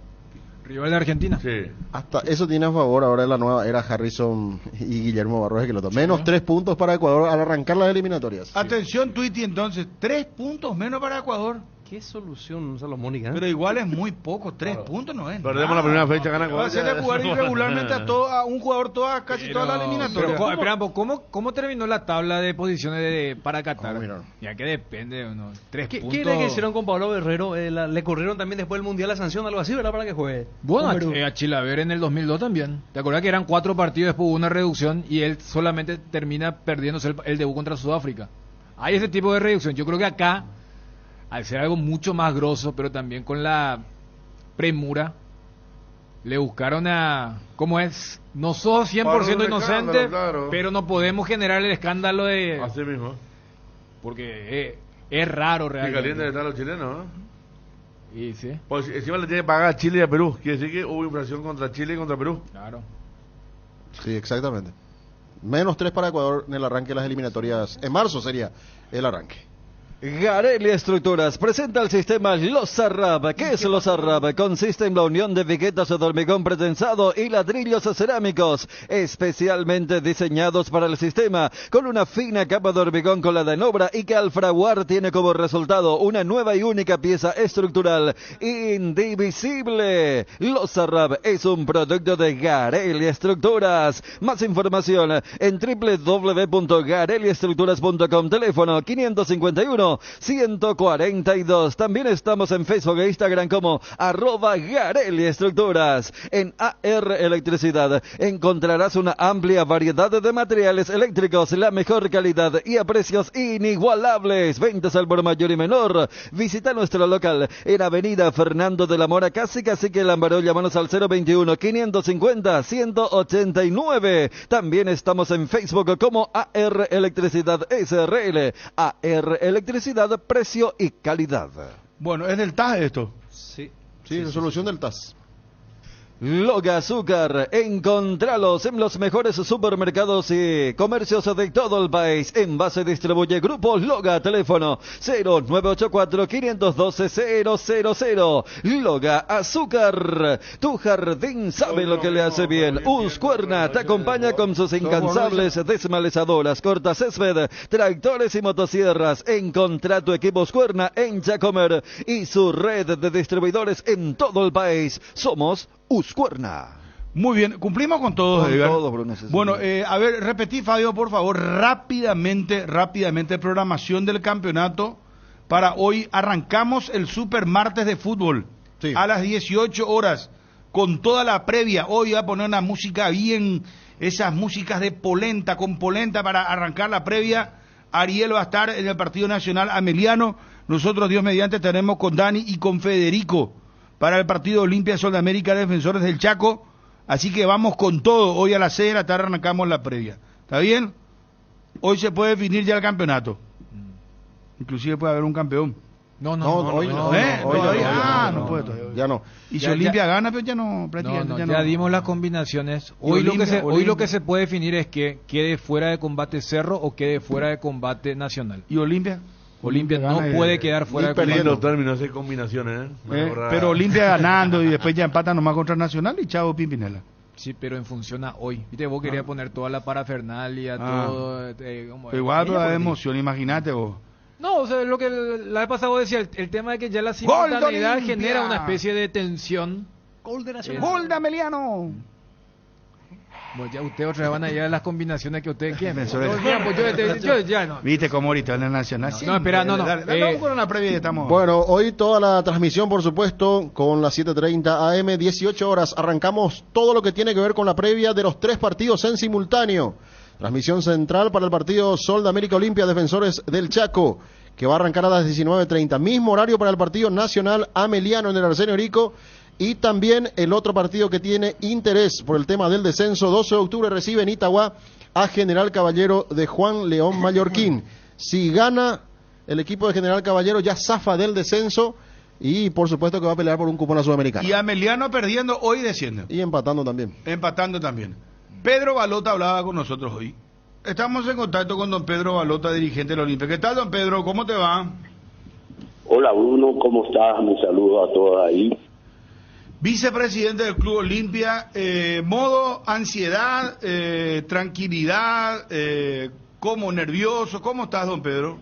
Rival de Argentina. Sí. Hasta eso tiene a favor ahora en la nueva era Harrison y Guillermo Barros que lo toman. Menos 3 puntos para Ecuador al arrancar las eliminatorias. Atención, Twitty, entonces, 3 puntos menos para Ecuador. Qué solución salomónica. Pero igual es muy poco, 3 puntos no es. Perdemos la primera fecha, gana Va a hacerle jugar irregularmente a un jugador casi toda la eliminatoria. Pero, ¿cómo terminó la tabla de posiciones para Qatar? Ya que depende, ¿no? 3 puntos. ¿Qué era que hicieron con Pablo Guerrero? Le corrieron también después del Mundial la sanción, algo así, ¿verdad? Para que juegue. Bueno, a Chilaver en el 2002 también. ¿Te acuerdas que eran 4 partidos, después hubo una reducción y él solamente termina perdiéndose el debut contra Sudáfrica? Hay ese tipo de reducción. Yo creo que acá, al ser algo mucho más grosso, pero también con la premura, le buscaron a... ¿Cómo es? No sos 100% inocente, claro, pero no podemos generar el escándalo de... Así mismo. Porque es raro realmente. Y calientes están los chilenos, ¿no? Y sí. Pues encima le tiene que pagar a Chile y a Perú. Quiere decir que hubo infracción contra Chile y contra Perú. Claro. Sí, exactamente. -3 para Ecuador en el arranque de las eliminatorias. En marzo sería el arranque. Gareli Estructuras presenta el sistema Losarrab. ¿Qué es Losarrab? Consiste en la unión de viguetas de hormigón pretensado y ladrillos cerámicos, especialmente diseñados para el sistema, con una fina capa de hormigón colada en obra y que al fraguar tiene como resultado una nueva y única pieza estructural indivisible. Losarrab es un producto de Gareli Estructuras. Más información en www.gareliestructuras.com. Teléfono 551-142. También estamos en Facebook e Instagram como @Gareli Estructuras. En AR Electricidad encontrarás una amplia variedad de materiales eléctricos, la mejor calidad y a precios inigualables. Ventas al por mayor y menor. Visita nuestro local en Avenida Fernando de la Mora, casi que Lambaró. Llámanos al 021-550-189. También estamos en Facebook como AR Electricidad SRL. AR Electricidad, precio y calidad. Bueno, ¿es del TAS esto? Sí, resolución del TAS. Loga Azúcar, encontralos en los mejores supermercados y comercios de todo el país. Envase distribuye Grupo Loga, teléfono 0984-512-000. Loga Azúcar, tu jardín sabe lo que le hace bien. Husqvarna te acompaña con sus incansables desmalezadoras, cortacésped, tractores y motosierras. Encontrá tu equipo Husqvarna en Jacomer y su red de distribuidores en todo el país. Somos Husqvarna. Muy bien, cumplimos con todos, Edgar. Todos, Bruno. Bueno, a ver, repetí, Fabio, por favor, rápidamente, programación del campeonato para hoy. Arrancamos el Super Martes de Fútbol a las 18 horas, con toda la previa. Hoy voy a poner una música bien, esas músicas de polenta, con polenta para arrancar la previa. Ariel va a estar en el Partido Nacional Ameliano. Nosotros, Dios mediante, estaremos con Dani y con Federico para el partido Olimpia Sol de América, Defensores del Chaco. Así que vamos con todo. Hoy a las 6 de la tarde arrancamos la previa. ¿Está bien? Hoy se puede definir ya el campeonato. Inclusive puede haber un campeón. Hoy no. No puede todavía. Ya no. Y si Olimpia gana, pero ya no, prácticamente ya dimos las combinaciones. Hoy lo que se puede definir es que quede fuera de combate Cerro o quede fuera de combate Nacional. ¿Y Olimpia? Olimpia no puede quedar fuera de combate. Los términos de combinaciones, pero Olimpia ganando y después ya empata nomás contra Nacional y chavo Pimpinela. Sí, pero en función a hoy. Viste, vos querías poner toda la parafernalia, todo. Pero igual toda emoción, imagínate vos. No, o sea, lo que la vez pasada vos decías, el tema de que ya la simultaneidad genera una especie de tensión. Gol de Nacional. Gol de Ameliano. Bueno, ya ustedes otra vez van a llegar a las combinaciones que ustedes quieren. Yo ya no. ¿Viste cómo ahorita en la Nacional? No, espera, no. Dale, con una previa y estamos. Bueno, hoy toda la transmisión, por supuesto, con las 7:30 AM, 18 horas. Arrancamos todo lo que tiene que ver con la previa de los 3 partidos en simultáneo. Transmisión central para el partido Sol de América Olimpia, Defensores del Chaco, que va a arrancar a las 19:30. Mismo horario para el partido Nacional Ameliano en el Arsenio Orico. Y también el otro partido que tiene interés por el tema del descenso, 12 de octubre recibe en Itagua a General Caballero de Juan León Mallorquín. Si gana el equipo de General Caballero, ya zafa del descenso y por supuesto que va a pelear por un cupón a Sudamericana. Y Ameliano perdiendo, hoy desciende. Y empatando también. Pedro Balota hablaba con nosotros hoy. Estamos en contacto con don Pedro Balota, dirigente del Olimpia. ¿Qué tal, don Pedro? ¿Cómo te va? Hola, Bruno, ¿cómo estás? Un saludo a todos ahí. Vicepresidente del Club Olimpia, modo ansiedad, tranquilidad, como nervioso. ¿Cómo estás, don Pedro?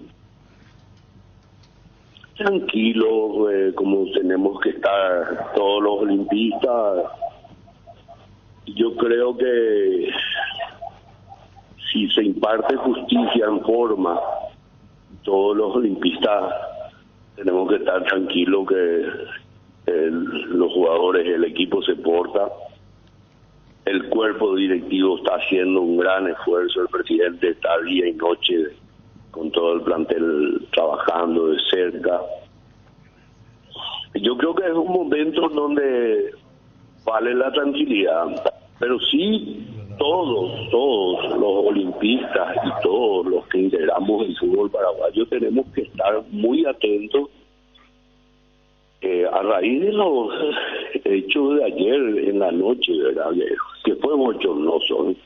Tranquilo, como tenemos que estar todos los olimpistas. Yo creo que si se imparte justicia en forma, todos los olimpistas tenemos que estar tranquilos que los jugadores, el equipo se porta, el cuerpo directivo está haciendo un gran esfuerzo, el presidente está día y noche con todo el plantel trabajando de cerca. Yo creo que es un momento donde vale la tranquilidad, pero sí todos los olimpistas y todos los que integramos el fútbol paraguayo tenemos que estar muy atentos a raíz de los hechos de ayer en la noche, ¿verdad? Que fue bochornoso, ¿eh?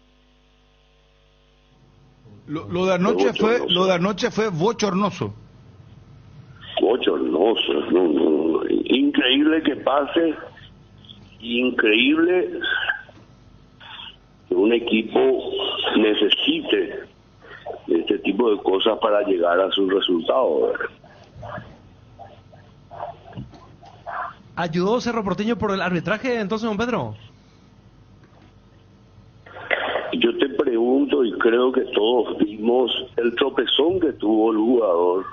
Lo de anoche fue bochornoso. Bochornoso, no. Increíble que pase, increíble que un equipo necesite este tipo de cosas para llegar a sus resultados, ¿verdad? ¿Ayudó Cerro Porteño por el arbitraje entonces, don Pedro? Yo te pregunto, y creo que todos vimos el tropezón que tuvo el jugador,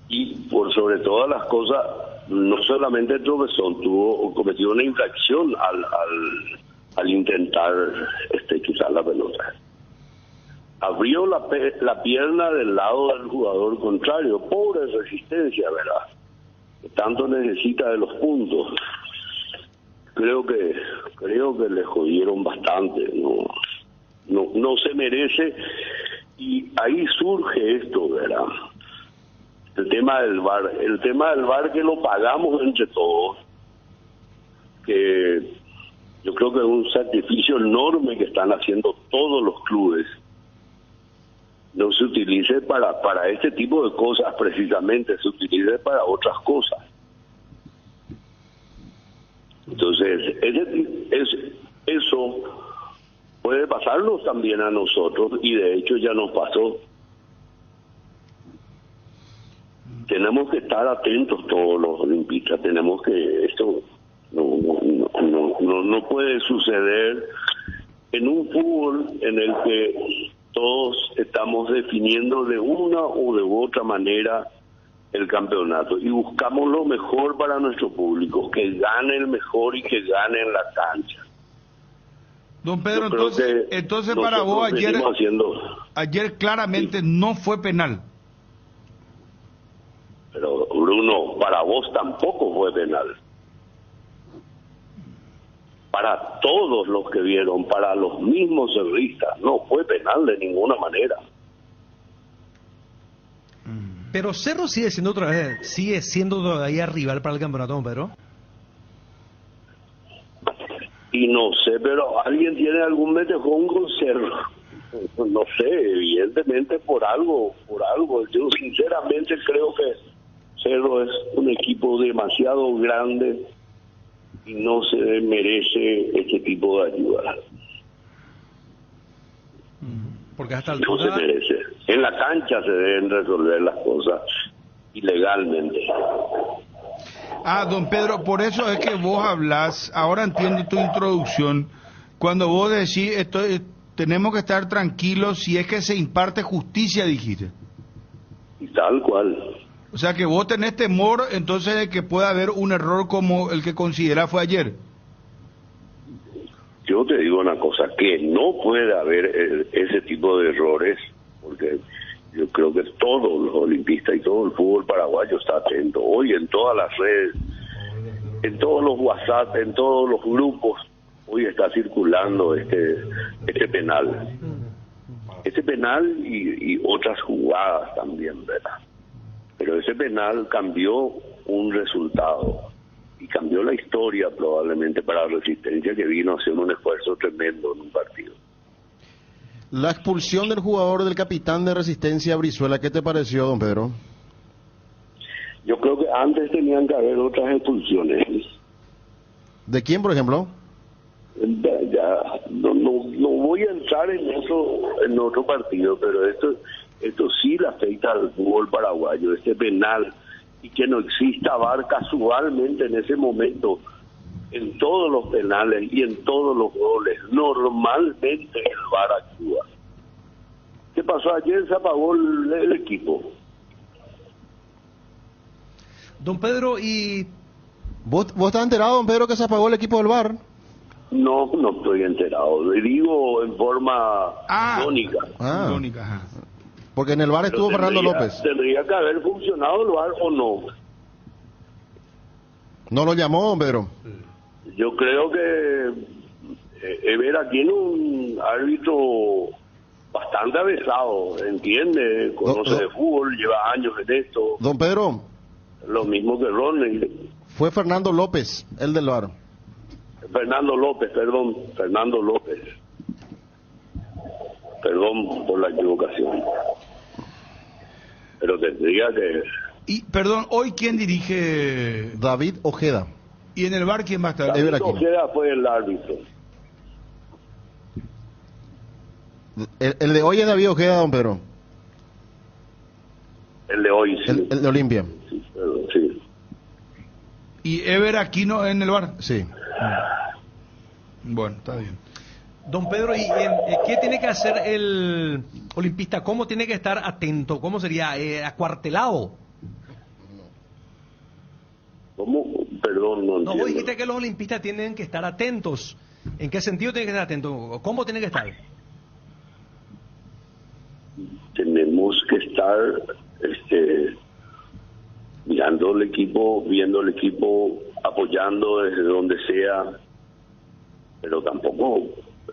y por sobre todas las cosas, no solamente el tropezón, cometió una infracción al intentar quitar la pelota. Abrió la pierna del lado del jugador contrario, pobre Resistencia, ¿verdad? Que tanto necesita de los puntos. Creo que le jodieron bastante, no se merece, y ahí surge esto, ¿verdad? El tema del VAR que lo pagamos entre todos, que yo creo que es un sacrificio enorme que están haciendo todos los clubes, no se utilice para este tipo de cosas precisamente, se utilice para otras cosas. Entonces, eso puede pasarnos también a nosotros, y de hecho ya nos pasó. Tenemos que estar atentos todos los olimpistas, tenemos que, esto no puede suceder en un fútbol en el que todos estamos definiendo de una o de otra manera el campeonato y buscamos lo mejor para nuestro público, que gane el mejor y que gane en la cancha. Don Pedro, entonces para vos ayer claramente no fue penal. Pero Bruno, para vos tampoco fue penal. Para todos los que vieron, para los mismos cerristas, no fue penal de ninguna manera. Pero Cerro sigue siendo todavía rival para el campeonato, don Pedro. Y no sé, pero alguien tiene algún metejón con Cerro. No sé, evidentemente por algo. Yo sinceramente creo que Cerro es un equipo demasiado grande y no se merece este tipo de ayuda. Porque hasta no se merece. En la cancha se deben resolver las cosas ilegalmente. Don Pedro, por eso es que vos hablás, ahora entiendo tu introducción, cuando vos decís tenemos que estar tranquilos si es que se imparte justicia, dijiste. Y tal cual. O sea que vos tenés temor entonces de que pueda haber un error como el que considerás fue ayer. Yo te digo una cosa, que no puede haber ese tipo de errores, porque yo creo que todos los olimpistas y todo el fútbol paraguayo está atento. Hoy en todas las redes, en todos los WhatsApp, en todos los grupos, hoy está circulando este penal. Este penal y otras jugadas también, ¿verdad? Pero ese penal cambió un resultado y cambió la historia probablemente para la Resistencia, que vino a hacer un esfuerzo tremendo en un partido. La expulsión del jugador, del capitán de Resistencia, Brizuela, ¿qué te pareció, don Pedro? Yo creo que antes tenían que haber otras expulsiones. ¿De quién, por ejemplo? Ya no voy a entrar en otro partido, pero esto sí le afecta al fútbol paraguayo, este penal y que no exista VAR casualmente en ese momento en todos los penales y en todos los goles. Normalmente el VAR actúa. ¿Qué pasó ayer? Se apagó el equipo. Don Pedro, y... ¿Vos estás enterado, don Pedro, que se apagó el equipo del VAR? No estoy enterado. Le digo en forma irónica. Irónica. Porque en el VAR estuvo Fernando López. Tendría que haber funcionado el VAR o no. ¿No lo llamó, don Pedro? Yo creo que Evera tiene un árbitro bastante avesado, entiende, conoce de fútbol, lleva años en esto. Don Pedro. Lo mismo que Ronnie. Fue Fernando López, el del VAR. Fernando López. Perdón por la equivocación. Pero tendría que... Y, perdón, ¿hoy quién dirige? David Ojeda. ¿Y en el VAR quién va a estar? David Ojeda fue el árbitro. El de hoy es David Ojeda, don Pedro. El de hoy, sí. El de Olimpia. Sí. ¿Y Ever Aquino en el VAR? Sí. Bueno, está bien. Don Pedro, ¿y qué tiene que hacer el olimpista? ¿Cómo tiene que estar atento? ¿Cómo sería? ¿Acuartelado? ¿Cómo? Perdón, no entiendo. Vos dijiste que los olimpistas tienen que estar atentos. ¿En qué sentido tienen que estar atentos? ¿Cómo tienen que estar? Tenemos que estar mirando el equipo, viendo el equipo, apoyando desde donde sea, pero tampoco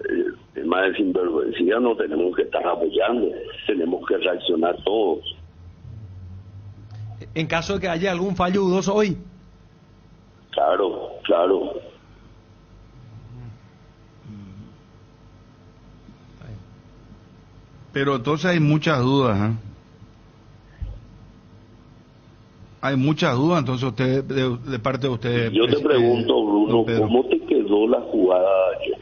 el tema de sinvergüencia no tenemos que estar apoyando, tenemos que reaccionar todos. En caso de que haya algún fallo dudoso hoy. Claro. Pero entonces hay muchas dudas, ¿eh? Hay muchas dudas, entonces usted, de parte de usted. Yo te pregunto, Bruno, ¿cómo te quedó la jugada de ayer?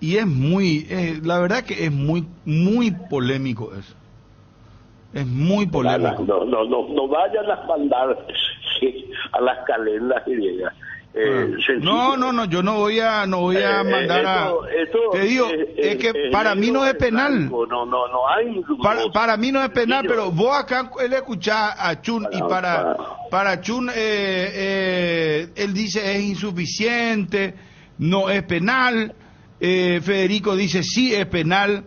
Y es muy, la verdad que es muy polémico eso. Es muy polémico. No vayan a mandar a las calendas griegas. No, yo no voy a mandar te digo, es que para mí no es penal. No hay. Para mí no es penal, pero vos acá él escuchás a Chun y para Chun él dice es insuficiente, no es penal. Federico dice sí es penal.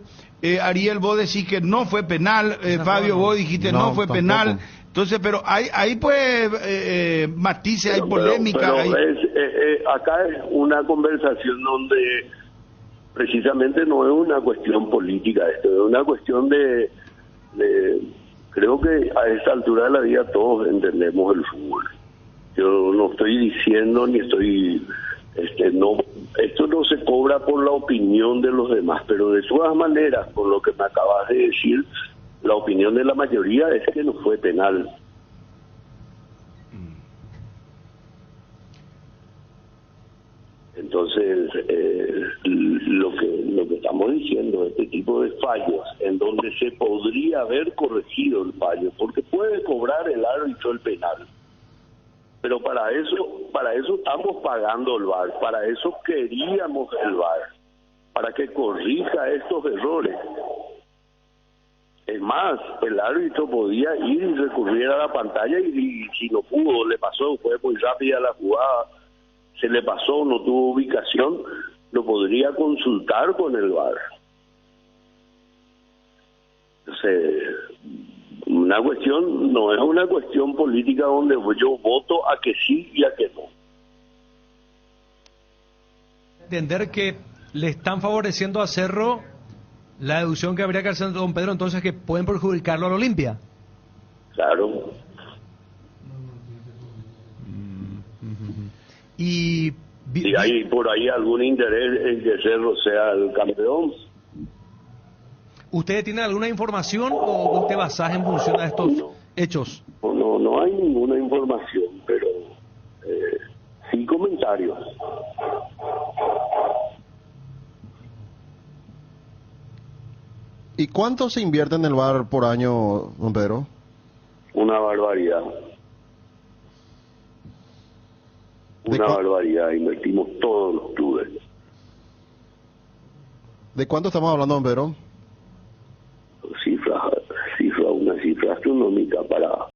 Ariel, vos decís que no fue penal. Fabio, vos dijiste no fue tampoco. Penal. Entonces, pero hay pues matices, hay polémica. Pero acá es una conversación donde precisamente no es una cuestión política esto, es una cuestión de creo que a esta altura de la vida todos entendemos el fútbol. Yo no estoy diciendo ni estoy esto no se cobra por la opinión de los demás, pero de todas maneras, por lo que me acabas de decir, la opinión de la mayoría es que no fue penal. Entonces, lo que estamos diciendo, este tipo de fallos, en donde se podría haber corregido el fallo, porque puede cobrar el árbitro el penal, pero para eso estamos pagando el VAR, para eso queríamos el VAR, para que corrija estos errores. Es más, el árbitro podía ir y recurrir a la pantalla y si no pudo, le pasó, fue muy rápida la jugada, se le pasó, no tuvo ubicación, lo podría consultar con el VAR. Entonces, una cuestión, no es una cuestión política donde yo voto a que sí y a que no. Entender que le están favoreciendo a Cerro la deducción que habría que hacer don Pedro, entonces que pueden perjudicarlo a la Olimpia. Claro. Y si hay por ahí algún interés en que Cerro sea el campeón. ¿Ustedes tienen alguna información o usted basás en función de estos hechos? No hay ninguna información, pero sí comentarios. ¿Y cuánto se invierte en el VAR por año, don Pedro? Una barbaridad. Una barbaridad. Invertimos todos los clubes. ¿De cuánto estamos hablando, don Pedro? Una cifra astronómica para